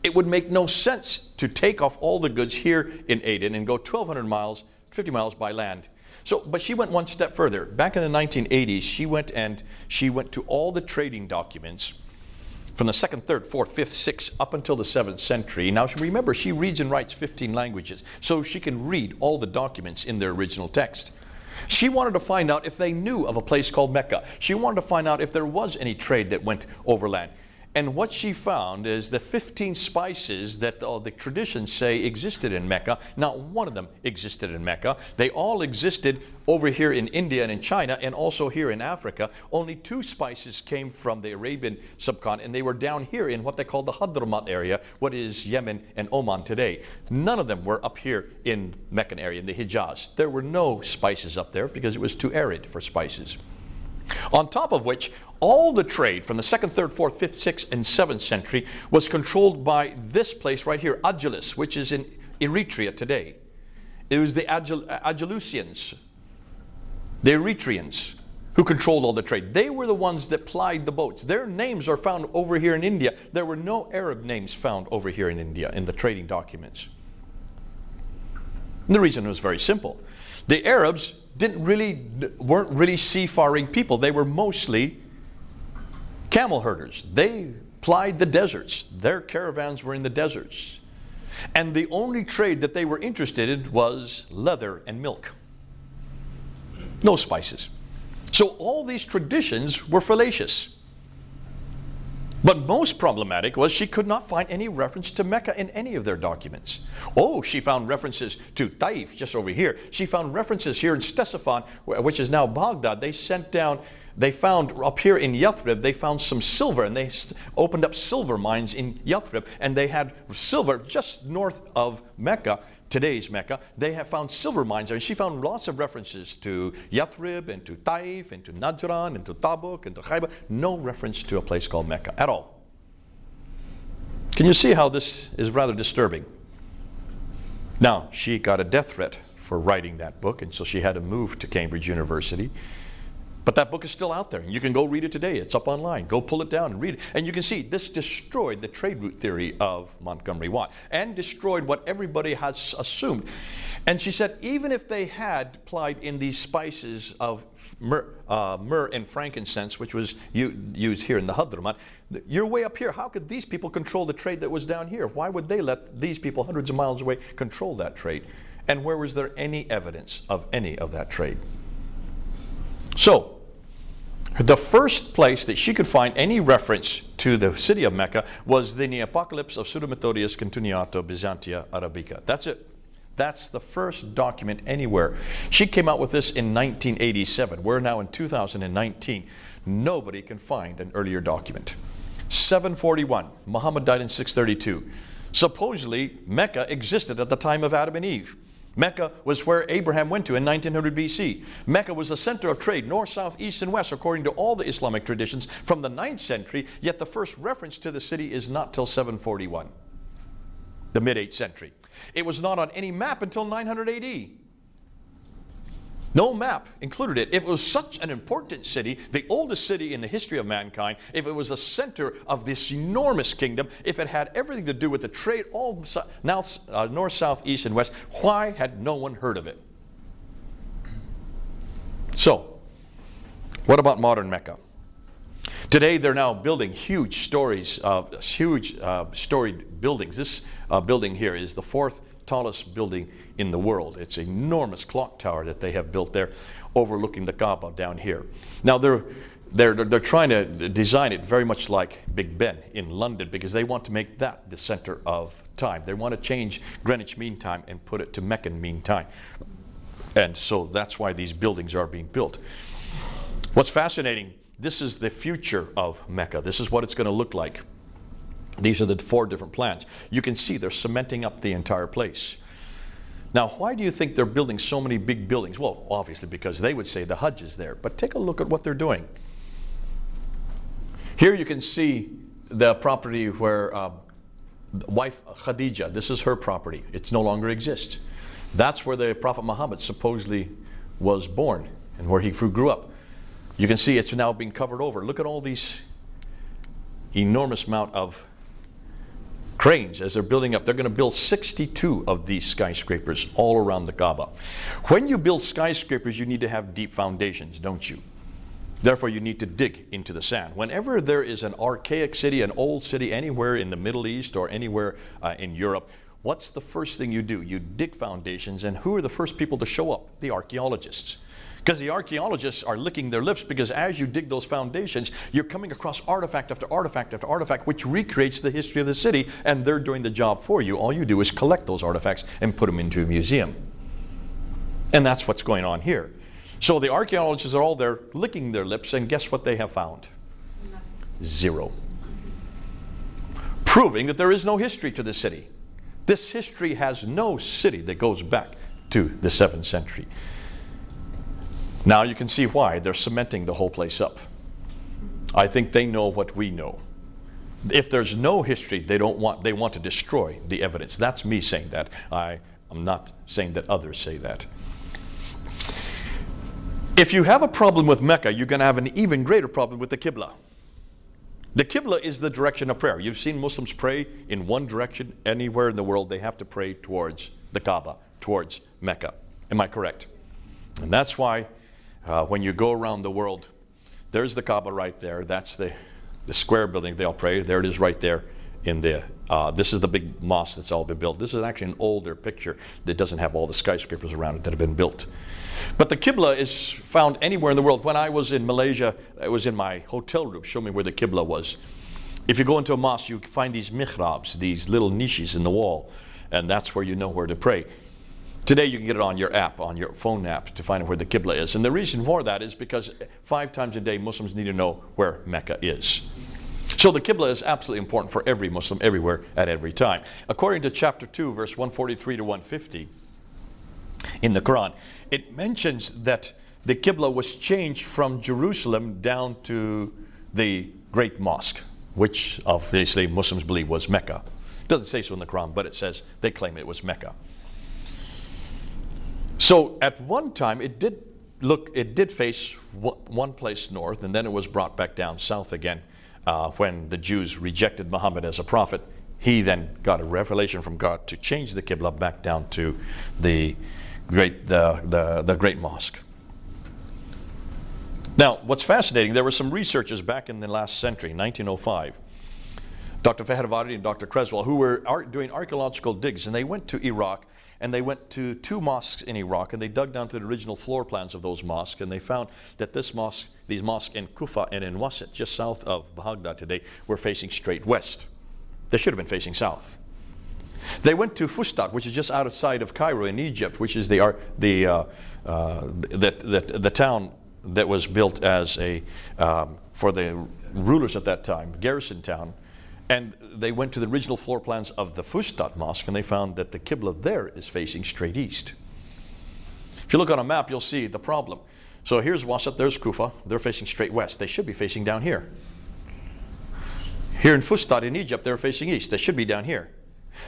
It would make no sense to take off all the goods here in Aden and go 1,200 miles, 50 miles by land. But she went one step further. Back in the 1980s, she went to all the trading documents from the 2nd, 3rd, 4th, 5th, 6th, up until the 7th century. Now, remember, she reads and writes 15 languages, so she can read all the documents in their original text. She wanted to find out if they knew of a place called Mecca. She wanted to find out if there was any trade that went overland. And what she found is the 15 spices that the traditions say existed in Mecca, not one of them existed in Mecca. They all existed over here in India and in China, and also here in Africa. Only 2 spices came from the Arabian subcontinent, and they were down here in what they call the Hadramaut area, what is Yemen and Oman today. None of them were up here in Meccan area, in the Hijaz. There were no spices up there because it was too arid for spices. On top of which, all the trade from the 2nd, 3rd, 4th, 5th, 6th, and 7th century was controlled by this place right here, Agilis, which is in Eritrea today. It was the Agilusians, the Eritreans, who controlled all the trade. They were the ones that plied the boats. Their names are found over here in India. There were no Arab names found over here in India in the trading documents. And the reason was very simple. The Arabs weren't really seafaring people. They were mostly camel herders. They plied the deserts. Their caravans were in the deserts. And the only trade that they were interested in was leather and milk. No spices. So all these traditions were fallacious. But most problematic was she could not find any reference to Mecca in any of their documents. Oh, she found references to Taif, just over here. She found references here in Ctesiphon, which is now Baghdad. They found up here in Yathrib, they found some silver, and they opened up silver mines in Yathrib, and they had silver just north of Mecca, today's Mecca. They have found silver mines there, and she found lots of references to Yathrib, and to Taif, and to Najran, and to Tabuk, and to Khaybar. No reference to a place called Mecca at all. Can you see how this is rather disturbing? Now, she got a death threat for writing that book, and so she had to move to Cambridge University. But that book is still out there. You can go read it today. It's up online. Go pull it down and read it. And you can see this destroyed the trade route theory of Montgomery Watt and destroyed what everybody has assumed. And she said even if they had applied in these spices of myrrh and frankincense, which was used here in the Hadramat, you're way up here. How could these people control the trade that was down here? Why would they let these people hundreds of miles away control that trade? And where was there any evidence of any of that trade? So, the first place that she could find any reference to the city of Mecca was in the Apocalypse of Pseudo-Methodius Continuato Byzantia Arabica. That's it. That's the first document anywhere. She came out with this in 1987. We're now in 2019. Nobody can find an earlier document. 741. Muhammad died in 632. Supposedly, Mecca existed at the time of Adam and Eve. Mecca was where Abraham went to in 1900 BC. Mecca was the center of trade, north, south, east, and west, according to all the Islamic traditions from the 9th century, yet the first reference to the city is not till 741, the mid-8th century. It was not on any map until 900 AD. No map included it. If it was such an important city, the oldest city in the history of mankind, if it was a center of this enormous kingdom, if it had everything to do with the trade, all north, south, east, and west, why had no one heard of it? So, what about modern Mecca? Today they're now building huge storied buildings. This building here is the 4th tallest building in the world. It's an enormous clock tower that they have built there, overlooking the Kaaba down here. Now they're trying to design it very much like Big Ben in London, because they want to make that the center of time. They want to change Greenwich Mean Time and put it to Meccan Mean Time. And so that's why these buildings are being built. What's fascinating, this is the future of Mecca. This is what it's going to look like. These are the 4 different plans. You can see they're cementing up the entire place. Now, why do you think they're building so many big buildings? Well, obviously because they would say the Hajj is there. But take a look at what they're doing. Here you can see the property where wife Khadija, this is her property. It no longer exists. That's where the Prophet Muhammad supposedly was born and where he grew up. You can see it's now being covered over. Look at all these enormous amount of cranes as they're building up. They're going to build 62 of these skyscrapers all around the Kaaba. When you build skyscrapers, you need to have deep foundations, don't you? Therefore, you need to dig into the sand. Whenever there is an archaic city, an old city, anywhere in the Middle East or anywhere in Europe, what's the first thing you do? You dig foundations, and who are the first people to show up? The archaeologists. Because the archaeologists are licking their lips, because as you dig those foundations, you're coming across artifact after artifact after artifact, which recreates the history of the city, and they're doing the job for you. All you do is collect those artifacts and put them into a museum. And that's what's going on here. So the archaeologists are all there licking their lips, and guess what they have found? Zero. Proving that there is no history to the city. This history has no city that goes back to the 7th century. Now you can see why they're cementing the whole place up. I think they know what we know. If there's no history, they want to destroy the evidence. That's me saying that. I'm not saying that others say that. If you have a problem with Mecca, you're going to have an even greater problem with the Qibla. The Qibla is the direction of prayer. You've seen Muslims pray in one direction anywhere in the world. They have to pray towards the Kaaba, towards Mecca. Am I correct? And that's why when you go around the world, there's the Kaaba right there. That's the square building they'll pray. There it is right there in the, this is the big mosque that's all been built. This is actually an older picture that doesn't have all the skyscrapers around it that have been built. But the Qibla is found anywhere in the world. When I was in Malaysia, it was in my hotel room. Show me where the Qibla was. If you go into a mosque, you find these mihrabs, these little niches in the wall, and that's where you know where to pray. Today you can get it on your app, on your phone app, to find out where the Qibla is. And the reason for that is because 5 times a day Muslims need to know where Mecca is. So the Qibla is absolutely important for every Muslim, everywhere, at every time. According to chapter 2, verse 143 to 150 in the Quran, it mentions that the Qibla was changed from Jerusalem down to the Great Mosque, which obviously Muslims believe was Mecca. It doesn't say so in the Quran, but it says they claim it was Mecca. So at one time it did face one place north, and then it was brought back down south again when the Jews rejected Muhammad as a prophet. He then got a revelation from God to change the Qibla back down to the Great Mosque. Now, what's fascinating, there were some researchers back in the last century, 1905, Dr. Fahad and Dr. Creswell, who were doing archaeological digs, and they went to Iraq, and they went to 2 mosques in Iraq, and they dug down to the original floor plans of those mosques, and they found that these mosques in Kufa and in Wasit, just south of Baghdad today, were facing straight west. They should have been facing south. They went to Fustat, which is just outside of Cairo in Egypt, which is the town that was built as for the rulers at that time, garrison town. And they went to the original floor plans of the Fustat Mosque, and they found that the Qibla there is facing straight east. If you look on a map, you'll see the problem. So here's Wasit, there's Kufa, they're facing straight west. They should be facing down here. Here in Fustat in Egypt, they're facing east. They should be down here.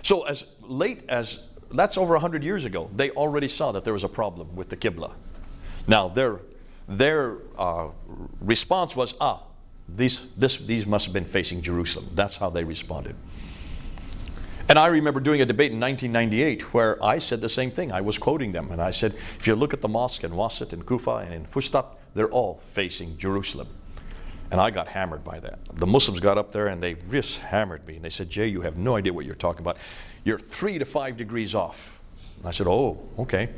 So as late as, that's over 100 years ago, they already saw that there was a problem with the Qibla. Now their response was, these must have been facing Jerusalem. That's how they responded. And I remember doing a debate in 1998 where I said the same thing. I was quoting them, and I said, if you look at the mosque in Wasit and Kufa and in Fustat, they're all facing Jerusalem. And I got hammered by that. The Muslims got up there and they just hammered me. And they said, Jay, you have no idea what you're talking about. You're 3 to 5 degrees off. And I said, oh, okay.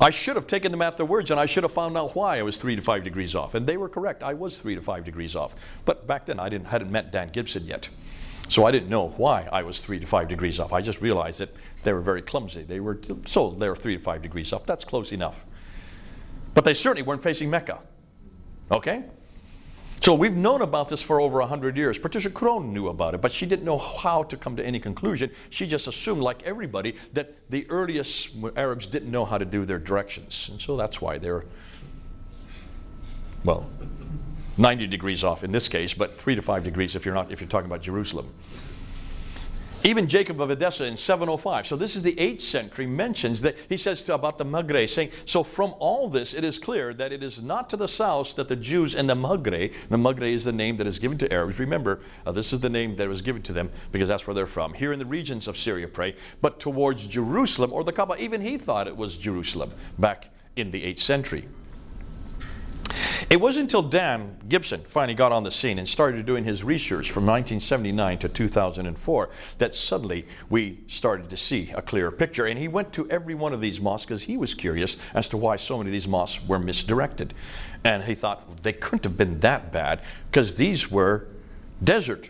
I should have taken them at their words, and I should have found out why I was 3 to 5 degrees off. And they were correct. I was 3 to 5 degrees off. But back then I hadn't met Dan Gibson yet. So I didn't know why I was 3 to 5 degrees off. I just realized that they were very clumsy. They were 3 to 5 degrees off. That's close enough. But they certainly weren't facing Mecca. Okay? So we've known about this for over 100 years. Patricia Crone knew about it, but she didn't know how to come to any conclusion. She just assumed, like everybody, that the earliest Arabs didn't know how to do their directions. And so that's why they're, 90 degrees off in this case, but 3 to 5 degrees if you're talking about Jerusalem. Even Jacob of Edessa in 705, so this is the 8th century, mentions that he says about the Maghreb, saying, so from all this it is clear that it is not to the south that the Jews in the Maghreb is the name that is given to Arabs. Remember, this is the name that was given to them because that's where they're from. Here in the regions of Syria pray, but towards Jerusalem or the Kaaba. Even he thought it was Jerusalem back in the 8th century. It wasn't until Dan Gibson finally got on the scene and started doing his research from 1979 to 2004 that suddenly we started to see a clearer picture. And he went to every one of these mosques because he was curious as to why so many of these mosques were misdirected. And he thought they couldn't have been that bad because these were desert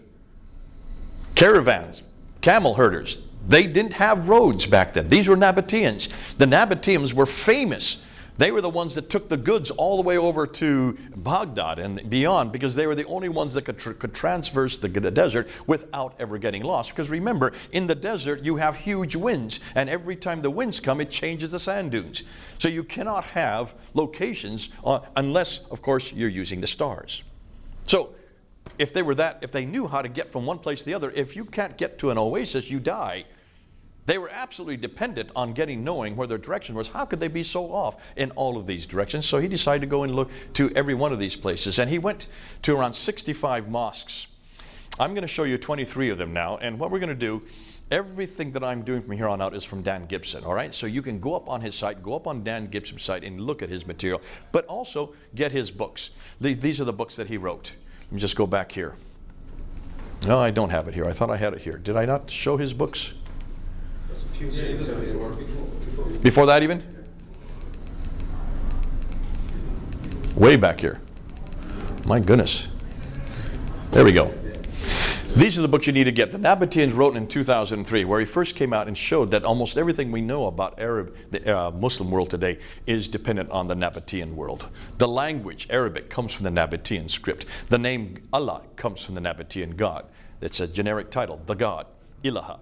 caravans, camel herders. They didn't have roads back then. These were Nabateans. The Nabateans were famous. They were the ones that took the goods all the way over to Baghdad and beyond because they were the only ones that could transverse the desert without ever getting lost. Because remember, in the desert you have huge winds, and every time the winds come it changes the sand dunes. So you cannot have locations unless, of course, you're using the stars. So if they knew how to get from one place to the other, if you can't get to an oasis, you die. They were absolutely dependent on knowing where their direction was. How could they be so off in all of these directions? So he decided to go and look to every one of these places. And he went to around 65 mosques. I'm going to show you 23 of them now. And what we're going to do, everything that I'm doing from here on out is from Dan Gibson. All right? So you can go up on his site, go up on Dan Gibson's site and look at his material. But also get his books. These are the books that he wrote. Let me just go back here. No, I don't have it here. I thought I had it here. Did I not show his books? Before that even? Way back here. My goodness. There we go. These are the books you need to get. The Nabateans wrote in 2003, where he first came out and showed that almost everything we know about the Muslim world today is dependent on the Nabatean world. The language, Arabic, comes from the Nabatean script. The name Allah comes from the Nabatean God. It's a generic title, the God, Ilaha,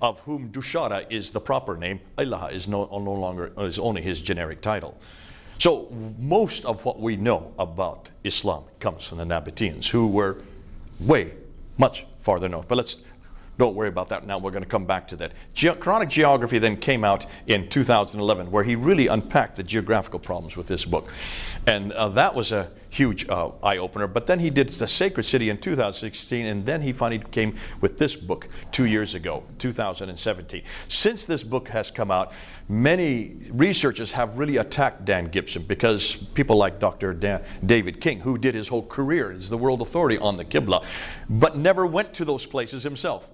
of whom Dushara is the proper name. Ilaha is no longer, is only his generic title. So most of what we know about Islam comes from the Nabateans, who were much farther north. But don't worry about that now. We're going to come back to that. Quranic Geography then came out in 2011, where he really unpacked the geographical problems with this book. And that was a huge eye-opener. But then he did The Sacred City in 2016, and then he finally came with this book 2 years ago, 2017. Since this book has come out, many researchers have really attacked Dan Gibson, because people like Dr. David King, who did his whole career as the world authority on the Qibla, but never went to those places himself.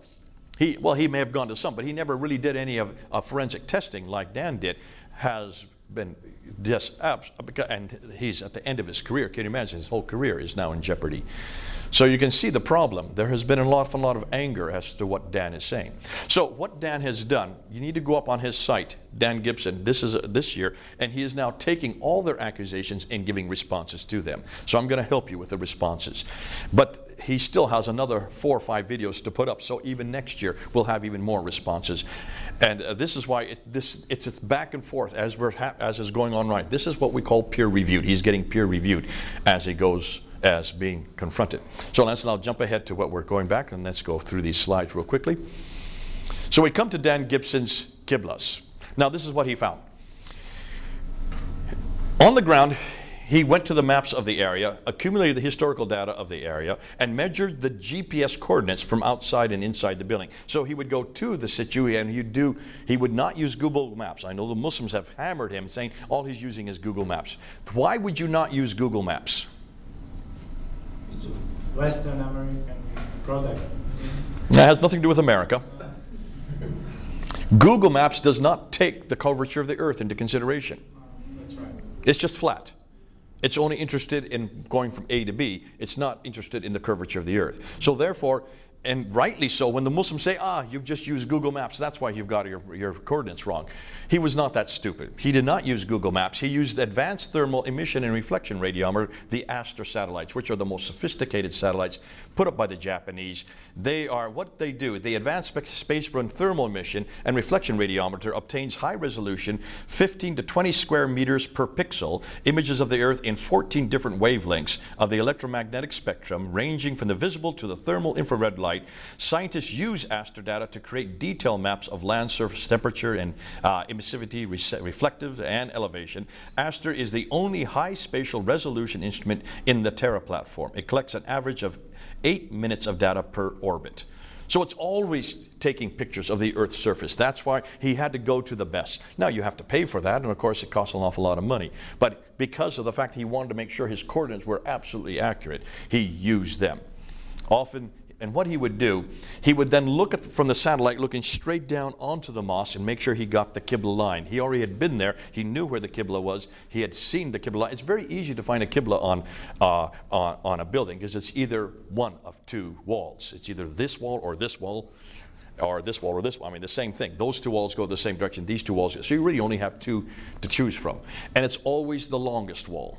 He may have gone to some, but he never really did any of forensic testing like Dan did, has been just and he's at the end of his career. Can you imagine? His whole career is now in jeopardy. So you can see the problem. There has been a lot of anger as to what Dan is saying. So what Dan has done, you need to go up on his site, Dan Gibson, this year, and he is now taking all their accusations and giving responses to them. So I'm going to help you with the responses. But he still has another 4 or 5 videos to put up, so even next year we'll have even more responses. And this is why it's back and forth as is going on right. This is what we call peer-reviewed. He's getting peer-reviewed as he goes, as being confronted. So I'll jump ahead to what we're going back, and let's go through these slides real quickly. So we come to Dan Gibson's Qiblas. Now this is what he found. On the ground, he went to the maps of the area, accumulated the historical data of the area, and measured the GPS coordinates from outside and inside the building. So he would go to the situ, and he would not use Google Maps. I know the Muslims have hammered him, saying all he's using is Google Maps. Why would you not use Google Maps? It's a Western American product. That has nothing to do with America. Google Maps does not take the curvature of the earth into consideration. That's right. It's just flat. It's only interested in going from A to B. It's not interested in the curvature of the earth. So therefore, and rightly so, when the Muslims say, you've just used Google Maps, that's why you've got your coordinates wrong. He was not that stupid. He did not use Google Maps. He used advanced thermal emission and reflection radiometer, the Astra Satellites, which are the most sophisticated satellites put up by the Japanese. They are, what they do, the advanced space-run thermal emission and reflection radiometer obtains high resolution, 15 to 20 square meters per pixel, images of the Earth in 14 different wavelengths of the electromagnetic spectrum, ranging from the visible to the thermal infrared light. Scientists use Astra data to create detailed maps of land surface temperature and emissivity, reflective, and elevation. Astra is the only high spatial resolution instrument in the Terra platform. It collects an average of 8 minutes of data per orbit. So it's always taking pictures of the Earth's surface. That's why he had to go to the best. Now you have to pay for that, and of course it costs an awful lot of money. But because of the fact he wanted to make sure his coordinates were absolutely accurate, he used them. Often, and what he would do, he would then look from the satellite, looking straight down onto the mosque, and make sure he got the Qibla line. He already had been there. He knew where the Qibla was. He had seen the Qibla line. It's very easy to find a Qibla on a building, because it's either one of 2 walls. It's either this wall or this wall, or this wall or this wall. I mean, the same thing. Those 2 walls go the same direction. These 2 walls. So you really only have 2 to choose from. And it's always the longest wall,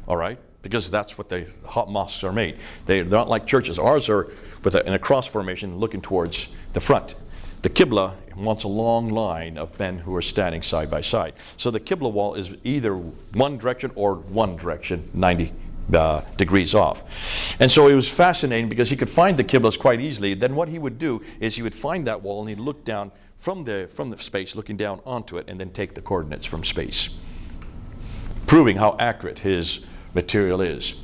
all right? Because that's what the mosques are made. They're not like churches. Ours are in a cross formation looking towards the front. The Qibla wants a long line of men who are standing side by side. So the Qibla wall is either one direction or one direction, 90 degrees off. And so it was fascinating because he could find the Qiblas quite easily. Then what he would do is he would find that wall and he'd look down from the space, looking down onto it, and then take the coordinates from space, proving how accurate his material is.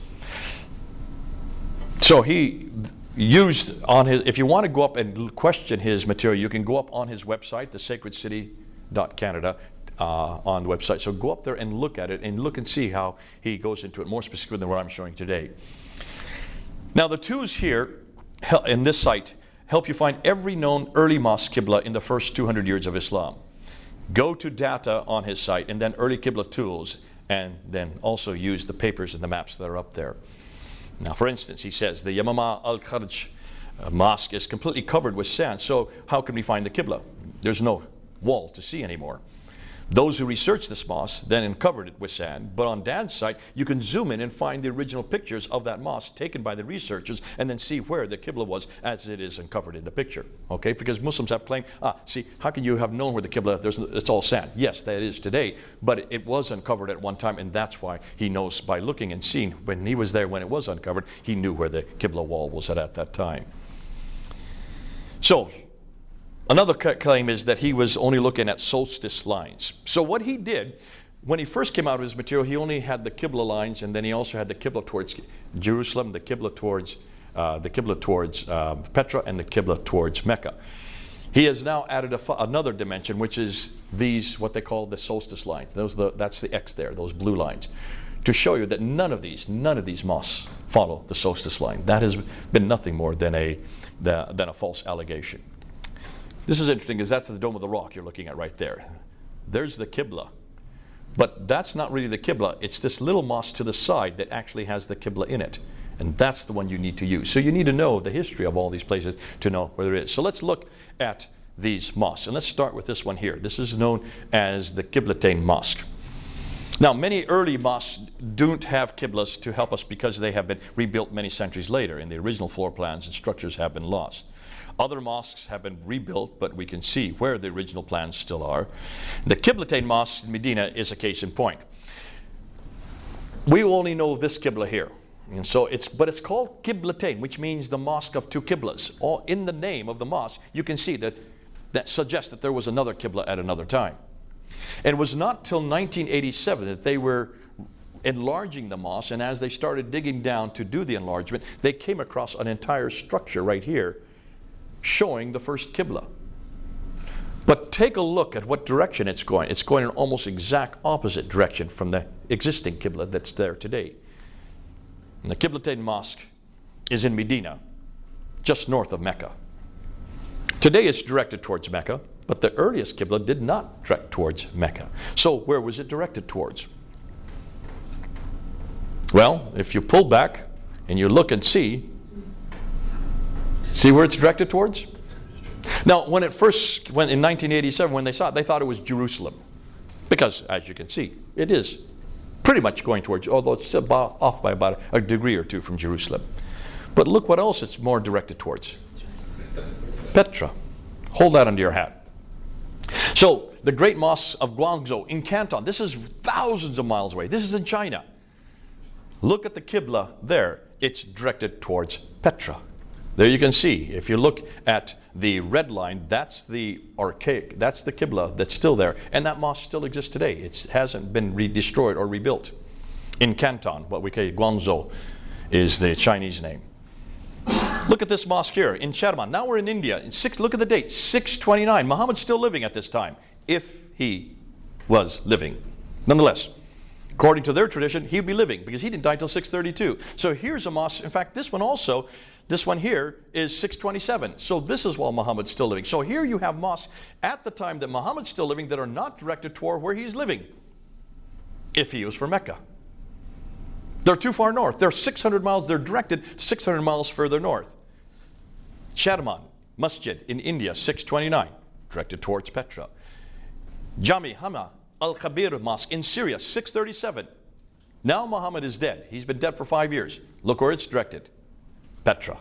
So he used on his, if you want to go up and question his material, you can go up on his website, thesacredcity.canada, on the website. So go up there and look at it, and look and see how he goes into it more specifically than what I'm showing today. Now the tools here in this site help you find every known early mosque Qibla in the first 200 years of Islam. Go to data on his site and then early Qibla tools, and then also use the papers and the maps that are up there. Now, for instance, he says the Yamama al-Kharj mosque is completely covered with sand. So how can we find the Qibla? There's no wall to see anymore. Those who researched this mosque then uncovered it with sand. But on Dad's site, you can zoom in and find the original pictures of that mosque taken by the researchers and then see where the Qibla was as it is uncovered in the picture. Okay? Because Muslims have claimed, see, how can you have known where the Qibla, it's all sand. Yes, that is today, but it was uncovered at one time, and that's why he knows by looking and seeing. When he was there when it was uncovered, he knew where the Qibla wall was at that time. So, another claim is that he was only looking at solstice lines. So what he did, when he first came out of his material, he only had the Qibla lines, and then he also had the Qibla towards Jerusalem, the Qibla towards Petra, and the Qibla towards Mecca. He has now added another dimension, which is these, what they call the solstice lines. That's the X there, those blue lines, to show you that none of these mosques follow the solstice line. That has been nothing more than a false allegation. This is interesting because that's the Dome of the Rock you're looking at right there. There's the Qibla. But that's not really the Qibla. It's this little mosque to the side that actually has the Qibla in it. And that's the one you need to use. So you need to know the history of all these places to know where it is. So let's look at these mosques. And let's start with this one here. This is known as the Qiblatain Mosque. Now, many early mosques don't have Qiblas to help us because they have been rebuilt many centuries later, and the original floor plans and structures have been lost. Other mosques have been rebuilt, but we can see where the original plans still are. The Qiblatain Mosque in Medina is a case in point. We only know this Qibla here. And so it's called Qiblatain, which means the mosque of two Qiblas. All in the name of the mosque, you can see that suggests that there was another Qibla at another time. And it was not till 1987 that they were enlarging the mosque, and as they started digging down to do the enlargement, they came across an entire structure right here showing the first Qibla. But take a look at what direction it's going. It's going in almost exact opposite direction from the existing Qibla that's there today. And the Qiblatain Mosque is in Medina, just north of Mecca. Today it's directed towards Mecca, but the earliest Qibla did not direct towards Mecca. So where was it directed towards? Well, if you pull back and you look and see where it's directed towards? Now, when it first went in 1987, when they saw it, they thought it was Jerusalem. Because, as you can see, it is pretty much going towards, although it's off by about a degree or two from Jerusalem. But look what else it's more directed towards. Petra. Hold that under your hat. So, the great mosque of Guangzhou in Canton, this is thousands of miles away. This is in China. Look at the Qibla there. It's directed towards Petra. There you can see, if you look at the red line, that's the Qibla that's still there. And that mosque still exists today. It hasn't been destroyed or rebuilt. In Canton, what we call Guangzhou is the Chinese name. Look at this mosque here in Chadaman. Now we're in India. Look at the date, 629. Muhammad's still living at this time, if he was living. Nonetheless, according to their tradition, he'd be living because he didn't die until 632. So here's a mosque. In fact, this one also, this one here is 627. So this is while Muhammad's still living. So here you have mosques at the time that Muhammad's still living that are not directed toward where he's living, if he was for Mecca. They're too far north. They're 600 miles. They're directed 600 miles further north. Chadaman Masjid in India, 629, directed towards Petra. Jami Hama Al-Khabir Mosque in Syria, 637. Now Muhammad is dead. He's been dead for 5 years. Look where it's directed. Petra.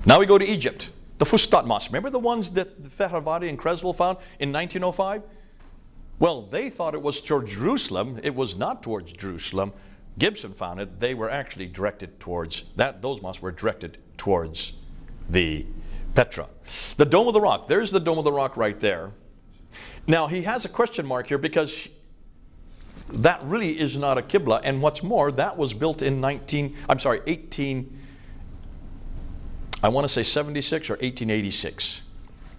Now we go to Egypt. The Fustat Mosque. Remember the ones that Fehravadi and Creswell found in 1905? Well, they thought it was towards Jerusalem. It was not towards Jerusalem. Gibson found it. They were actually directed towards that. Those mosques were directed towards the Petra. The Dome of the Rock. There's the Dome of the Rock right there. Now he has a question mark here because that really is not a Qibla, and what's more, that was built in 76 or 1886.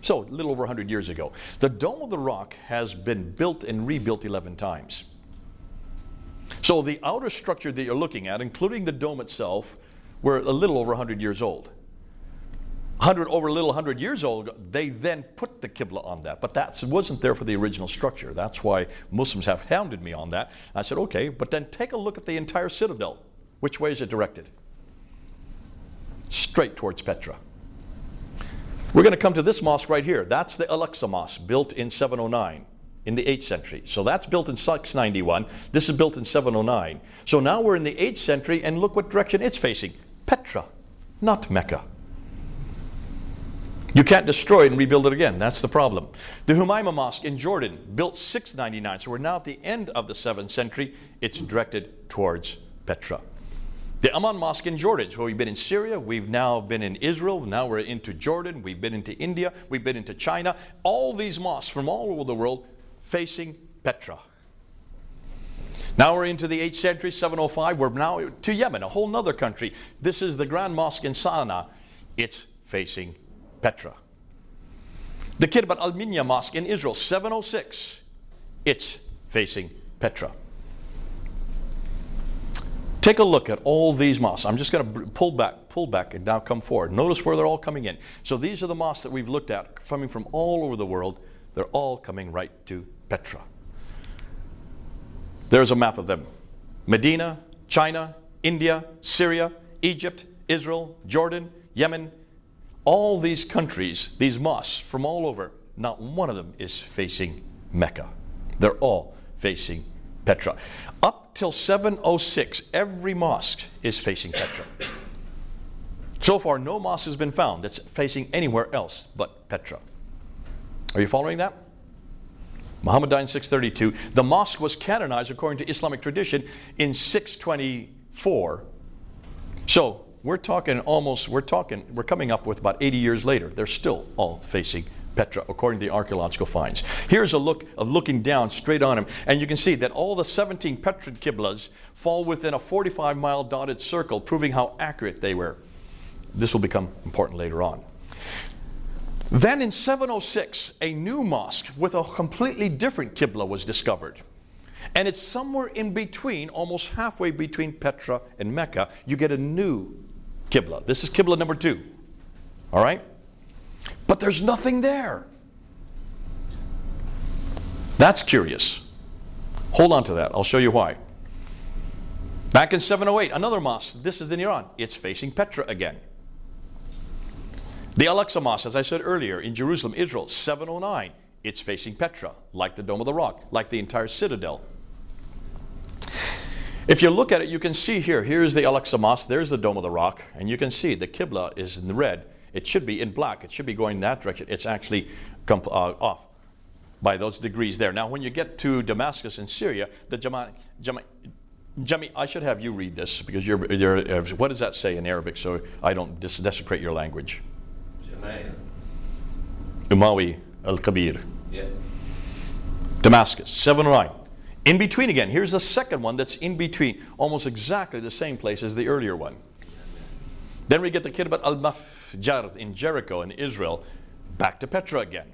So a little over 100 years ago. The Dome of the Rock has been built and rebuilt 11 times. So the outer structure that you're looking at, including the dome itself, were a little over 100 years old. 100 years old, they then put the Qibla on that. But that wasn't there for the original structure. That's why Muslims have hounded me on that. I said, okay, but then take a look at the entire citadel. Which way is it directed? straight towards Petra. We're going to come to this mosque right here. That's the Al-Aqsa Mosque, built in 709 in the 8th century. So that's built in 691. This is built in 709. So now we're in the 8th century, and look what direction it's facing. Petra, not Mecca. You can't destroy it and rebuild it again. That's the problem. The Humayma Mosque in Jordan, built 699. So we're now at the end of the 7th century. It's directed towards Petra. The Amman Mosque in Jordan. So we've been in Syria. We've now been in Israel. Now we're into Jordan. We've been into India. We've been into China. All these mosques from all over the world facing Petra. Now we're into the 8th century, 705. We're now to Yemen, a whole nother country. This is the Grand Mosque in Sana'a. It's facing Petra. The Qibla Al-Minya Mosque in Israel, 706. It's facing Petra. Take a look at all these mosques. I'm just going to pull back and now come forward. Notice where they're all coming in. So these are the mosques that we've looked at coming from all over the world. They're all coming right to Petra. There's a map of them. Medina, China, India, Syria, Egypt, Israel, Jordan, Yemen. All these countries, these mosques from all over, not one of them is facing Mecca. They're all facing Petra. Up till 706, every mosque is facing Petra. So far, no mosque has been found that's facing anywhere else but Petra. Are you following that? Muhammad died in 632. The mosque was canonized according to Islamic tradition in 624. So we're coming up with about 80 years later. They're still all facing Petra, according to the archaeological finds. Here's a look of looking down straight on him, and you can see that all the 17 Petran Qiblas fall within a 45-mile dotted circle, proving how accurate they were. This will become important later on. Then in 706, a new mosque with a completely different Qibla was discovered. And it's somewhere in between, almost halfway between Petra and Mecca. You get a new Qibla. This is Qibla number 2. All right? But there's nothing there. That's curious. Hold on to that. I'll show you why. Back in 708, another mosque. This is in Iran. It's facing Petra again. The Al-Aqsa Mosque, as I said earlier, in Jerusalem, Israel, 709. It's facing Petra, like the Dome of the Rock, like the entire citadel. If you look at it, you can see here. Here's the Al-Aqsa Mosque. There's the Dome of the Rock. And you can see the Qibla is in red. It should be in black. It should be going in that direction. It's actually off by those degrees there. Now, when you get to Damascus in Syria, the Jami, I should have you read this because you're what does that say in Arabic so I don't desecrate your language? Umawi al-Kabir. Yeah. Damascus, 709. In between again, here's the second one that's in between, almost exactly the same place as the earlier one. Then we get the Qibla al-Mafjar in Jericho in Israel, back to Petra again.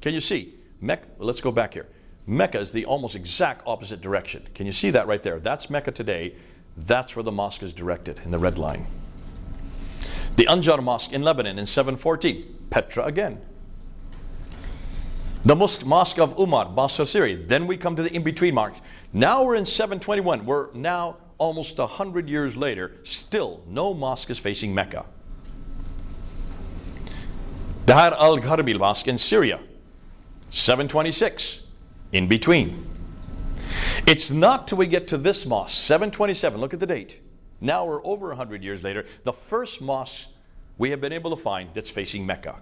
Can you see? Mecca, let's go back here. Mecca is the almost exact opposite direction. Can you see that right there? That's Mecca today. That's where the mosque is directed in the red line. The Anjar Mosque in Lebanon in 714, Petra again. The Mosque of Umar, Basra, Syria. Then we come to the in-between mark. Now we're in 721. We're now almost 100 years later. Still, no mosque is facing Mecca. Dahar al-Gharbi Mosque in Syria, 726. In between. It's not till we get to this mosque, 727. Look at the date. Now we're over 100 years later. The first mosque we have been able to find that's facing Mecca.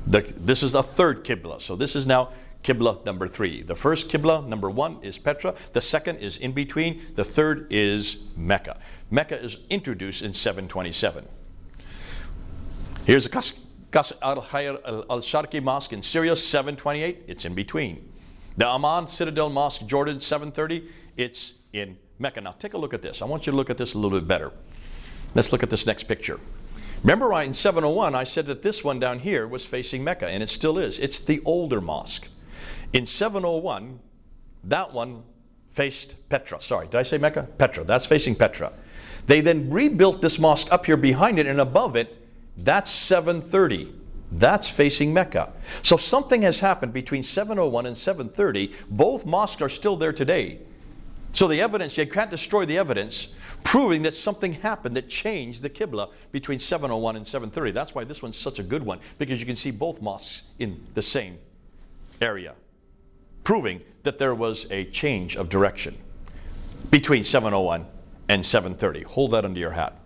This is the third Qibla. So this is now Qibla number 3. The first Qibla, number 1, is Petra. The second is in between. The third is Mecca. Mecca is introduced in 727. Here's the Qasr al-Khayr al-Sharqi Mosque in Syria, 728. It's in between. The Amman Citadel Mosque, Jordan, 730. It's in Mecca. Now take a look at this. I want you to look at this a little bit better. Let's look at this next picture. Remember in 701 I said that this one down here was facing Mecca, and it still is. It's the older mosque. In 701, that one faced Petra. Sorry, did I say Mecca? Petra. That's facing Petra. They then rebuilt this mosque up here behind it and above it. That's 730. That's facing Mecca. So something has happened between 701 and 730. Both mosques are still there today. So the evidence, you can't destroy the evidence. proving that something happened that changed the Qibla between 701 and 730. That's why this one's such a good one, because you can see both mosques in the same area, proving that there was a change of direction between 701 and 730. Hold that under your hat.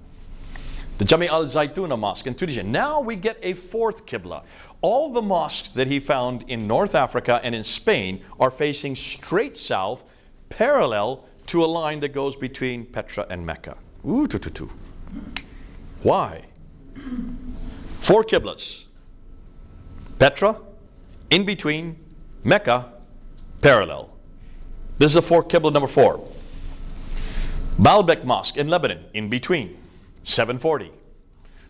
The Jami al-Zaytuna Mosque in Tunisia. Now we get a fourth Qibla. All the mosques that he found in North Africa and in Spain are facing straight south, parallel to a line that goes between Petra and Mecca. Ooh, Why? 4 Qiblas. Petra, in between, Mecca, parallel. This is a 4 Qibla number 4. Baalbek Mosque in Lebanon, in between, 740.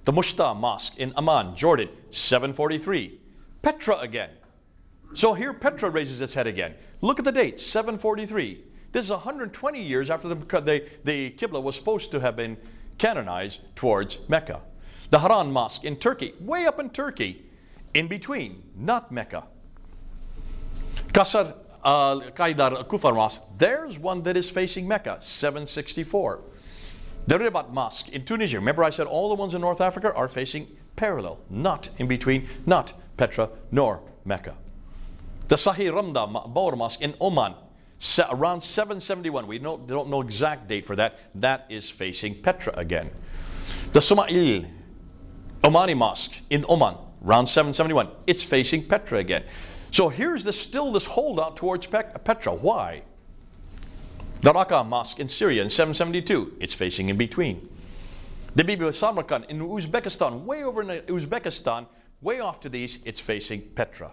The Mushta Mosque in Amman, Jordan, 743. Petra again. So here Petra raises its head again. Look at the date, 743. This is 120 years after the Qibla was supposed to have been canonized towards Mecca. The Haran Mosque in Turkey, way up in Turkey, in between, not Mecca. Qasr al-Qaidar Kufar Mosque, there's one that is facing Mecca, 764. The Ribat Mosque in Tunisia, remember I said all the ones in North Africa are facing parallel, not in between, not Petra nor Mecca. The Sahih Ramda Bawr Mosque in Oman, around 771, we don't know exact date for that. That is facing Petra again. The Sumail Omani Mosque in Oman, around 771, it's facing Petra again. So here's still this holdout towards Petra. Why? The Raqqa Mosque in Syria in 772, it's facing in between. The Bibi of Samarkand in Uzbekistan, way over in Uzbekistan, way off to the east, it's facing Petra.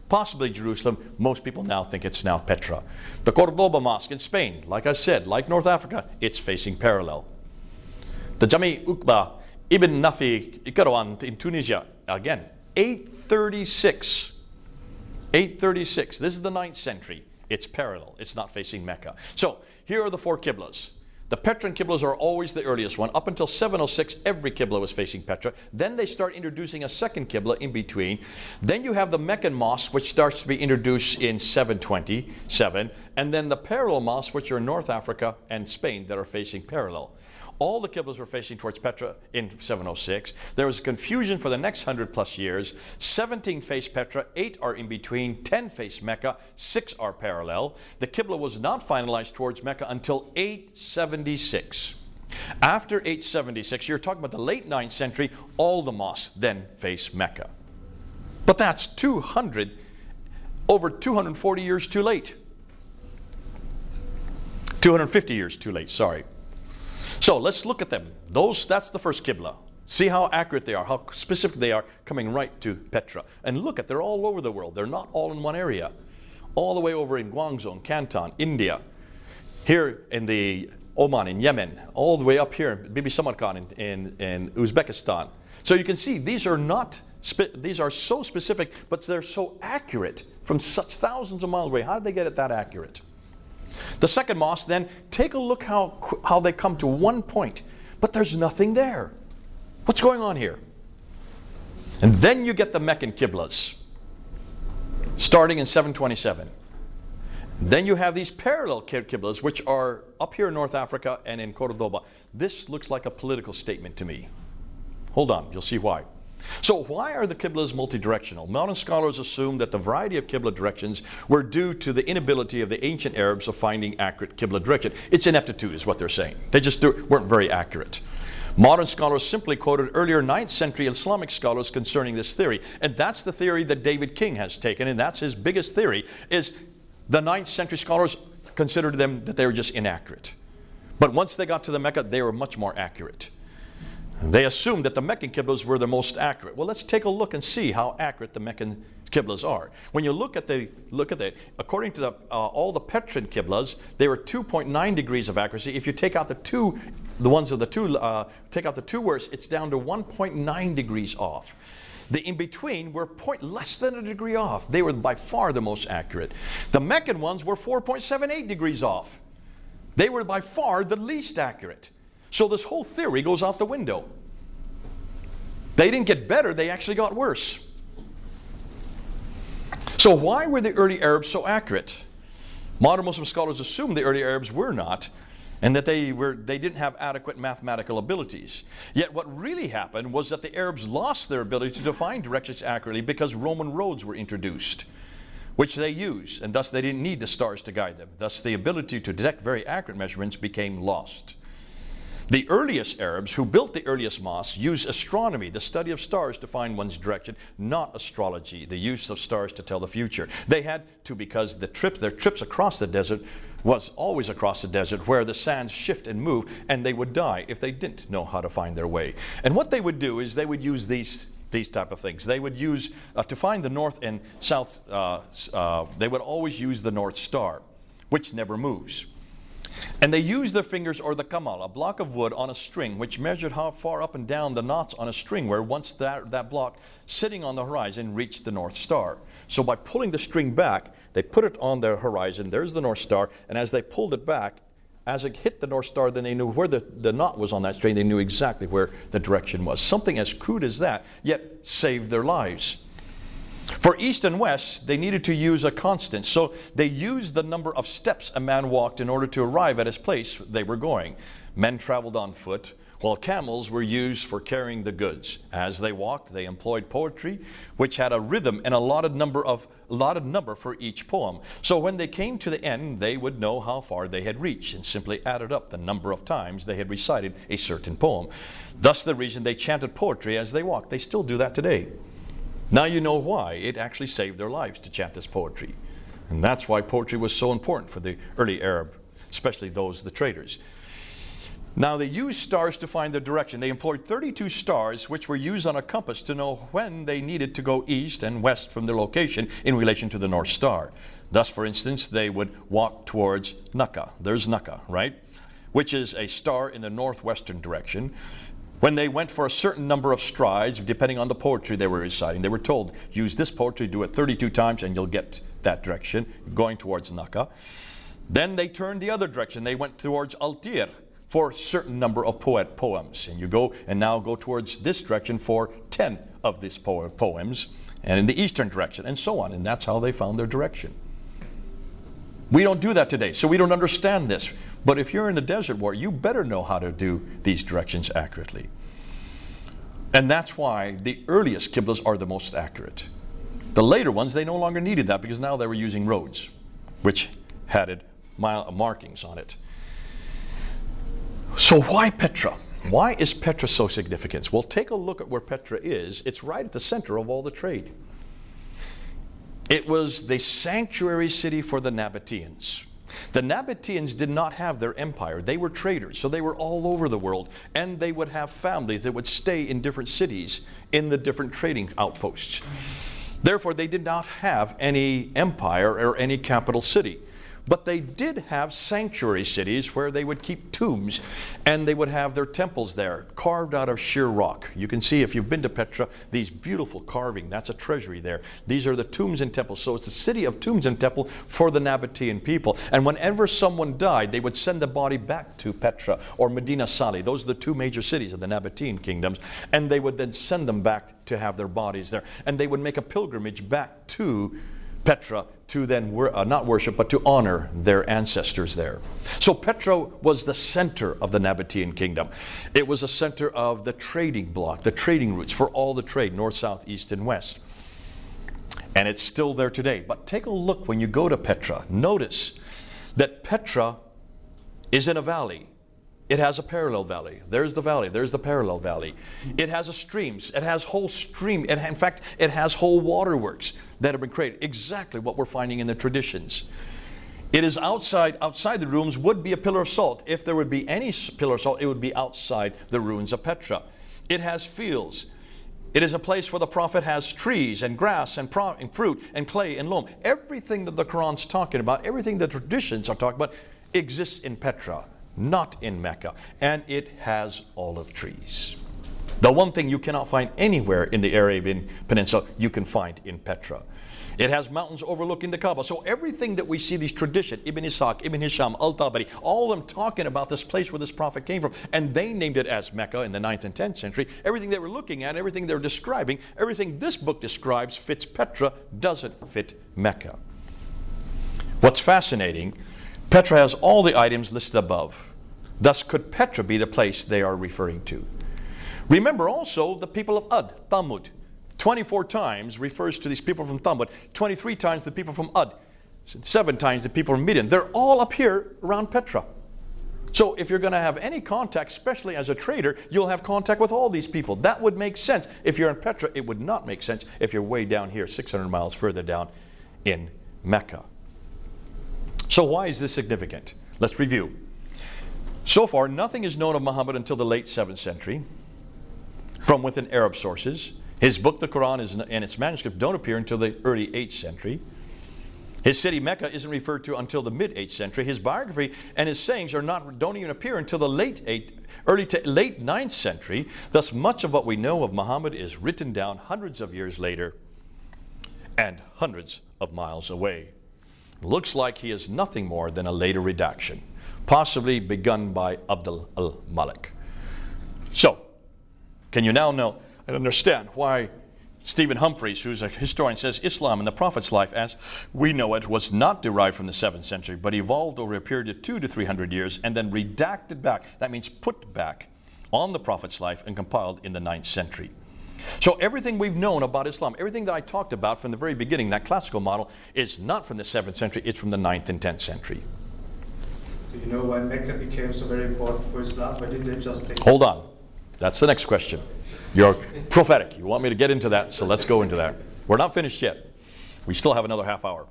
Possibly Jerusalem. Most people now think it's now Petra. The Cordoba Mosque in Spain, like I said, like North Africa, it's facing parallel. The Jami Uqba Ibn Nafi Ikarawan in Tunisia, again, 836. 836. This is the 9th century. It's parallel. It's not facing Mecca. So here are the 4 Qiblas. The Petran Qiblas are always the earliest one. Up until 706, every Qibla was facing Petra. Then they start introducing a second Qibla in between. Then you have the Meccan Mosque, which starts to be introduced in 727. And then the parallel mosques, which are in North Africa and Spain, that are facing parallel. All the Qiblas were facing towards Petra in 706. There was confusion for the next 100+ years. 17 face Petra, 8 are in between, 10 face Mecca, 6 are parallel. The Qibla was not finalized towards Mecca until 876. After 876, you're talking about the late 9th century, all the mosques then face Mecca. But that's over 240 years too late. 250 years too late, sorry. So let's look at them. That's the first Qibla. See how accurate they are, how specific they are, coming right to Petra. And look they're all over the world. They're not all in one area. All the way over in Guangzhou, Canton, India. Here in the Oman, in Yemen. All the way up here, Bibi Samarkand in Uzbekistan. So you can see these are so specific, but they're so accurate from such thousands of miles away. How did they get it that accurate? The second mosque, then, take a look how they come to one point, but there's nothing there. What's going on here? And then you get the Meccan Qiblas, starting in 727. Then you have these parallel Qiblas, which are up here in North Africa and in Cordoba. This looks like a political statement to me. Hold on, you'll see why. So why are the Qiblas multidirectional? Modern scholars assume that the variety of Qibla directions were due to the inability of the ancient Arabs of finding accurate Qibla direction. It's ineptitude is what they're saying. They just weren't very accurate. Modern scholars simply quoted earlier 9th century Islamic scholars concerning this theory. And that's the theory that David King has taken, and that's his biggest theory, is the 9th century scholars considered them that they were just inaccurate. But once they got to the Mecca, they were much more accurate. They assumed that the Meccan Qiblas were the most accurate. Well, let's take a look and see how accurate the Meccan Qiblas are. When you look at according to all the Petran Qiblas, they were 2.9 degrees of accuracy. If you take out take out the two worst, it's down to 1.9 degrees off. The in-between were less than a degree off. They were by far the most accurate. The Meccan ones were 4.78 degrees off. They were by far the least accurate. So this whole theory goes out the window. They didn't get better, they actually got worse. So why were the early Arabs so accurate? Modern Muslim scholars assume the early Arabs were not, and that they didn't have adequate mathematical abilities. Yet what really happened was that the Arabs lost their ability to define directions accurately because Roman roads were introduced, which they used, and thus they didn't need the stars to guide them. Thus the ability to detect very accurate measurements became lost. The earliest Arabs who built the earliest mosques used astronomy, the study of stars, to find one's direction, not astrology, the use of stars to tell the future. They had to, because their trips across the desert was always across the desert where the sands shift and move, and they would die if they didn't know how to find their way. And what they would do is they would use these type of things. They would use, to find the north and south, they would always use the North Star, which never moves. And they used their fingers, or the kamal, a block of wood on a string, which measured how far up and down the knots on a string were once that block sitting on the horizon reached the North Star. So by pulling the string back, they put it on their horizon. There's the North Star. And as they pulled it back, as it hit the North Star, then they knew where the knot was on that string. They knew exactly where the direction was. Something as crude as that, yet saved their lives. For east and west, they needed to use a constant. So they used the number of steps a man walked in order to arrive at his place they were going. Men traveled on foot, while camels were used for carrying the goods. As they walked, they employed poetry, which had a rhythm and a allotted number for each poem. So when they came to the end, they would know how far they had reached and simply added up the number of times they had recited a certain poem. Thus the reason they chanted poetry as they walked. They still do that today. Now you know why it actually saved their lives to chant this poetry. And that's why poetry was so important for the early Arab, especially the traders. Now they used stars to find their direction. They employed 32 stars, which were used on a compass to know when they needed to go east and west from their location in relation to the North Star. Thus, for instance, they would walk towards Mecca. There's Mecca, right? Which is a star in the northwestern direction. When they went for a certain number of strides, depending on the poetry they were reciting, they were told, use this poetry, do it 32 times, and you'll get that direction, going towards Mecca. Then they turned the other direction. They went towards Al-Tir for a certain number of poems. And you go and now go towards this direction for 10 of these poems, and in the eastern direction, and so on. And that's how they found their direction. We don't do that today, so we don't understand this. But if you're in the desert war, you better know how to do these directions accurately. And that's why the earliest Qiblas are the most accurate. The later ones, they no longer needed that because now they were using roads, which had markings on it. So why Petra? Why is Petra so significant? Well, take a look at where Petra is. It's right at the center of all the trade. It was the sanctuary city for the Nabateans. The Nabateans did not have their empire. They were traders, so they were all over the world, and they would have families that would stay in different cities in the different trading outposts. Therefore, they did not have any empire or any capital city. But they did have sanctuary cities where they would keep tombs, and they would have their temples there, carved out of sheer rock. You can see, if you've been to Petra, these beautiful carving. That's a treasury there. These are the tombs and temples. So it's a city of tombs and temple for the Nabatean people. And whenever someone died, they would send the body back to Petra or Medina Sali. Those are the two major cities of the Nabatean kingdoms. And they would then send them back to have their bodies there. And they would make a pilgrimage back to Petra to then not worship, but to honor their ancestors there. So Petra was the center of the Nabatean kingdom. It was a center of the trading block, the trading routes for all the trade, north, south, east, and west. And it's still there today. But take a look when you go to Petra. Notice that Petra is in a valley. It has a parallel valley. There's the valley. There's the parallel valley. It has a streams. It has whole stream. In fact, it has whole waterworks that have been created. Exactly what we're finding in the traditions. It is outside the ruins would be a pillar of salt. If there would be any pillar of salt, it would be outside the ruins of Petra. It has fields. It is a place where the prophet has trees and grass and fruit and clay and loam. Everything that the Quran's talking about, everything the traditions are talking about, exists in Petra, not in Mecca. And it has olive trees. The one thing you cannot find anywhere in the Arabian Peninsula, you can find in Petra. It has mountains overlooking the Kaaba. So everything that we see, these traditions, Ibn Ishaq, Ibn Hisham, Al-Tabari, all of them talking about this place where this prophet came from. And they named it as Mecca in the 9th and 10th century. Everything they were looking at, everything they're describing, everything this book describes fits Petra, doesn't fit Mecca. What's fascinating, Petra has all the items listed above. Thus, could Petra be the place they are referring to? Remember also the people of Ad, Thamud. 24 times refers to these people from Thamud. 23 times the people from Ad. 7 times the people from Midian. They're all up here around Petra. So if you're going to have any contact, especially as a trader, you'll have contact with all these people. That would make sense. If you're in Petra, it would not make sense if you're way down here, 600 miles further down in Mecca. So why is this significant? Let's review. So far, nothing is known of Muhammad until the late 7th century from within Arab sources. His book, the Quran, and its manuscripts don't appear until the early 8th century. His city, Mecca, isn't referred to until the mid-8th century. His biography and his sayings don't even appear until the early to late 9th century. Thus, much of what we know of Muhammad is written down hundreds of years later and hundreds of miles away. Looks like he is nothing more than a later redaction, possibly begun by Abdul al-Malik. So, can you now know and understand why Stephen Humphreys, who's a historian, says Islam in the Prophet's life, as we know it, was not derived from the 7th century, but evolved over a period of 200 to 300 years and then redacted back, that means put back, on the Prophet's life and compiled in the 9th century. So everything we've known about Islam, everything that I talked about from the very beginning, that classical model, is not from the 7th century, it's from the 9th and 10th century. Do you know why Mecca became so very important for Islam? Why didn't they just take... Hold on. That's the next question. You're prophetic. You want me to get into that, so let's go into that. We're not finished yet. We still have another half hour.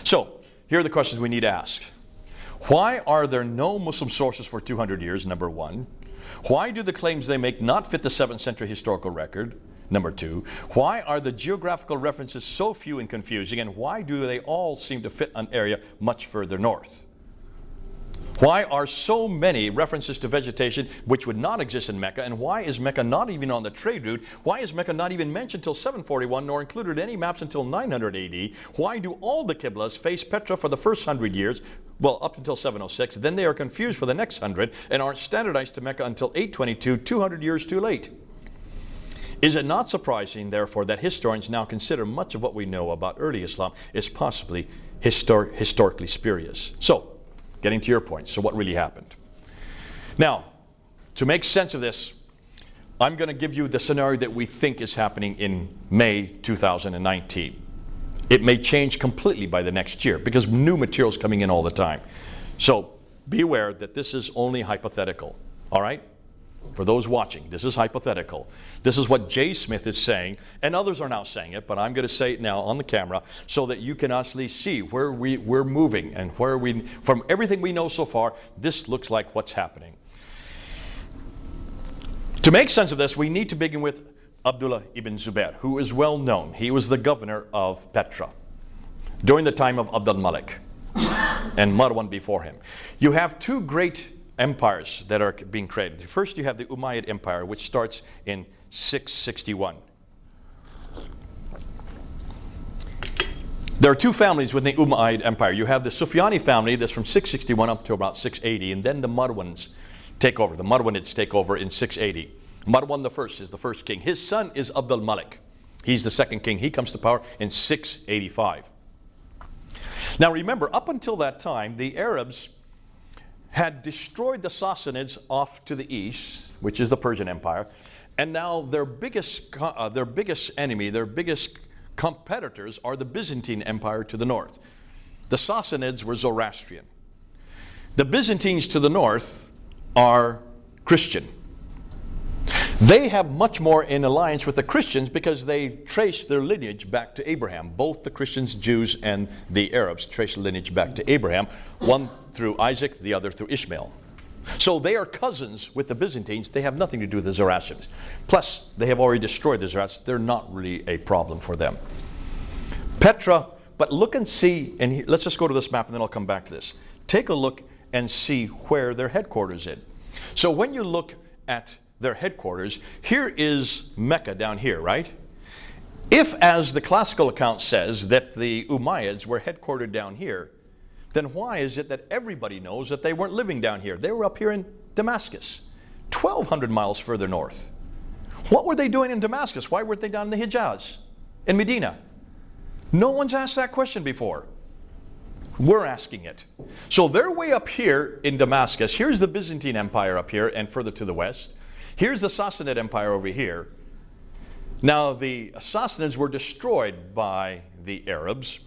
So, here are the questions we need to ask. Why are there no Muslim sources for 200 years, number one? Why do the claims they make not fit the 7th century historical record, number two? Why are the geographical references so few and confusing, and why do they all seem to fit an area much further north? Why are so many references to vegetation which would not exist in Mecca, and why is Mecca not even on the trade route? Why is Mecca not even mentioned until 741, nor included in any maps until 900 AD? Why do all the Qiblas face Petra for the first 100 years, well, up until 706, then they are confused for the next 100, and aren't standardized to Mecca until 822, 200 years too late? Is it not surprising, therefore, that historians now consider much of what we know about early Islam is possibly historically spurious? So, getting to your point, so what really happened? Now, to make sense of this, I'm going to give you the scenario that we think is happening in May 2019. It may change completely by the next year because new material is coming in all the time. So be aware that this is only hypothetical, all right? For those watching, this is hypothetical. This is what Jay Smith is saying, and others are now saying it, but I'm going to say it now on the camera so that you can actually see where we're moving and where from everything we know so far, this looks like what's happening. To make sense of this, we need to begin with Abdullah ibn Zubair, who is well known. He was the governor of Petra during the time of Abd al-Malik and Marwan before him. You have two great empires that are being created. First, you have the Umayyad Empire, which starts in 661. There are two families within the Umayyad Empire. You have the Sufyani family that's from 661 up to about 680, and then the Marwans take over. The Marwanids take over in 680. Marwan I is the first king. His son is Abd al-Malik. He's the second king. He comes to power in 685. Now remember, up until that time, the Arabs had destroyed the Sassanids off to the east, which is the Persian Empire, and now their biggest enemy, their biggest competitors are the Byzantine Empire to the north. The Sassanids were Zoroastrian. The Byzantines to the north are Christian. They have much more in alliance with the Christians because they trace their lineage back to Abraham. Both the Christians, Jews, and the Arabs trace lineage back to Abraham, one through Isaac, the other through Ishmael. So they are cousins with the Byzantines. They have nothing to do with the Zoroastrians. Plus, they have already destroyed the Zoroastrians. They're not really a problem for them. Petra, but look and see, and let's just go to this map and then I'll come back to this. Take a look and see where their headquarters is. So when you look at their headquarters, here is Mecca down here, right? If, as the classical account says, that the Umayyads were headquartered down here, then why is it that everybody knows that they weren't living down here? They were up here in Damascus, 1,200 miles further north. What were they doing in Damascus? Why weren't they down in the Hijaz, in Medina? No one's asked that question before. We're asking it. So they're way up here in Damascus. Here's the Byzantine Empire up here and further to the west. Here's the Sassanid Empire over here. Now the Sassanids were destroyed by the Arabs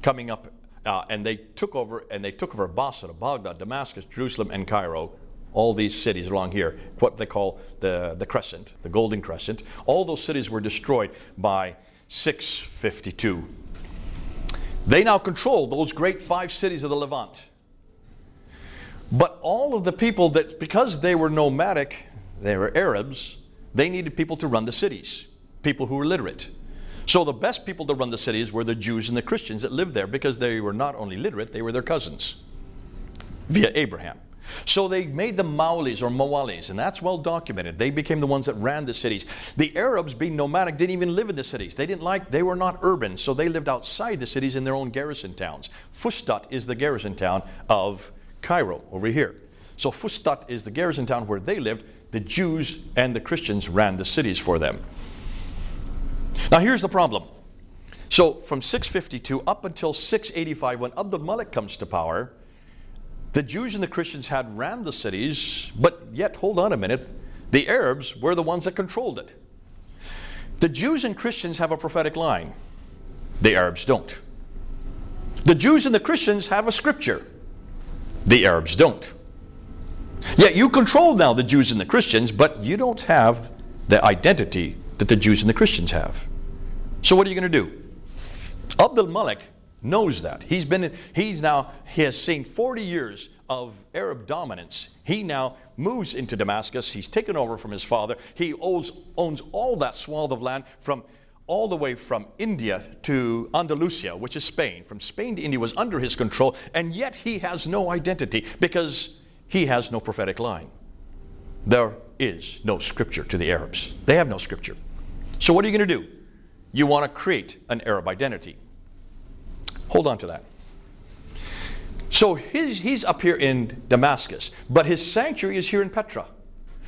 coming up, and they took over Basra, Baghdad, Damascus, Jerusalem, and Cairo. All these cities along here, what they call the Crescent, the Golden Crescent. All those cities were destroyed by 652. They now control those great 5 cities of the Levant. But all of the people that, because they were nomadic, they were Arabs, they needed people to run the cities, people who were literate. So the best people to run the cities were the Jews and the Christians that lived there, because they were not only literate, they were their cousins via Abraham. So they made them Mawlis or Mawalis, and that's well documented. They became the ones that ran the cities. The Arabs, being nomadic, didn't even live in the cities. They were not urban, so they lived outside the cities in their own garrison towns. Fustat is the garrison town of Cairo, over here. So Fustat is the garrison town where they lived. The Jews and the Christians ran the cities for them. Now here's the problem. So from 652 up until 685, when Abdul Malik comes to power, the Jews and the Christians had ran the cities, but yet, hold on a minute, the Arabs were the ones that controlled it. The Jews and Christians have a prophetic line. The Arabs don't. The Jews and the Christians have a scripture. The Arabs don't. Yet you control now the Jews and the Christians, but you don't have the identity that the Jews and the Christians have. So what are you going to do? Abdul Malik knows that. He has seen 40 years of Arab dominance. He now moves into Damascus. He's taken over from his father. He owns all that swath of land all the way from India to Andalusia, which is Spain. From Spain to India was under his control, and yet he has no identity because he has no prophetic line. There is no scripture to the Arabs. They have no scripture. So what are you going to do? You want to create an Arab identity. Hold on to that. So he's up here in Damascus, but his sanctuary is here in Petra,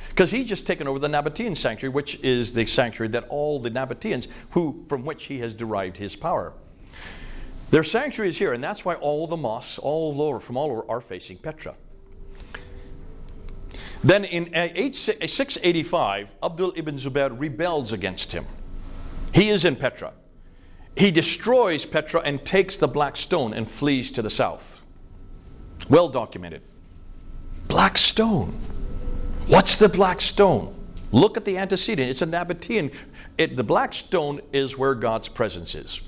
because he's just taken over the Nabatean sanctuary, which is the sanctuary that all the Nabateans, from which he has derived his power. Their sanctuary is here, and that's why all the mosques from all over are facing Petra. Then in 685, Abdul ibn Zubayr rebels against him. He is in Petra. He destroys Petra and takes the black stone and flees to the south. Well documented. Black stone. What's the black stone? Look at the antecedent. It's a Nabatean. The black stone is where God's presence is.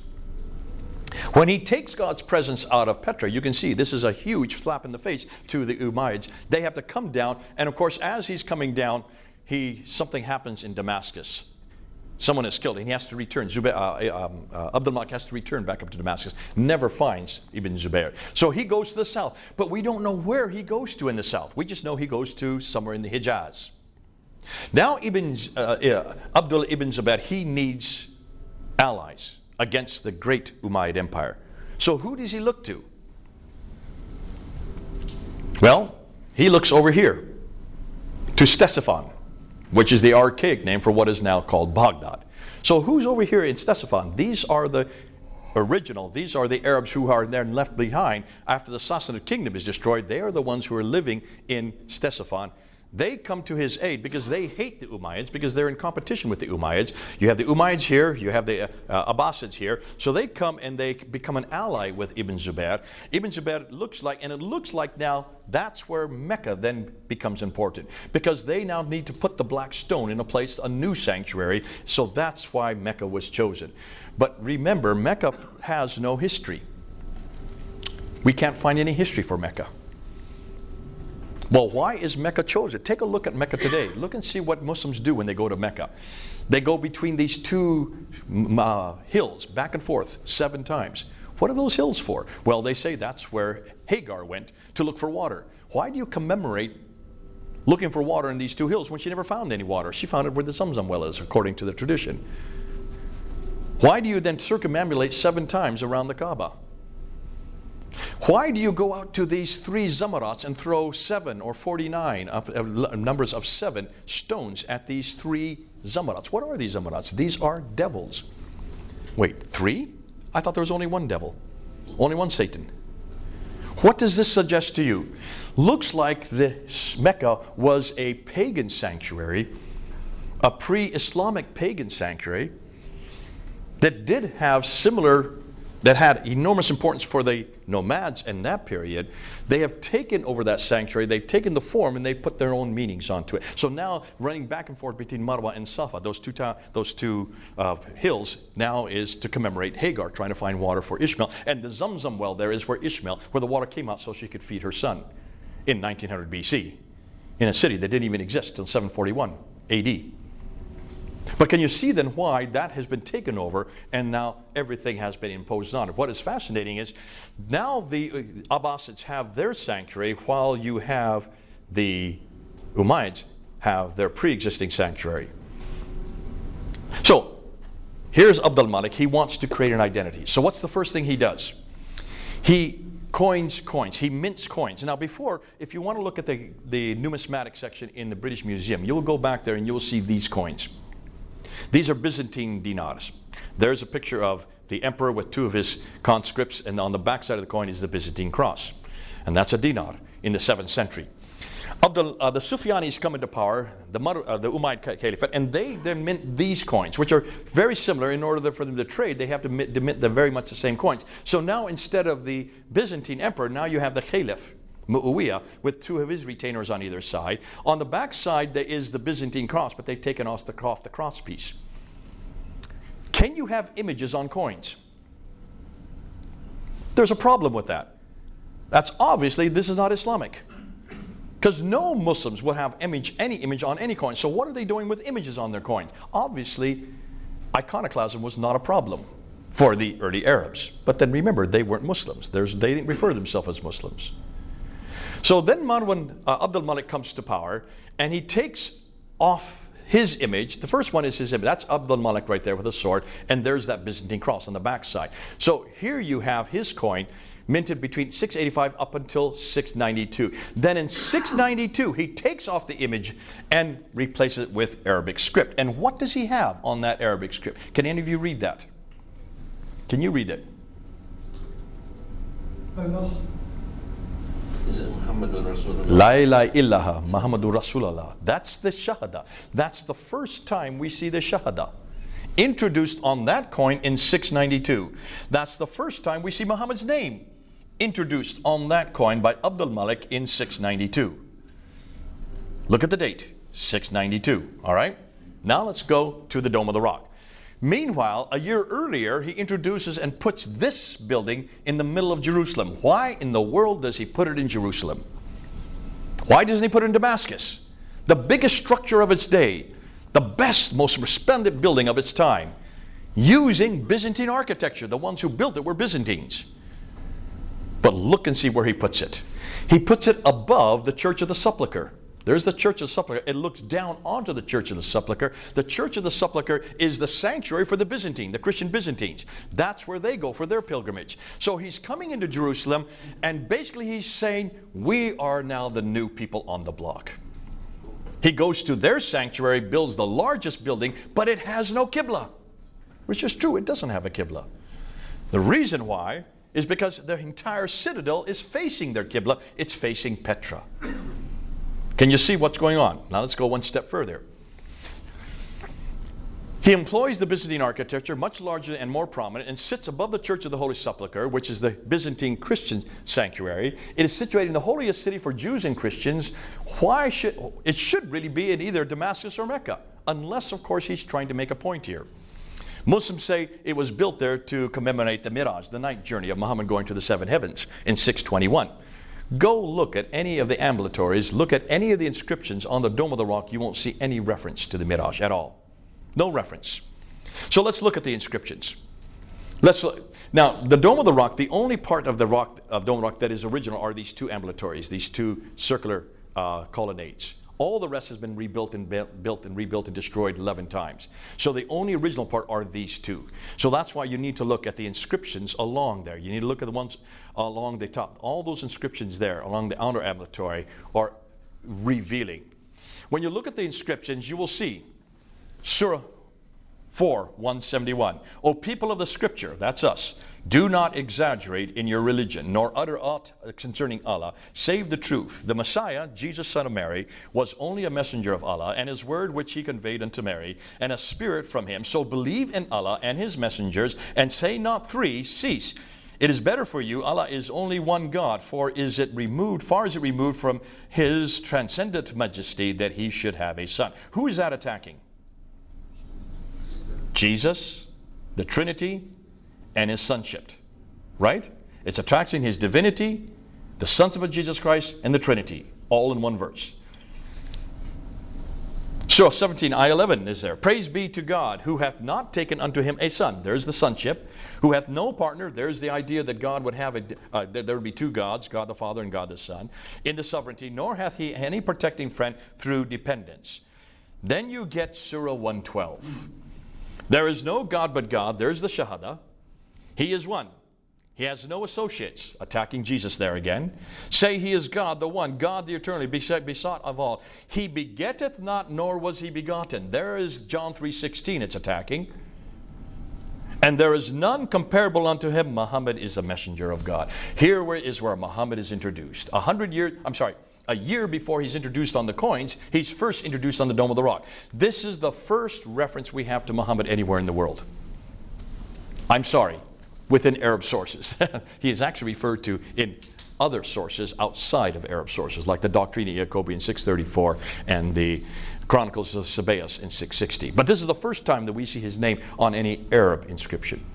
When he takes God's presence out of Petra, you can see this is a huge slap in the face to the Umayyads. They have to come down, and of course, as he's coming down, something happens in Damascus. Someone is killed, and he has to return. Abdul Malik has to return back up to Damascus. Never finds Ibn Zubayr. So he goes to the south, but we don't know where he goes to in the south. We just know he goes to somewhere in the Hijaz. Now Abdul ibn Zubayr, he needs allies against the great Umayyad Empire. So who does he look to? Well, he looks over here to Ctesiphon, which is the archaic name for what is now called Baghdad. So who's over here in Ctesiphon? These are the these are the Arabs who are then left behind after the Sassanid kingdom is destroyed. They are the ones who are living in Ctesiphon. They come to his aid because they hate the Umayyads, because they're in competition with the Umayyads. You have the Umayyads here, you have the Abbasids here. So they come and they become an ally with Ibn Zubayr. Ibn Zubayr looks like now that's where Mecca then becomes important, because they now need to put the black stone in a place, a new sanctuary. So that's why Mecca was chosen. But remember, Mecca has no history. We can't find any history for Mecca. Well, why is Mecca chosen? Take a look at Mecca today. Look and see what Muslims do when they go to Mecca. They go between these two hills, back and forth, 7 times. What are those hills for? Well, they say that's where Hagar went to look for water. Why do you commemorate looking for water in these 2 hills when she never found any water? She found it where the Zamzam well is, according to the tradition. Why do you then circumambulate 7 times around the Kaaba? Why do you go out to these 3 zamarats and throw 7 or 49 numbers of 7 stones at these 3 zamarats? What are these zamarats? These are devils. Wait, 3? I thought there was only 1 devil, only 1 Satan. What does this suggest to you? Looks like this Mecca was a pagan sanctuary, a pre-Islamic pagan sanctuary that did have that had enormous importance for the nomads in that period. They have taken over that sanctuary, they've taken the form, and they've put their own meanings onto it. So now running back and forth between Marwa and Safa, those two hills, now is to commemorate Hagar trying to find water for Ishmael. And the Zamzam well there is where the water came out so she could feed her son in 1900 BC in a city that didn't even exist until 741 AD. But can you see then why that has been taken over and now everything has been imposed on it? What is fascinating is now the Abbasids have their sanctuary while you have the Umayyads have their pre-existing sanctuary. So here's Abd al-Malik. He wants to create an identity. So what's the first thing he does? He coins coins. He mints coins. Now before, if you want to look at the numismatic section in the British Museum, you'll go back there and you'll see these coins. These are Byzantine dinars. There's a picture of the emperor with two of his conscripts, and on the back side of the coin is the Byzantine cross. And that's a dinar in the 7th century. The Sufyanis come into power, the Umayyad Caliphate, and they then mint these coins, which are very similar. In order for them to trade, they have to mint very much the same coins. So now instead of the Byzantine emperor, now you have the Caliph, Muawiyah, with two of his retainers on either side. On the back side, there is the Byzantine cross, but they've taken off the cross piece. Can you have images on coins? There's a problem with that. This is not Islamic. Because no Muslims would have any image on any coin. So what are they doing with images on their coins? Obviously, iconoclasm was not a problem for the early Arabs. But then remember, they weren't Muslims. They didn't refer to themselves as Muslims. So then Marwan Abd al-Malik comes to power, and he takes off his image. The first one is his image. That's Abd al-Malik right there with a sword, and there's that Byzantine cross on the back side. So here you have his coin minted between 685 up until 692. Then in 692, he takes off the image and replaces it with Arabic script. And what does he have on that Arabic script? Can any of you read that? Can you read it? Allah. Is it Muhammadur Rasulullah? La ilaha illallah Muhammadur Rasulullah. That's the Shahada. That's the first time we see the Shahada introduced on that coin in 692. That's the first time we see Muhammad's name introduced on that coin by Abd al-Malik in 692. Look at the date, 692. All right? Now let's go to the Dome of the Rock. Meanwhile, a year earlier, he introduces and puts this building in the middle of Jerusalem. Why in the world does he put it in Jerusalem? Why doesn't he put it in Damascus? The biggest structure of its day, the best, most resplendent building of its time, using Byzantine architecture. The ones who built it were Byzantines. But look and see where he puts it. He puts it above the Church of the Sepulchre. There's the Church of the Sepulchre. It looks down onto the Church of the Sepulchre. The Church of the Sepulchre is the sanctuary for the Byzantine, the Christian Byzantines. That's where they go for their pilgrimage. So he's coming into Jerusalem, and basically he's saying, we are now the new people on the block. He goes to their sanctuary, builds the largest building, but it has no Qibla. Which is true, it doesn't have a Qibla. The reason why is because the entire citadel is facing their Qibla. It's facing Petra. Can you see what's going on? Now let's go one step further. He employs the Byzantine architecture, much larger and more prominent, and sits above the Church of the Holy Sepulchre, which is the Byzantine Christian sanctuary. It is situated in the holiest city for Jews and Christians. It should really be in either Damascus or Mecca, unless, of course, he's trying to make a point here. Muslims say it was built there to commemorate the Miraj, the night journey of Muhammad going to the seven heavens in 621. Go look at any of the ambulatories, look at any of the inscriptions on the Dome of the Rock. You won't see any reference to the Miraj at all. No reference. So let's look at the inscriptions. Now, the Dome of the Rock, the only part of the rock of Dome of the Rock that is original are these two ambulatories, these two circular colonnades. All the rest has been rebuilt and built and rebuilt and destroyed 11 times. So the only original part are these two. So that's why you need to look at the inscriptions along there. You need to look at the ones along the top. All those inscriptions there along the outer ambulatory are revealing. When you look at the inscriptions, you will see Surah 4:171. O people of the Scripture, that's us, Do not exaggerate in your religion, nor utter aught concerning Allah, save the truth. The Messiah, Jesus, son of Mary, was only a messenger of Allah, and his word which he conveyed unto Mary, and a spirit from him. So believe in Allah and his messengers, and say not three, cease. It is better for you, Allah is only one God, far is it removed from his transcendent majesty that he should have a son. Who is that attacking? Jesus, the Trinity, and his sonship, right? It's attacking his divinity, the sonship of Jesus Christ, and the Trinity, all in one verse. Surah 17, ayah 11 is there. Praise be to God, who hath not taken unto him a son. There's the sonship. Who hath no partner. There's the idea that God would have there would be two gods, God the Father and God the Son, in the sovereignty. Nor hath he any protecting friend through dependence. Then you get Surah 112. There is no God but God. There's the Shahada. He is one. He has no associates. Attacking Jesus there again. Say he is God, the one, God the eternally, besought of all. He begetteth not, nor was he begotten. There is John 3:16 it's attacking. And there is none comparable unto him. Muhammad is a messenger of God. Here is where Muhammad is introduced. A year before he's introduced on the coins, he's first introduced on the Dome of the Rock. This is the first reference we have to Muhammad anywhere in the world. I'm sorry. Within Arab sources. He is actually referred to in other sources outside of Arab sources, like the Doctrina Jacobi in 634 and the Chronicles of Sabaeus in 660. But this is the first time that we see his name on any Arab inscription.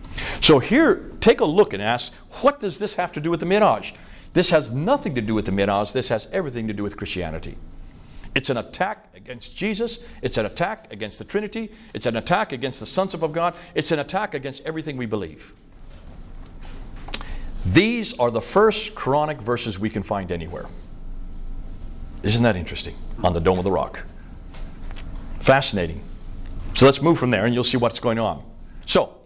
So here, take a look and ask, what does this have to do with the Miraj? This has nothing to do with the Miraj. This has everything to do with Christianity. It's an attack against Jesus. It's an attack against the Trinity. It's an attack against the sonship of God. It's an attack against everything we believe. These are the first Quranic verses we can find anywhere. Isn't that interesting? On the Dome of the Rock. Fascinating. So let's move from there and you'll see what's going on. So,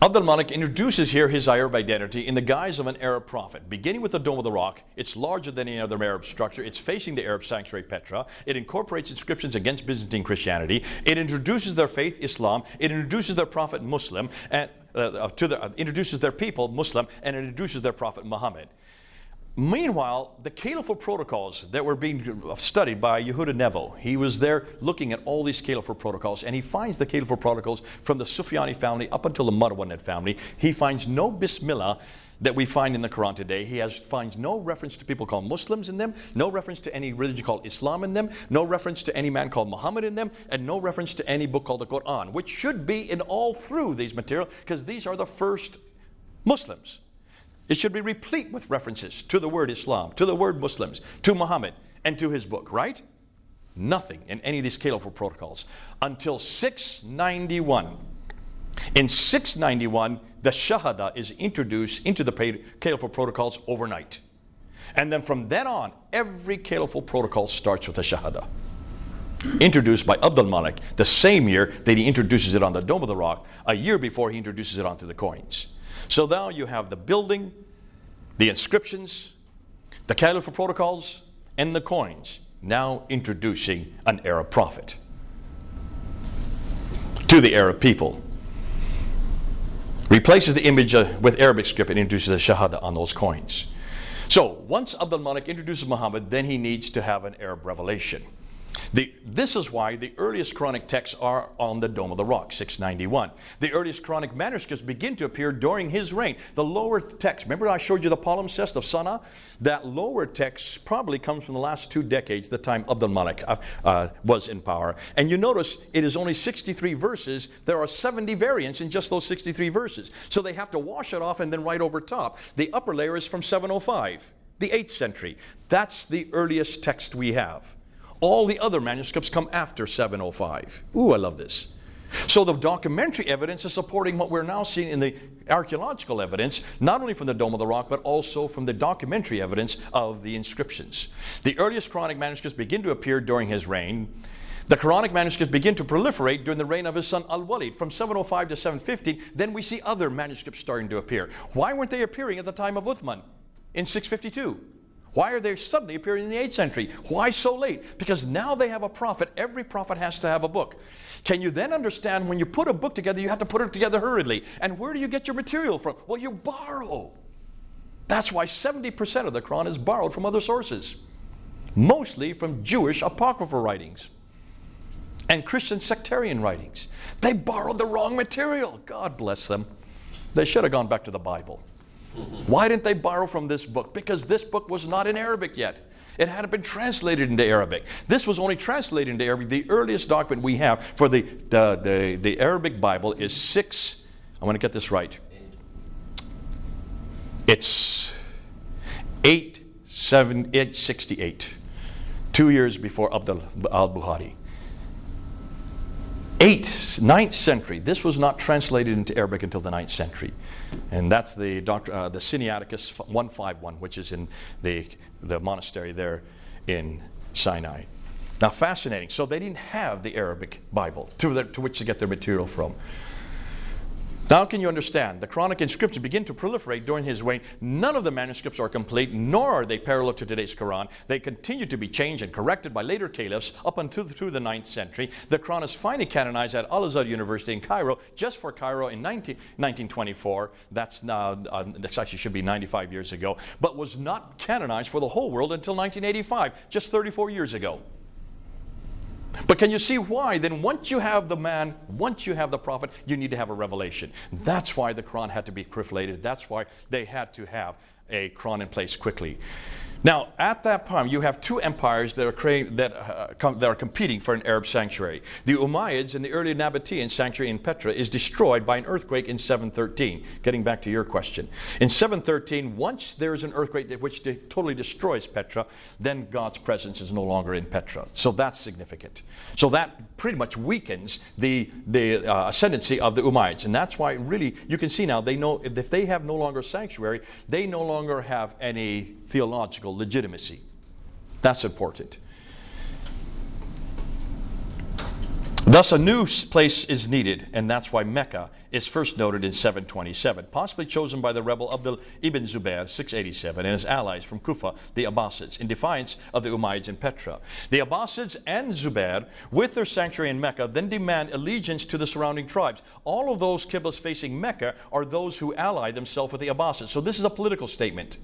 Abdul Malik introduces here his Arab identity in the guise of an Arab prophet. Beginning with the Dome of the Rock, it's larger than any other Arab structure. It's facing the Arab sanctuary Petra. It incorporates inscriptions against Byzantine Christianity. It introduces their faith, Islam. It introduces their prophet, Muslim, and introduces their people, Muslim, and introduces their prophet, Muhammad. Meanwhile, the caliphal protocols that were being studied by Yehuda Nevo, he was there looking at all these caliphal protocols, and he finds the caliphal protocols from the Sufyani family up until the Marwanid family. He finds no Bismillah that we find in the Quran today. He finds no reference to people called Muslims in them, no reference to any religion called Islam in them, no reference to any man called Muhammad in them, and no reference to any book called the Quran, which should be in all through these material, because these are the first Muslims. It should be replete with references to the word Islam, to the word Muslims, to Muhammad, and to his book, right? Nothing in any of these caliphal protocols until 691. In 691, the Shahada is introduced into the caliphal protocols overnight. And then from then on, every caliphal protocol starts with the Shahada. Introduced by Abdul Malik the same year that he introduces it on the Dome of the Rock, a year before he introduces it onto the coins. So now you have the building, the inscriptions, the caliphal protocols, and the coins, now introducing an Arab prophet to the Arab people. Replaces the image with Arabic script and introduces the Shahada on those coins. So once Abdul Malik introduces Muhammad, then he needs to have an Arab revelation. This is why the earliest Quranic texts are on the Dome of the Rock, 691. The earliest Quranic manuscripts begin to appear during his reign. The lower text, remember I showed you the palimpsest of Sana? That lower text probably comes from the last 2 decades, the time Abdul Malik was in power. And you notice it is only 63 verses. There are 70 variants in just those 63 verses. So they have to wash it off and then write over top. The upper layer is from 705, the 8th century. That's the earliest text we have. All the other manuscripts come after 705. Ooh, I love this. So the documentary evidence is supporting what we're now seeing in the archaeological evidence, not only from the Dome of the Rock, but also from the documentary evidence of the inscriptions. The earliest Quranic manuscripts begin to appear during his reign. The Quranic manuscripts begin to proliferate during the reign of his son Al-Walid. From 705 to 715, then we see other manuscripts starting to appear. Why weren't they appearing at the time of Uthman in 652? Why are they suddenly appearing in the 8th century? Why so late? Because now they have a prophet. Every prophet has to have a book. Can you then understand when you put a book together, you have to put it together hurriedly? And where do you get your material from? Well, you borrow. That's why 70% of the Quran is borrowed from other sources, mostly from Jewish apocryphal writings and Christian sectarian writings. They borrowed the wrong material. God bless them. They should have gone back to the Bible. Why didn't they borrow from this book? Because this book was not in Arabic yet. It hadn't been translated into Arabic. This was only translated into Arabic. The earliest document we have for the Arabic Bible is I want to get this right. It's 868, 2 years before Abdul al-Bukhari. 9th century. This was not translated into Arabic until the 9th century. And that's the Sinaiticus 151, which is in the monastery there in Sinai. Now, fascinating. So they didn't have the Arabic Bible to which to get their material from. Now can you understand? The Quranic inscriptions begin to proliferate during his reign. None of the manuscripts are complete, nor are they parallel to today's Quran. They continue to be changed and corrected by later caliphs up until through the 9th century. The Quran is finally canonized at Al-Azhar University in Cairo, just for Cairo in 1924. That's actually should be 95 years ago, but was not canonized for the whole world until 1985, just 34 years ago. But can you see why? Then once you have the man, once you have the prophet, you need to have a revelation. That's why the Quran had to be proliferated. That's why they had to have a Quran in place quickly. Now, at that time, you have two empires that are competing for an Arab sanctuary. The Umayyads and the early Nabatean sanctuary in Petra is destroyed by an earthquake in 713. Getting back to your question. In 713, once there is an earthquake which totally destroys Petra, then God's presence is no longer in Petra. So that's significant. So that pretty much weakens the ascendancy of the Umayyads. And that's why really, you can see now, they know if they have no longer sanctuary, they no longer have any theological legitimacy. That's important. Thus, a new place is needed, and that's why Mecca is first noted in 727, possibly chosen by the rebel Abdul ibn Zubair, 687, and his allies from Kufa, the Abbasids, in defiance of the Umayyads in Petra. The Abbasids and Zubair, with their sanctuary in Mecca, then demand allegiance to the surrounding tribes. All of those Qiblas facing Mecca are those who ally themselves with the Abbasids. So this is a political statement.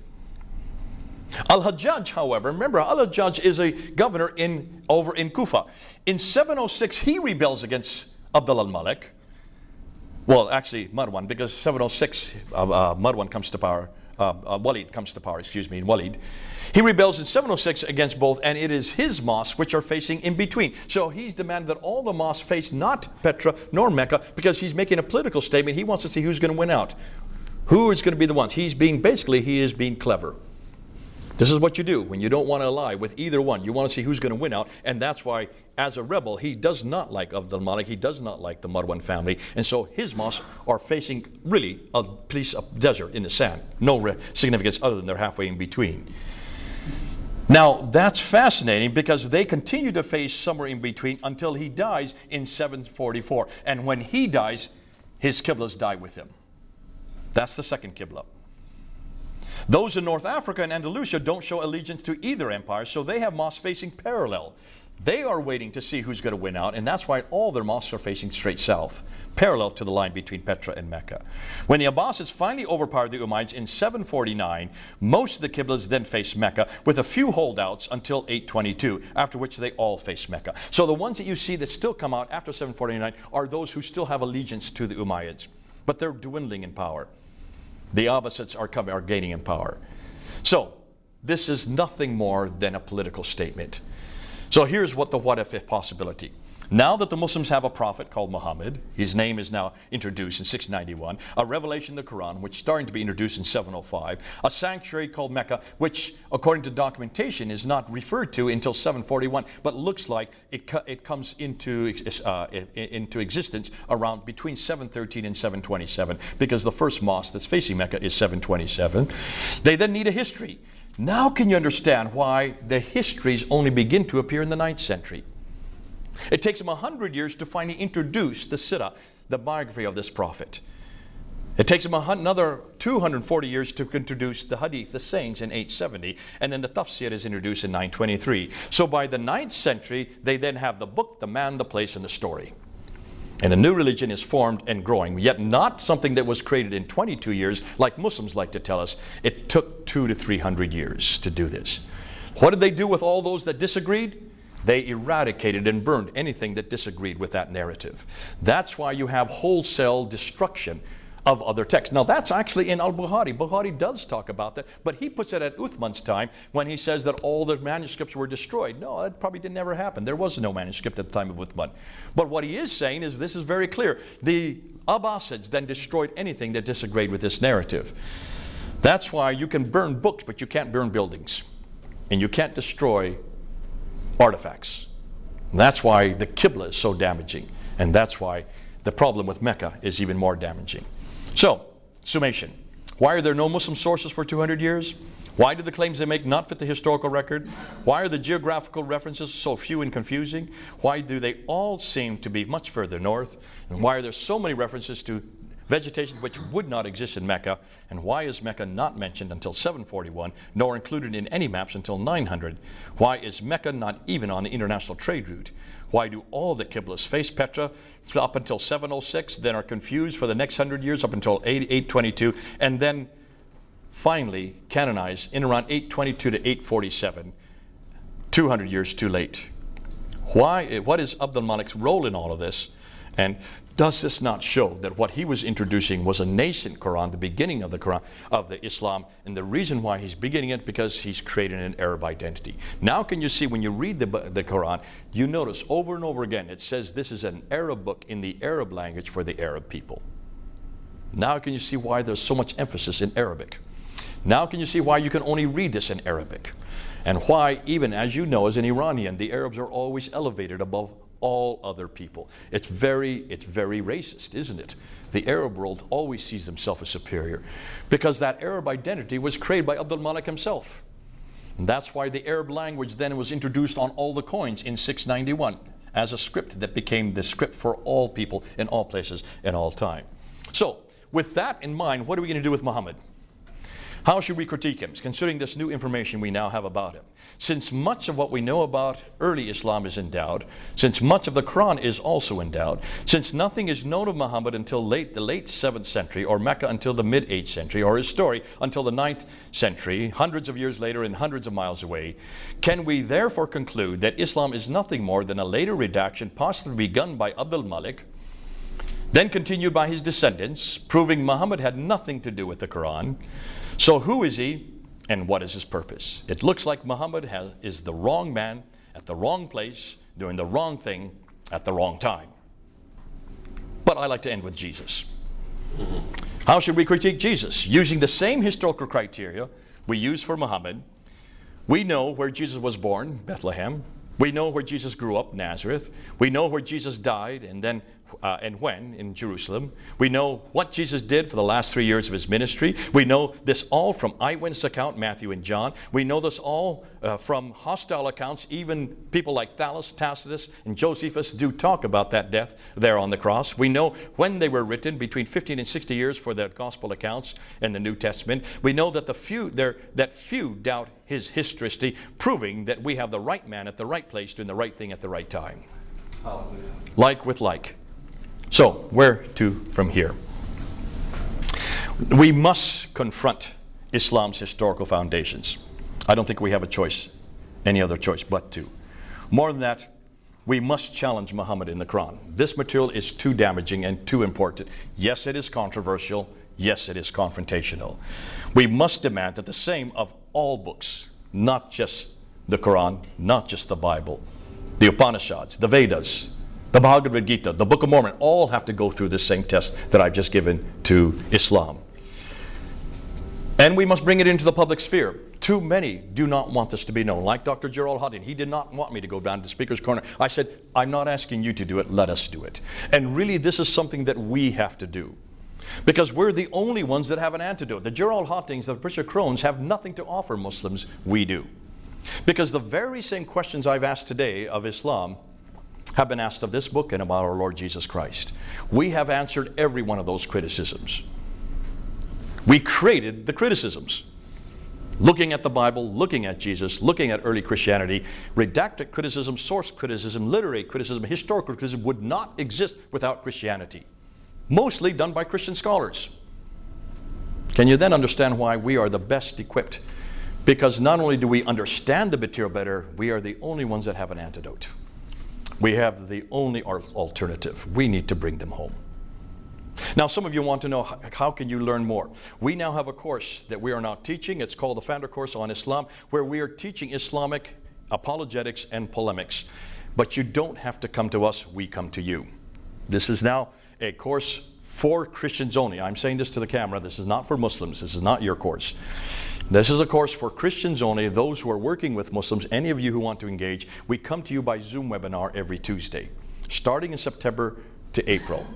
Al-Hajjaj, however, remember, Al-Hajjaj is a governor over in Kufa. In 706, he rebels against Abdul al-Malik. Well, actually, Marwan, because 706, Marwan comes to power. Walid comes to power, in Walid. He rebels in 706 against both, and it is his mosques which are facing in between. So he's demanded that all the mosques face not Petra nor Mecca, because he's making a political statement. He wants to see who's going to win out. Who is going to be the one? He is being clever. This is what you do when you don't want to ally with either one. You want to see who's going to win out, and that's why, as a rebel, he does not like Abdul Malik. He does not like the Marwan family, and so his mosques are facing really a piece of desert in the sand. No significance other than they're halfway in between. Now, that's fascinating because they continue to face somewhere in between until he dies in 744. And when he dies, his Qiblas die with him. That's the second Qibla. Those in North Africa and Andalusia don't show allegiance to either empire, so they have mosques facing parallel. They are waiting to see who's going to win out, and that's why all their mosques are facing straight south, parallel to the line between Petra and Mecca. When the Abbasids finally overpowered the Umayyads in 749, most of the Qiblas then faced Mecca, with a few holdouts until 822, after which they all face Mecca. So the ones that you see that still come out after 749 are those who still have allegiance to the Umayyads, but they're dwindling in power. The Abbasids are gaining in power. So this is nothing more than a political statement. So here's what if possibility. Now that the Muslims have a prophet called Muhammad, his name is now introduced in 691, a revelation of the Quran, which is starting to be introduced in 705, a sanctuary called Mecca, which according to documentation is not referred to until 741, but looks like it comes into existence around between 713 and 727, because the first mosque that's facing Mecca is 727. They then need a history. Now can you understand why the histories only begin to appear in the 9th century? It takes them 100 years to finally introduce the Sirah, the biography of this prophet. It takes them another 240 years to introduce the hadith, the sayings, in 870, and then the tafsir is introduced in 923. So by the 9th century, they then have the book, the man, the place, and the story. And a new religion is formed and growing, yet not something that was created in 22 years, like Muslims like to tell us. It took 200 to 300 years to do this. What did they do with all those that disagreed? They eradicated and burned anything that disagreed with that narrative. That's why you have wholesale destruction of other texts. Now that's actually in Al-Bukhari. Bukhari does talk about that, but he puts it at Uthman's time when he says that all the manuscripts were destroyed. No, that probably didn't ever happen. There was no manuscript at the time of Uthman. But what he is saying is this is very clear. The Abbasids then destroyed anything that disagreed with this narrative. That's why you can burn books, but you can't burn buildings. And you can't destroy artifacts. And that's why the Qibla is so damaging. And that's why the problem with Mecca is even more damaging. So, summation. Why are there no Muslim sources for 200 years? Why do the claims they make not fit the historical record? Why are the geographical references so few and confusing? Why do they all seem to be much further north? And why are there so many references to vegetation which would not exist in Mecca? And why is Mecca not mentioned until 741, nor included in any maps until 900? Why is Mecca not even on the international trade route? Why do all the Qiblas face Petra up until 706, then are confused for the next 100 years up until 822, and then finally canonized in around 822 to 847, 200 years too late? What is Abdul Malik's role in all of this? And does this not show that what he was introducing was a nascent Quran, the beginning of the Quran, of the Islam, and the reason why he's beginning it, because he's created an Arab identity. Now can you see, when you read the Quran, you notice over and over again it says this is an Arab book in the Arab language for the Arab people. Now can you see why there's so much emphasis in Arabic? Now can you see why you can only read this in Arabic? And why, even as you know, as an Iranian, the Arabs are always elevated above all other people. It's very racist, isn't it? The Arab world always sees themselves as superior because that Arab identity was created by Abdul Malik himself. And that's why the Arab language then was introduced on all the coins in 691 as a script that became the script for all people in all places in all time. So, with that in mind, what are we going to do with Muhammad? How should we critique him, considering this new information we now have about him? Since much of what we know about early Islam is endowed, since much of the Quran is also endowed, since nothing is known of Muhammad until the late 7th century, or Mecca until the mid-8th century, or his story until the 9th century, hundreds of years later and hundreds of miles away, can we therefore conclude that Islam is nothing more than a later redaction possibly begun by Abdul Malik, then continued by his descendants, proving Muhammad had nothing to do with the Quran? So who is he and what is his purpose? It looks like Muhammad is the wrong man at the wrong place, doing the wrong thing at the wrong time. But I like to end with Jesus. How should we critique Jesus? Using the same historical criteria we use for Muhammad. We know where Jesus was born, Bethlehem. We know where Jesus grew up, Nazareth. We know where Jesus died and then and when in Jerusalem. We know what Jesus did for the last 3 years of his ministry. We know this all from eyewitness account, Matthew and John. We know this all from hostile accounts. Even people like Thallus, Tacitus, and Josephus do talk about that death there on the cross. We know when they were written, between 15 and 60 years for the gospel accounts in the New Testament. We know that few doubt his historicity, proving that we have the right man at the right place doing the right thing at the right time. Hallelujah. Like with like. So, where to from here? We must confront Islam's historical foundations. I don't think we have a choice, any other choice but to. More than that, we must challenge Muhammad in the Quran. This material is too damaging and too important. Yes, it is controversial. Yes, it is confrontational. We must demand that the same of all books, not just the Quran, not just the Bible, the Upanishads, the Vedas, the Bhagavad Gita, the Book of Mormon, all have to go through this same test that I've just given to Islam. And we must bring it into the public sphere. Too many do not want this to be known. Like Dr. Gerald Hutton, he did not want me to go down to Speaker's Corner. I said, I'm not asking you to do it, let us do it. And really, this is something that we have to do. Because we're the only ones that have an antidote. The Gerald Hottings, the Patricia Crones have nothing to offer Muslims. We do. Because the very same questions I've asked today of Islam have been asked of this book and about our Lord Jesus Christ. We have answered every one of those criticisms. We created the criticisms. Looking at the Bible, looking at Jesus, looking at early Christianity, redacted criticism, source criticism, literary criticism, historical criticism would not exist without Christianity. Mostly done by Christian scholars. Can you then understand why we are the best equipped? Because not only do we understand the material better, we are the only ones that have an antidote. We have the only alternative. We need to bring them home. Now, some of you want to know, how can you learn more? We now have a course that we are now teaching. It's called the Founder Course on Islam, where we are teaching Islamic apologetics and polemics. But you don't have to come to us, we come to you. This is now a course for Christians only. I'm saying this to the camera. This is not for Muslims. This is not your course. This is a course for Christians only, those who are working with Muslims, any of you who want to engage. We come to you by Zoom webinar every Tuesday, starting in September to April.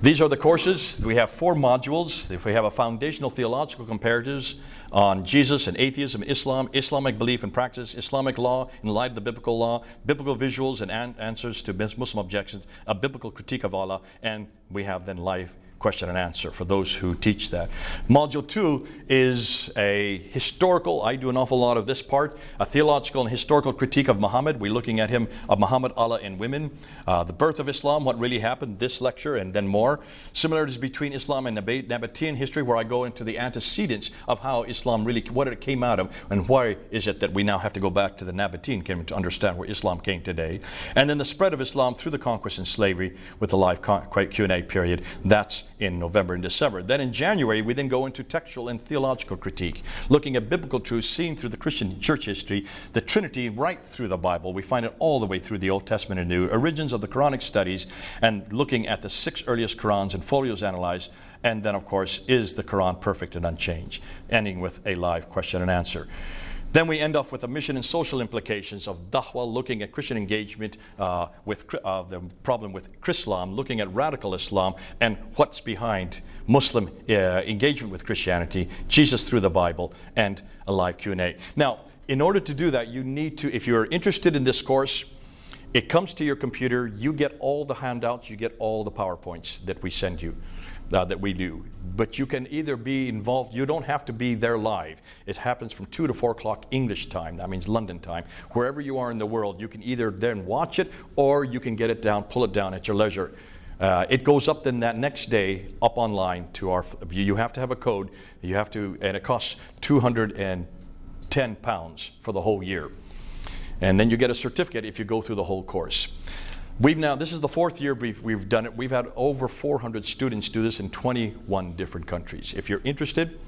These are the courses. We have 4 modules. If we have a foundational theological comparatives on Jesus and atheism, Islam, Islamic belief and practice, Islamic law in light of the biblical law, biblical visuals and answers to Muslim objections, a biblical critique of Allah, and we have then live question and answer for those who teach that. Module 2 is a historical, I do an awful lot of this part, a theological and historical critique of Muhammad. We're looking at him, of Muhammad, Allah, and women. The birth of Islam, what really happened, this lecture, and then more. Similarities between Islam and Nabatean history, where I go into the antecedents of how Islam really, what it came out of, and why is it that we now have to go back to the Nabatean kingdom to understand where Islam came today. And then the spread of Islam through the conquest and slavery with the live Q&A period. That's in November and December. Then in January, we then go into textual and theological critique, looking at biblical truths seen through the Christian church history, the Trinity right through the Bible. We find it all the way through the Old Testament and New, origins of the Quranic studies, and looking at the 6 earliest Qurans and folios analyzed. And then, of course, is the Quran perfect and unchanged? Ending with a live question and answer. Then we end off with the mission and social implications of da'wah, looking at Christian engagement with the problem with Chrislam, looking at radical Islam and what's behind Muslim engagement with Christianity, Jesus through the Bible, and a live Q&A. Now, in order to do that, you need to, if you're interested in this course, it comes to your computer, you get all the handouts, you get all the PowerPoints that we send you. That we do. But you can either be involved, you don't have to be there live. It happens from 2 to 4 o'clock English time, that means London time. Wherever you are in the world, you can either then watch it or you can get it down, pull it down at your leisure. It goes up then that next day, up online to our, you have to have a code, you have to, and it costs £210 for the whole year. And then you get a certificate if you go through the whole course. We've now, this is the 4th year we've done it. We've had over 400 students do this in 21 different countries. If you're interested,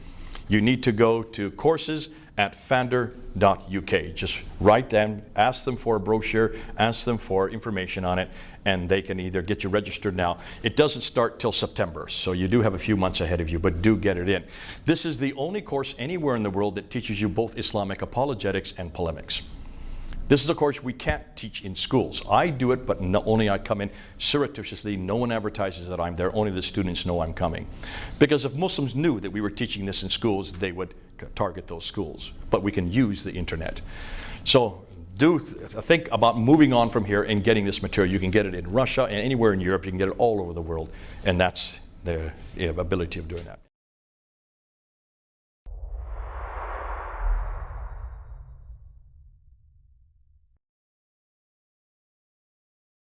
you need to go to courses@fander.uk. Just write them, ask them for a brochure, ask them for information on it, and they can either get you registered now. It doesn't start till September, so you do have a few months ahead of you, but do get it in. This is the only course anywhere in the world that teaches you both Islamic apologetics and polemics. This is a course we can't teach in schools. I do it, but only I come in surreptitiously. No one advertises that I'm there. Only the students know I'm coming. Because if Muslims knew that we were teaching this in schools, they would target those schools. But we can use the internet. So do think about moving on from here and getting this material. You can get it in Russia and anywhere in Europe. You can get it all over the world. And that's the ability of doing that.